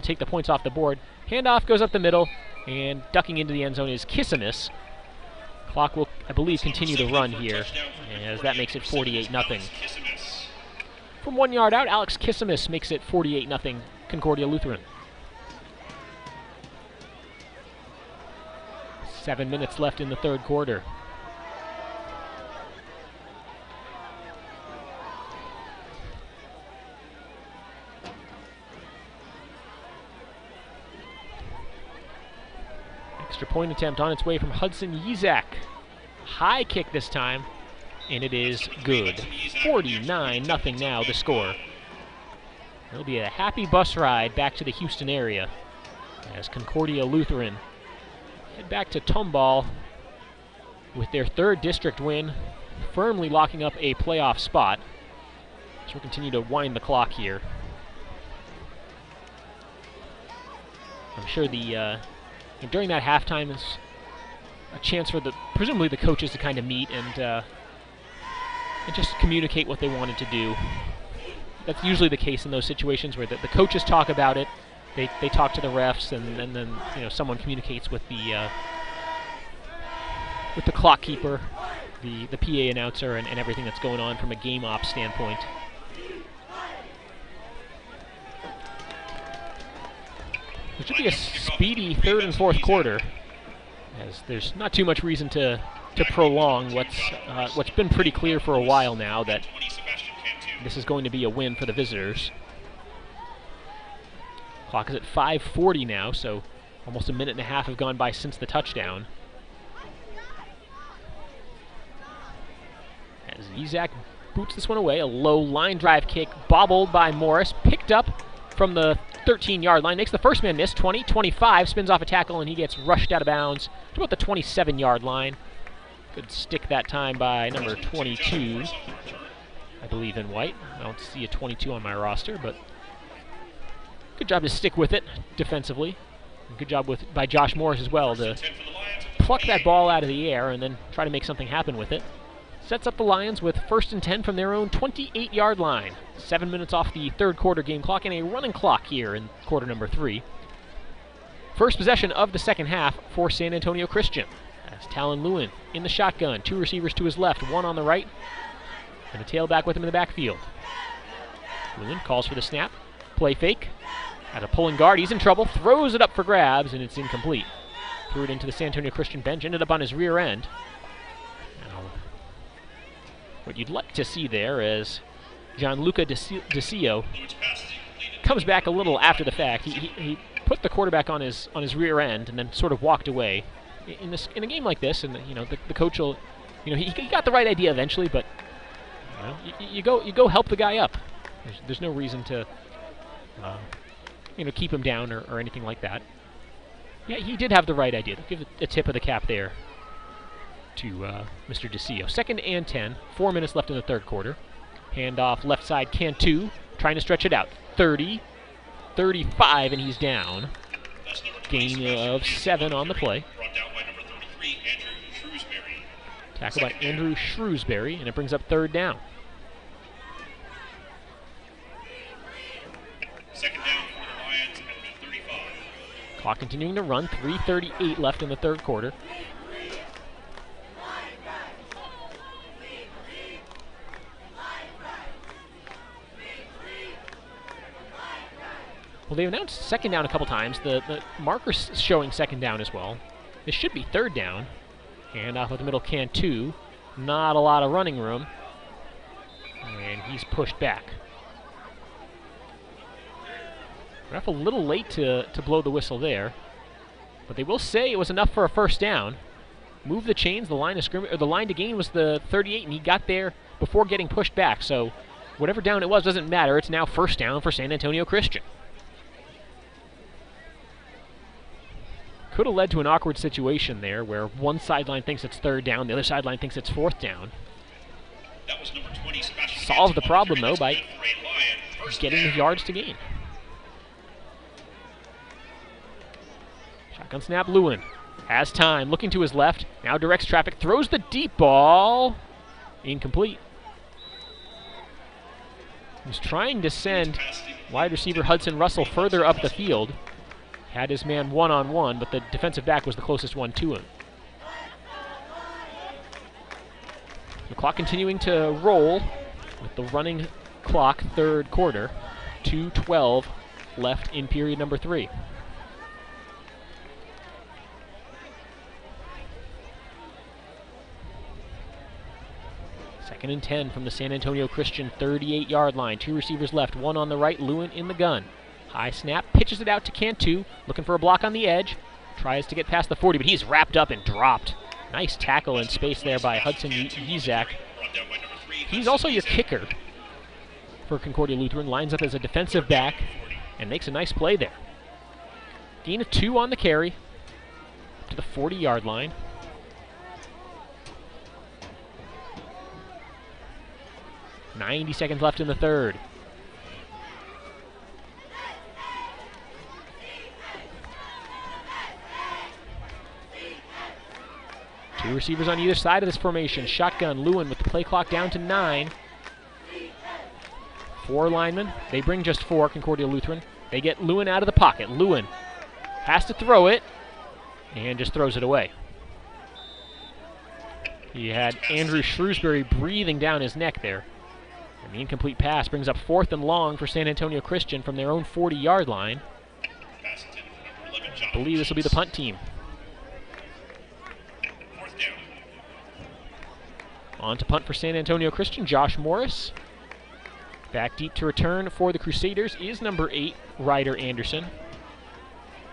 take the points off the board. Handoff goes up the middle, and ducking into the end zone is Kissimis. Clock will, I believe, continue to run here, as that makes it 48-0. From 1 yard out, Alex Kissimis makes it 48-0 Concordia Lutheran. 7 minutes left in the third quarter. Extra point attempt on its way from Hudson Yizak. High kick this time. and it is good. 49-0 now the score. It'll be a happy bus ride back to the Houston area as Concordia Lutheran head back to Tomball with their third district win, firmly locking up a playoff spot. So we'll continue to wind the clock here. I'm sure during that halftime is a chance for presumably the coaches to kind of meet and just communicate what they wanted to do. That's usually the case in those situations where the coaches talk about it, they talk to the refs, and then someone communicates with the clock keeper, the PA announcer, and everything that's going on from a game ops standpoint. It should be a speedy third and fourth quarter, as there's not too much reason to prolong what's been pretty clear for a while now that this is going to be a win for the visitors. Clock is at 5:40 now, so almost a minute and a half have gone by since the touchdown. As Izak boots this one away, a low line drive kick bobbled by Morris, picked up from the 13-yard line, makes the first man miss, 20, 25, spins off a tackle, and he gets rushed out of bounds to about the 27-yard line. Good stick that time by number 22, I believe in white. I don't see a 22 on my roster, but good job to stick with it defensively. And good job by Josh Morris as well to pluck that ball out of the air and then try to make something happen with it. Sets up the Lions with 1st and 10 from their own 28-yard line. 7 minutes off the third quarter game clock and a running clock here in quarter number 3. First possession of the second half for San Antonio Christian. As Talon Lewin in the shotgun. 2 receivers to his left, 1 on the right, and a tailback with him in the backfield. Lewin calls for the snap. Play fake. At a pulling guard, he's in trouble. Throws it up for grabs, and it's incomplete. Threw it into the San Antonio Christian bench. Ended up on his rear end. What you'd like to see there is Gianluca DeCio comes back a little after the fact. He put the quarterback on his rear end and then sort of walked away. In a game like this, and the coach will, he got the right idea eventually, but you go help the guy up. There's no reason to keep him down or anything like that. Yeah, he did have the right idea. Give a tip of the cap there to Mr. DeCio. 2nd and 10, 4 minutes left in the third quarter. Handoff left side, Cantu, trying to stretch it out. 30, 35, and he's down. Gain of 7 on the play. Tackle by Andrew Shrewsbury, and it brings up 3rd down. 2nd down for the Lions at the 35. Clock continuing to run, 3:38 left in the third quarter. Well, they've announced 2nd down a couple times. The marker's showing 2nd down as well. This should be 3rd down. Hand off with the middle, Cantu. Not a lot of running room. And he's pushed back. Ref a little late to blow the whistle there. But they will say it was enough for a 1st down. Move the chains, the line of scrimmage, or the line to gain was the 38, and he got there before getting pushed back. So whatever down it was doesn't matter. It's now 1st down for San Antonio Christian. Could have led to an awkward situation there where one sideline thinks it's 3rd down, the other sideline thinks it's 4th down. That was number 20 special Solved the problem, though, by getting the yards to gain. Shotgun snap, Lewin has time, looking to his left, now directs traffic, throws the deep ball. Incomplete. He's trying to send wide receiver Hudson Russell further up the field. Had his man one-on-one, but the defensive back was the closest one to him. The clock continuing to roll with the running clock, third quarter. 2:12 left in period number 3. Second and 10 from the San Antonio Christian 38-yard line. 2 receivers left, 1 on the right, Lewin in the gun. High snap, pitches it out to Cantu, looking for a block on the edge. Tries to get past the 40, but he's wrapped up and dropped Nice tackle in space there by Hudson Yezak. He's also your kicker for Concordia Lutheran. Lines up as a defensive back and makes a nice play there. Gain of 2 on the carry to the 40-yard line. .90 seconds left in the third. Two receivers on either side of this formation. Shotgun, Lewin with the play clock down to 9. 4 linemen. They bring just 4, Concordia Lutheran. They get Lewin out of the pocket. Lewin has to throw it and just throws it away. He had Andrew Shrewsbury breathing down his neck there. And the incomplete pass brings up 4th and long for San Antonio Christian from their own 40-yard line. I believe this will be the punt team. On to punt for San Antonio Christian, Josh Morris. Back deep to return for the Crusaders is number 8, Ryder Anderson.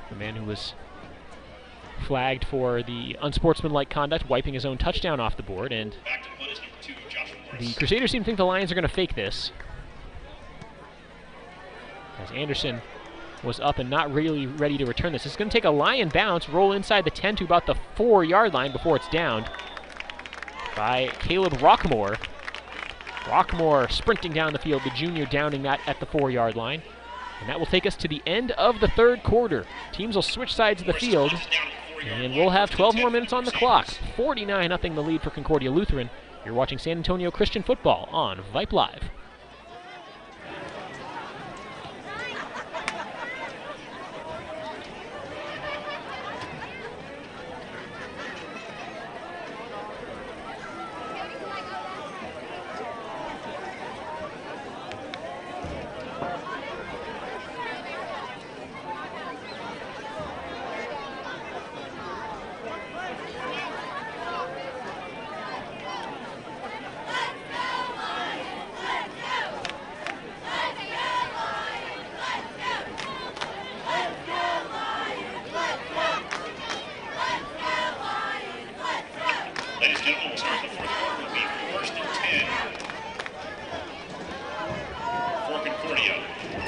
The man who was flagged for the unsportsmanlike conduct, wiping his own touchdown off the board. And the Crusaders seem to think the Lions are going to fake this, as Anderson was up and not really ready to return this. It's going to take a Lion bounce, roll inside the 10 to about the 4-yard line before it's downed by Caleb Rockmore. Rockmore sprinting down the field, the junior downing that at the 4-yard line. And that will take us to the end of the third quarter. Teams will switch sides of the field, and we'll have 12 more minutes on the clock. 49-0 the lead for Concordia Lutheran. You're watching San Antonio Christian football on Vype Live.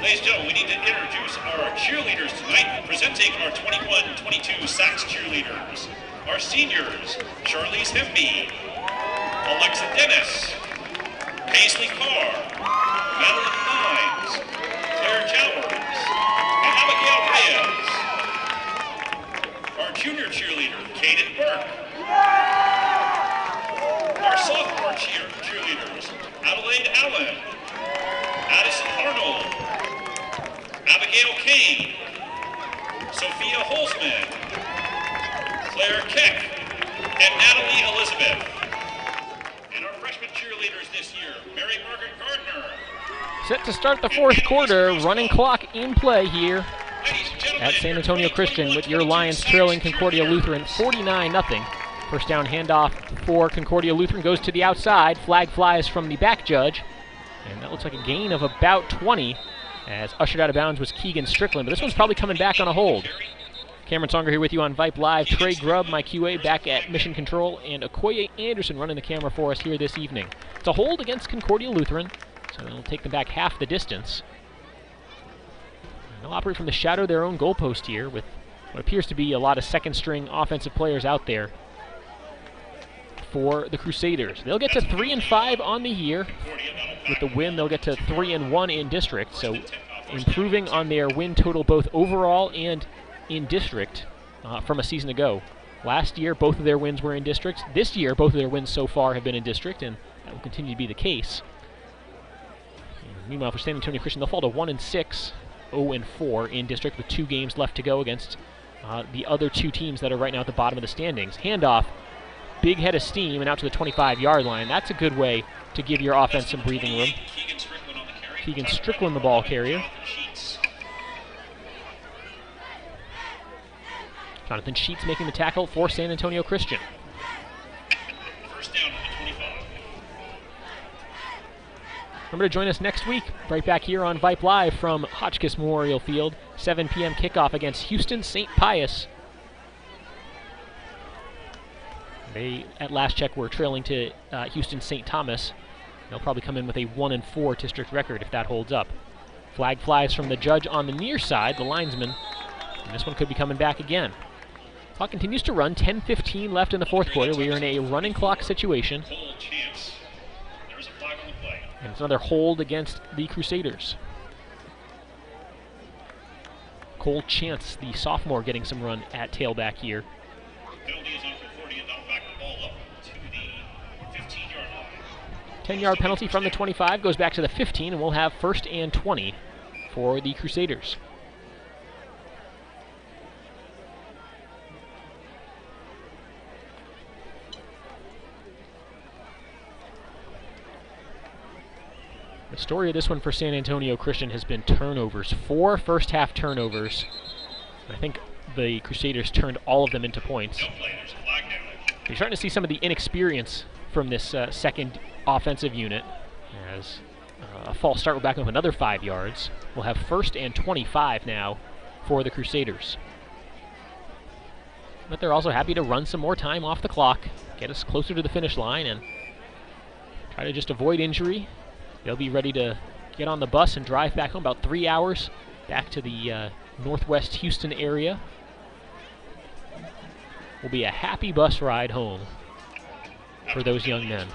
Ladies and gentlemen, we need to introduce our cheerleaders tonight, presenting our 21-22 Sax cheerleaders. Our seniors, Charlize Hemby, Alexa Dennis, Paisley Carr, Madeline Hines, Claire Jowers, and Abigail Reyes. Our junior cheerleader, Kaden Burke. Our sophomore cheerleaders, Adelaide Allen, Addison Arnold, Abigail Kane, Sophia Holzman, Claire Keck, and Natalie Elizabeth. And our freshman cheerleaders this year, Mary Margaret Gardner. Set to start the fourth quarter, running clock in play here at San Antonio Christian with your Lions trailing Concordia Lutheran 49-0. First down handoff for Concordia Lutheran goes to the outside. Flag flies from the back judge. And that looks like a gain of about 20, as ushered out of bounds was Keegan Strickland. But this one's probably coming back on a hold. Cameron Songer here with you on Vype Live. Trey Grubb, my QA, back at Mission Control. And Okoye Anderson running the camera for us here this evening. It's a hold against Concordia Lutheran, so they'll take them back half the distance. And they'll operate from the shadow of their own goalpost here with what appears to be a lot of second-string offensive players out there for the Crusaders. They'll get to 3-5 on the year. With the win, they'll get to 3-1 in district, so improving on their win total both overall and in district from a season ago. Last year, both of their wins were in district. This year, both of their wins so far have been in district, and that will continue to be the case. And meanwhile, for San Antonio Christian, they'll fall to 1-6, 0-4 in district with 2 games left to go against the other 2 teams that are right now at the bottom of the standings. Handoff. Big head of steam and out to the 25-yard line. That's a good way to give your offense some breathing room. Keegan Strickland, the ball carrier. Jonathan Sheets making the tackle for San Antonio Christian. First down at the 25. Remember to join us next week, right back here on Vype Live from Hotchkiss Memorial Field. 7 p.m. kickoff against Houston St. Pius. They, at last check, were trailing to Houston St. Thomas. They'll probably come in with a 1-4 district record if that holds up. Flag flies from the judge on the near side, the linesman. And this one could be coming back again. Clock continues to run, 10:15 left in the fourth quarter. We are in a running clock situation. And it's another hold against the Crusaders. Cole Chance, the sophomore, getting some run at tailback here. Penalty is on Concordia, knock back the ball up to the 15-yard line. 10-yard penalty from the 25, goes back to the 15, and we'll have 1st and 20 for the Crusaders. The story of this one for San Antonio Christian has been turnovers. 4 first-half turnovers. I think the Crusaders turned all of them into points. You're starting to see some of the inexperience from this second offensive unit. As a false start, we're back up another 5 yards. We'll have 1st and 25 now for the Crusaders. But they're also happy to run some more time off the clock, get us closer to the finish line, and try to just avoid injury. They'll be ready to get on the bus and drive back home, about 3 hours back to the northwest Houston area. Will be a happy bus ride home for those young men.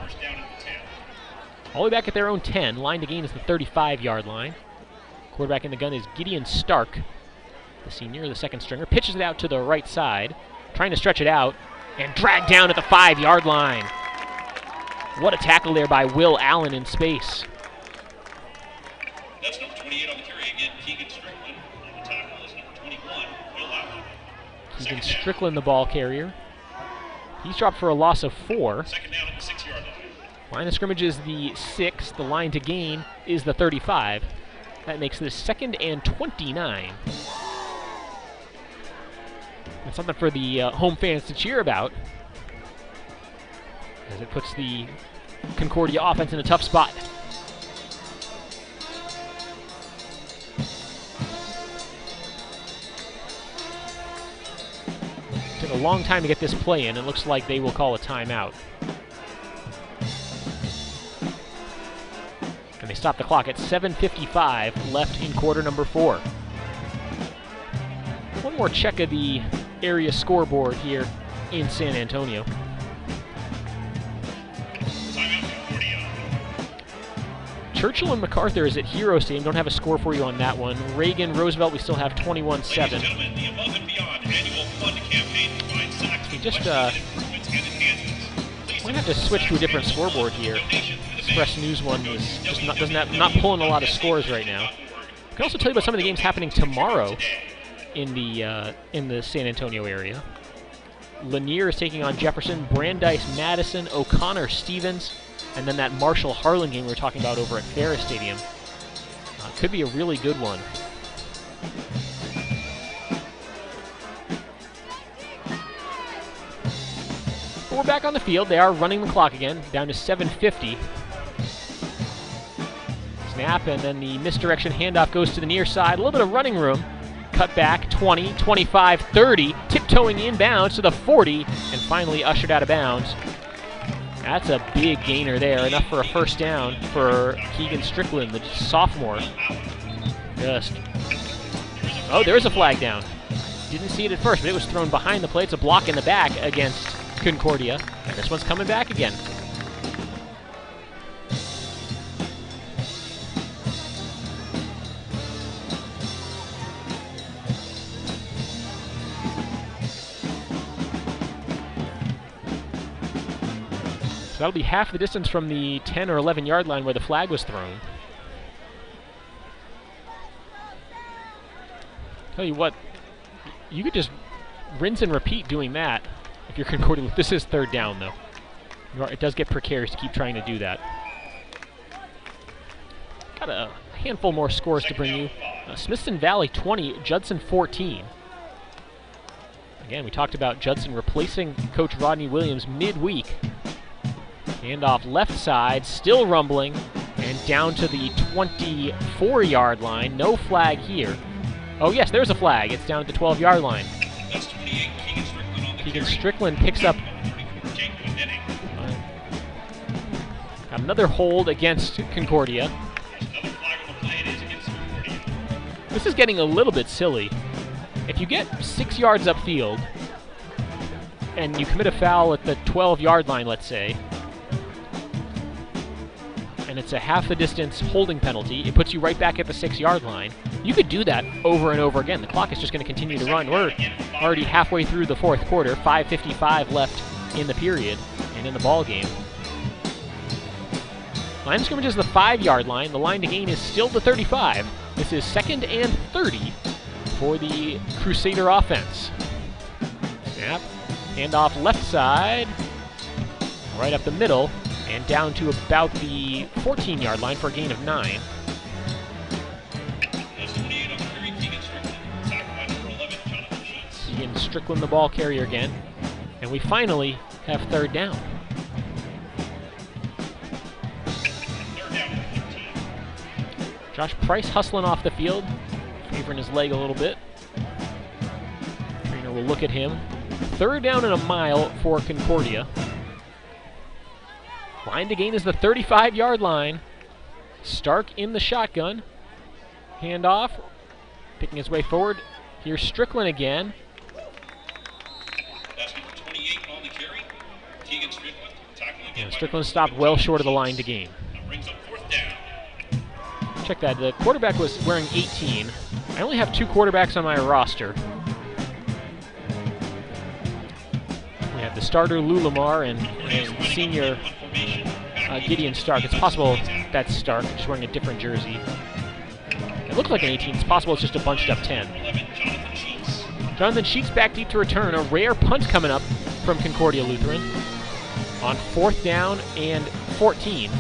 All the way back at their own 10. Line to gain is the 35-yard line. Quarterback in the gun is Gideon Stark, the senior, the second stringer. Pitches it out to the right side, trying to stretch it out, and dragged down at the 5-yard line. What a tackle there by Will Allen in space. That's number 28 on the carry again, Keegan Strickland. And the tackle is number 21, Will Allen. Keegan Strickland, the ball carrier. He's dropped for a loss of 4. Second down at the 6-yard line. Line of scrimmage is the 6. The line to gain is the 35. That makes this 2nd and 29. That's something for the home fans to cheer about, as it puts the Concordia offense in a tough spot. Took a long time to get this play in. It looks like they will call a timeout. And they stop the clock at 7:55 left in quarter number 4. One more check of the area scoreboard here in San Antonio. Churchill and MacArthur is at Hero Stadium. Don't have a score for you on that one. Reagan, Roosevelt, we still have 21-7. We just might have to switch to a different scoreboard here. Express News one is just not pulling a lot of scores right now. I can also tell you about some of the games happening tomorrow in the San Antonio area. Lanier is taking on Jefferson, Brandeis, Madison, O'Connor, Stevens, and then that Marshall-Harlan game we were talking about over at Ferris Stadium. Could be a really good one. But we're back on the field. They are running the clock again, down to 7:50. Snap, and then the misdirection handoff goes to the near side. A little bit of running room. Cut back, 20, 25, 30, tiptoeing inbounds to the 40, and finally ushered out of bounds. That's a big gainer there, enough for a first down for Keegan Strickland, the sophomore. Oh, there's a flag down. Didn't see it at first, but it was thrown behind the plate. It's a block in the back against Concordia, and this one's coming back again. That'll be half the distance from the 10 or 11 yard line where the flag was thrown. Tell you what, you could just rinse and repeat doing that if you're Concordia. This is third down, though. It does get precarious to keep trying to do that. Got a handful more scores to bring you. Smithson Valley 20, Judson 14. Again, we talked about Judson replacing Coach Rodney Williams midweek. Handoff left side, still rumbling, and down to the 24-yard line. No flag here. Oh, yes, there's a flag. It's down at the 12-yard line. Keegan Strickland picks up Got another hold against Concordia. Another flag on the play. It is against Concordia. This is getting a little bit silly. If you get 6 yards upfield and you commit a foul at the 12-yard line, let's say, and it's a half the distance holding penalty, it puts you right back at the 6-yard line. You could do that over and over again. The clock is just going to continue to run. We're already halfway through the fourth quarter, 5:55 left in the period and in the ball game. Line of scrimmage is the 5-yard line. The line to gain is still the 35. This is 2nd and 30 for the Crusader offense. Snap, handoff left side, right up the middle, and down to about the 14-yard line for a gain of 9. Keegan Strickland, the ball carrier again. And we finally have third down. Josh Price hustling off the field, favoring his leg a little bit. Trainer will look at him. Third down and a mile for Concordia. Line to gain is the 35-yard line. Stark in the shotgun. Handoff. Picking his way forward. Here's Strickland again. That's number 28 on the carry. Keegan Strickland tackling again. And Strickland stopped well short of the line to gain. That brings up 4th down. Check that. The quarterback was wearing 18. I only have 2 quarterbacks on my roster. We have the starter, Lou Lamar, and senior Gideon Stark. It's possible that's Stark, just wearing a different jersey. It looked like an 18. It's possible it's just a bunched up 10. Jonathan Sheets back deep to return. A rare punt coming up from Concordia Lutheran on 4th down and 14.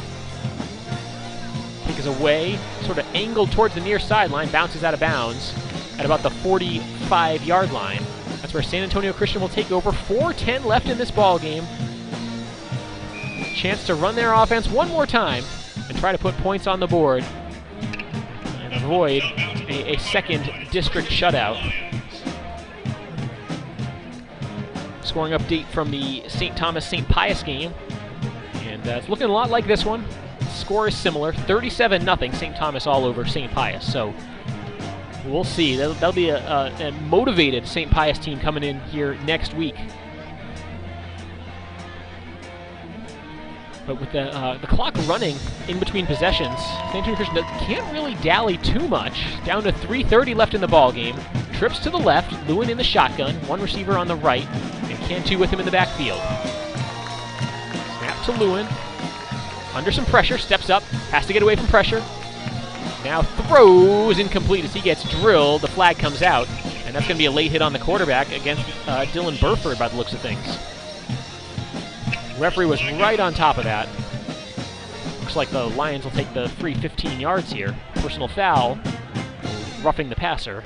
Kick is away, sort of angled towards the near sideline, bounces out of bounds at about the 45-yard line. That's where San Antonio Christian will take over. 4:10 left in this ball game. Chance to run their offense one more time and try to put points on the board and avoid a second district shutout. Scoring update from the St. Thomas-St. Pius game. And it's looking a lot like this one. Score is similar, 37-0, St. Thomas all over St. Pius. So we'll see. That'll be a motivated St. Pius team coming in here next week. But with the clock running in between possessions, San Antonio Christian can't really dally too much. Down to 3:30 left in the ball game. Trips to the left, Lewin in the shotgun, one receiver on the right, and Cantu with him in the backfield. Snap to Lewin. Under some pressure, steps up, has to get away from pressure. Now throws incomplete as he gets drilled. The flag comes out, and that's going to be a late hit on the quarterback against Dylan Burford by the looks of things. Referee was right on top of that. Looks like the Lions will take the free 15 yards here. Personal foul, roughing the passer.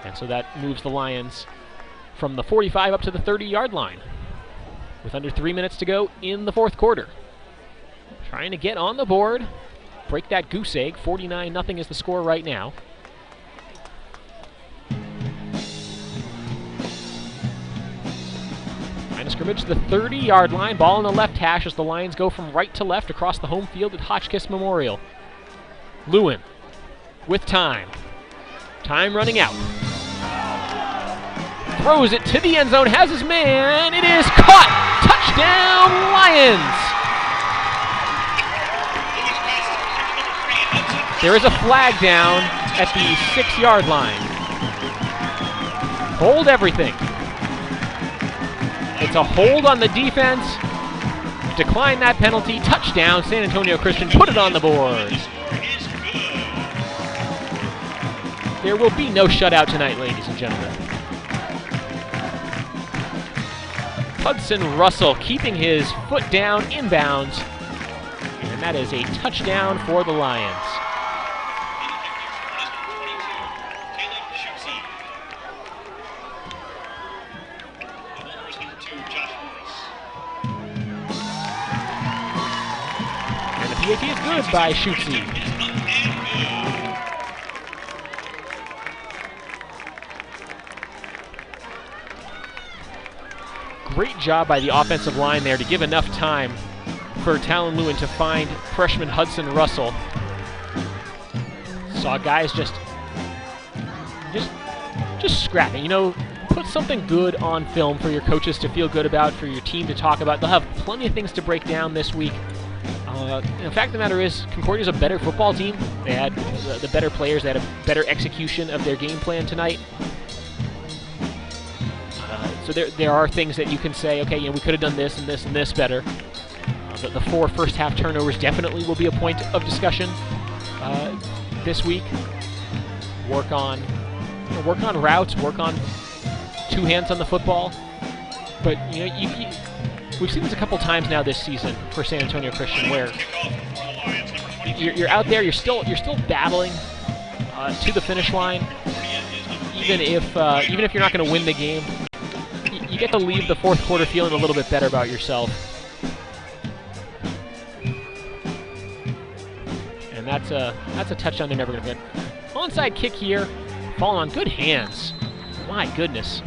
And so that moves the Lions from the 45 up to the 30-yard line with under 3 minutes to go in the fourth quarter. Trying to get on the board, break that goose egg. 49-0 is the score right now. Line of scrimmage, the 30-yard line. Ball on the left hash as the Lions go from right to left across the home field at Hotchkiss Memorial. Lewin with time. Time running out. Throws it to the end zone, has his man. It is caught. Touchdown, Lions. There is a flag down at the 6-yard line. Hold everything. It's a hold on the defense. Decline that penalty. Touchdown, San Antonio Christian. Put it on the board. There will be no shutout tonight, ladies and gentlemen. Hudson Russell keeping his foot down inbounds. And that is a touchdown for the Lions. And the PAT is good by Schutze. Great job by the offensive line there to give enough time for Talon Lewin to find freshman Hudson Russell. Saw guys just scrapping. You know, put something good on film for your coaches to feel good about, for your team to talk about. They'll have plenty of things to break down this week. The fact of the matter is, Concordia's a better football team. They had the better players. They had a better execution of their game plan tonight. So there are things that you can say, okay, you know, we could have done this and this and this better. The 4 first-half turnovers definitely will be a point of discussion this week. Work on routes, work on 2 hands on the football. But you know, we've seen this a couple times now this season for San Antonio Christian, where you're out there, you're still battling to the finish line, even if you're not going to win the game. You get to leave the fourth quarter feeling a little bit better about yourself. And that's a touchdown they're never going to get. Onside kick here, falling on good hands. My goodness.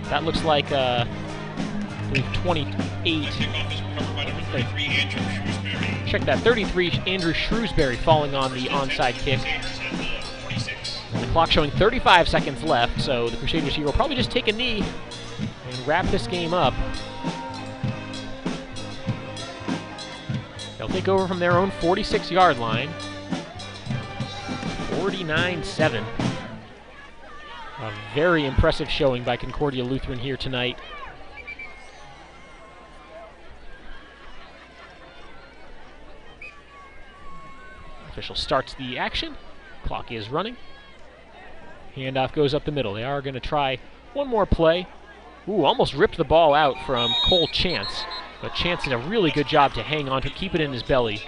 That looks like, I believe, 28. Check that, 33, Andrew Shrewsbury falling on the onside kick. The clock showing 35 seconds left, so the Crusaders here will probably just take a knee and wrap this game up. They'll take over from their own 46-yard line. 49-7. A very impressive showing by Concordia Lutheran here tonight. Official starts the action. Clock is running. Handoff goes up the middle. They are going to try one more play. Ooh, almost ripped the ball out from Cole Chance. But Chance did a really good job to hang on to keep it in his belly.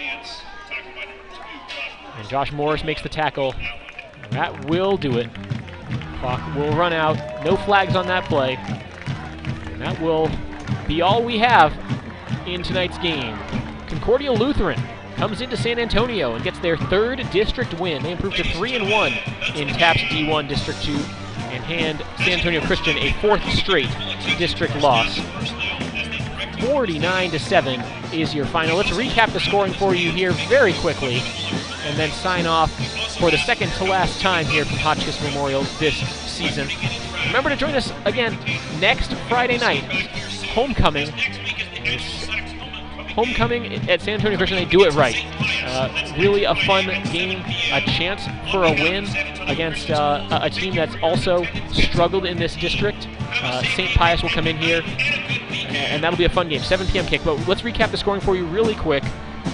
And Josh Morris makes the tackle. And that will do it. Clock will run out. No flags on that play. And that will be all we have in tonight's game. Concordia Lutheran comes into San Antonio and gets their 3rd district win. They improve to 3-1 in TAPS D1 District 2 and hand San Antonio Christian a 4th straight district loss. 49-7 is your final. Let's recap the scoring for you here very quickly and then sign off for the second to last time here from Hotchkiss Memorial this season. Remember to join us again next Friday night. Homecoming at San Antonio Christian. They do it right. Really a fun game, a chance for a win against a team that's also struggled in this district. St. Pius will come in here, and that'll be a fun game. 7 p.m. kick, but let's recap the scoring for you really quick.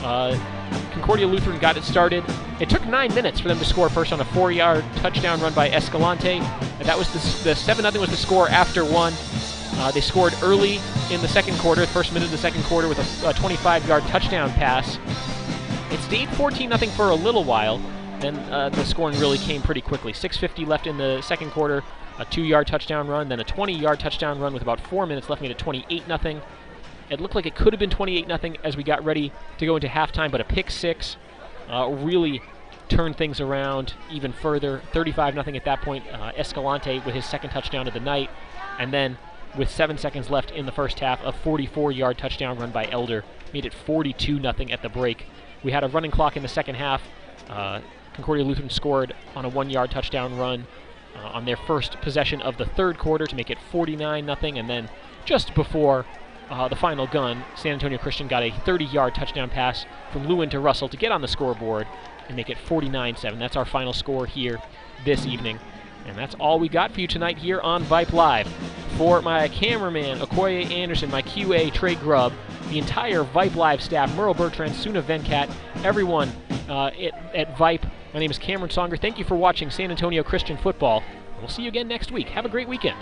Concordia Lutheran got it started. It took 9 minutes for them to score first on a 4-yard touchdown run by Escalante. And that was the 7-0 was the score after 1. They scored early in the second quarter, the first minute of the second quarter, with a 25-yard touchdown pass. It stayed 14-0 for a little while. Then the scoring really came pretty quickly. 6:50 left in the second quarter, a 2-yard touchdown run, then a 20-yard touchdown run with about 4 minutes left, made it 28-0. It looked like it could have been 28-0 as we got ready to go into halftime, but a pick six really turned things around even further. 35-0 at that point. Escalante with his second touchdown of the night, and then with 7 seconds left in the first half, a 44-yard touchdown run by Elder made it 42-0 at the break. We had a running clock in the second half. Concordia Lutheran scored on a 1-yard touchdown run on their first possession of the third quarter to make it 49-0, and then just before the final gun, San Antonio Christian got a 30-yard touchdown pass from Lewin to Russell to get on the scoreboard and make it 49-7. That's our final score here this evening. And that's all we got for you tonight here on Vype Live. For my cameraman, Okoye Anderson, my QA, Trey Grubb, the entire Vype Live staff, Merle Bertrand, Suna Venkat, everyone at Vype, my name is Cameron Songer. Thank you for watching San Antonio Christian Football. We'll see you again next week. Have a great weekend.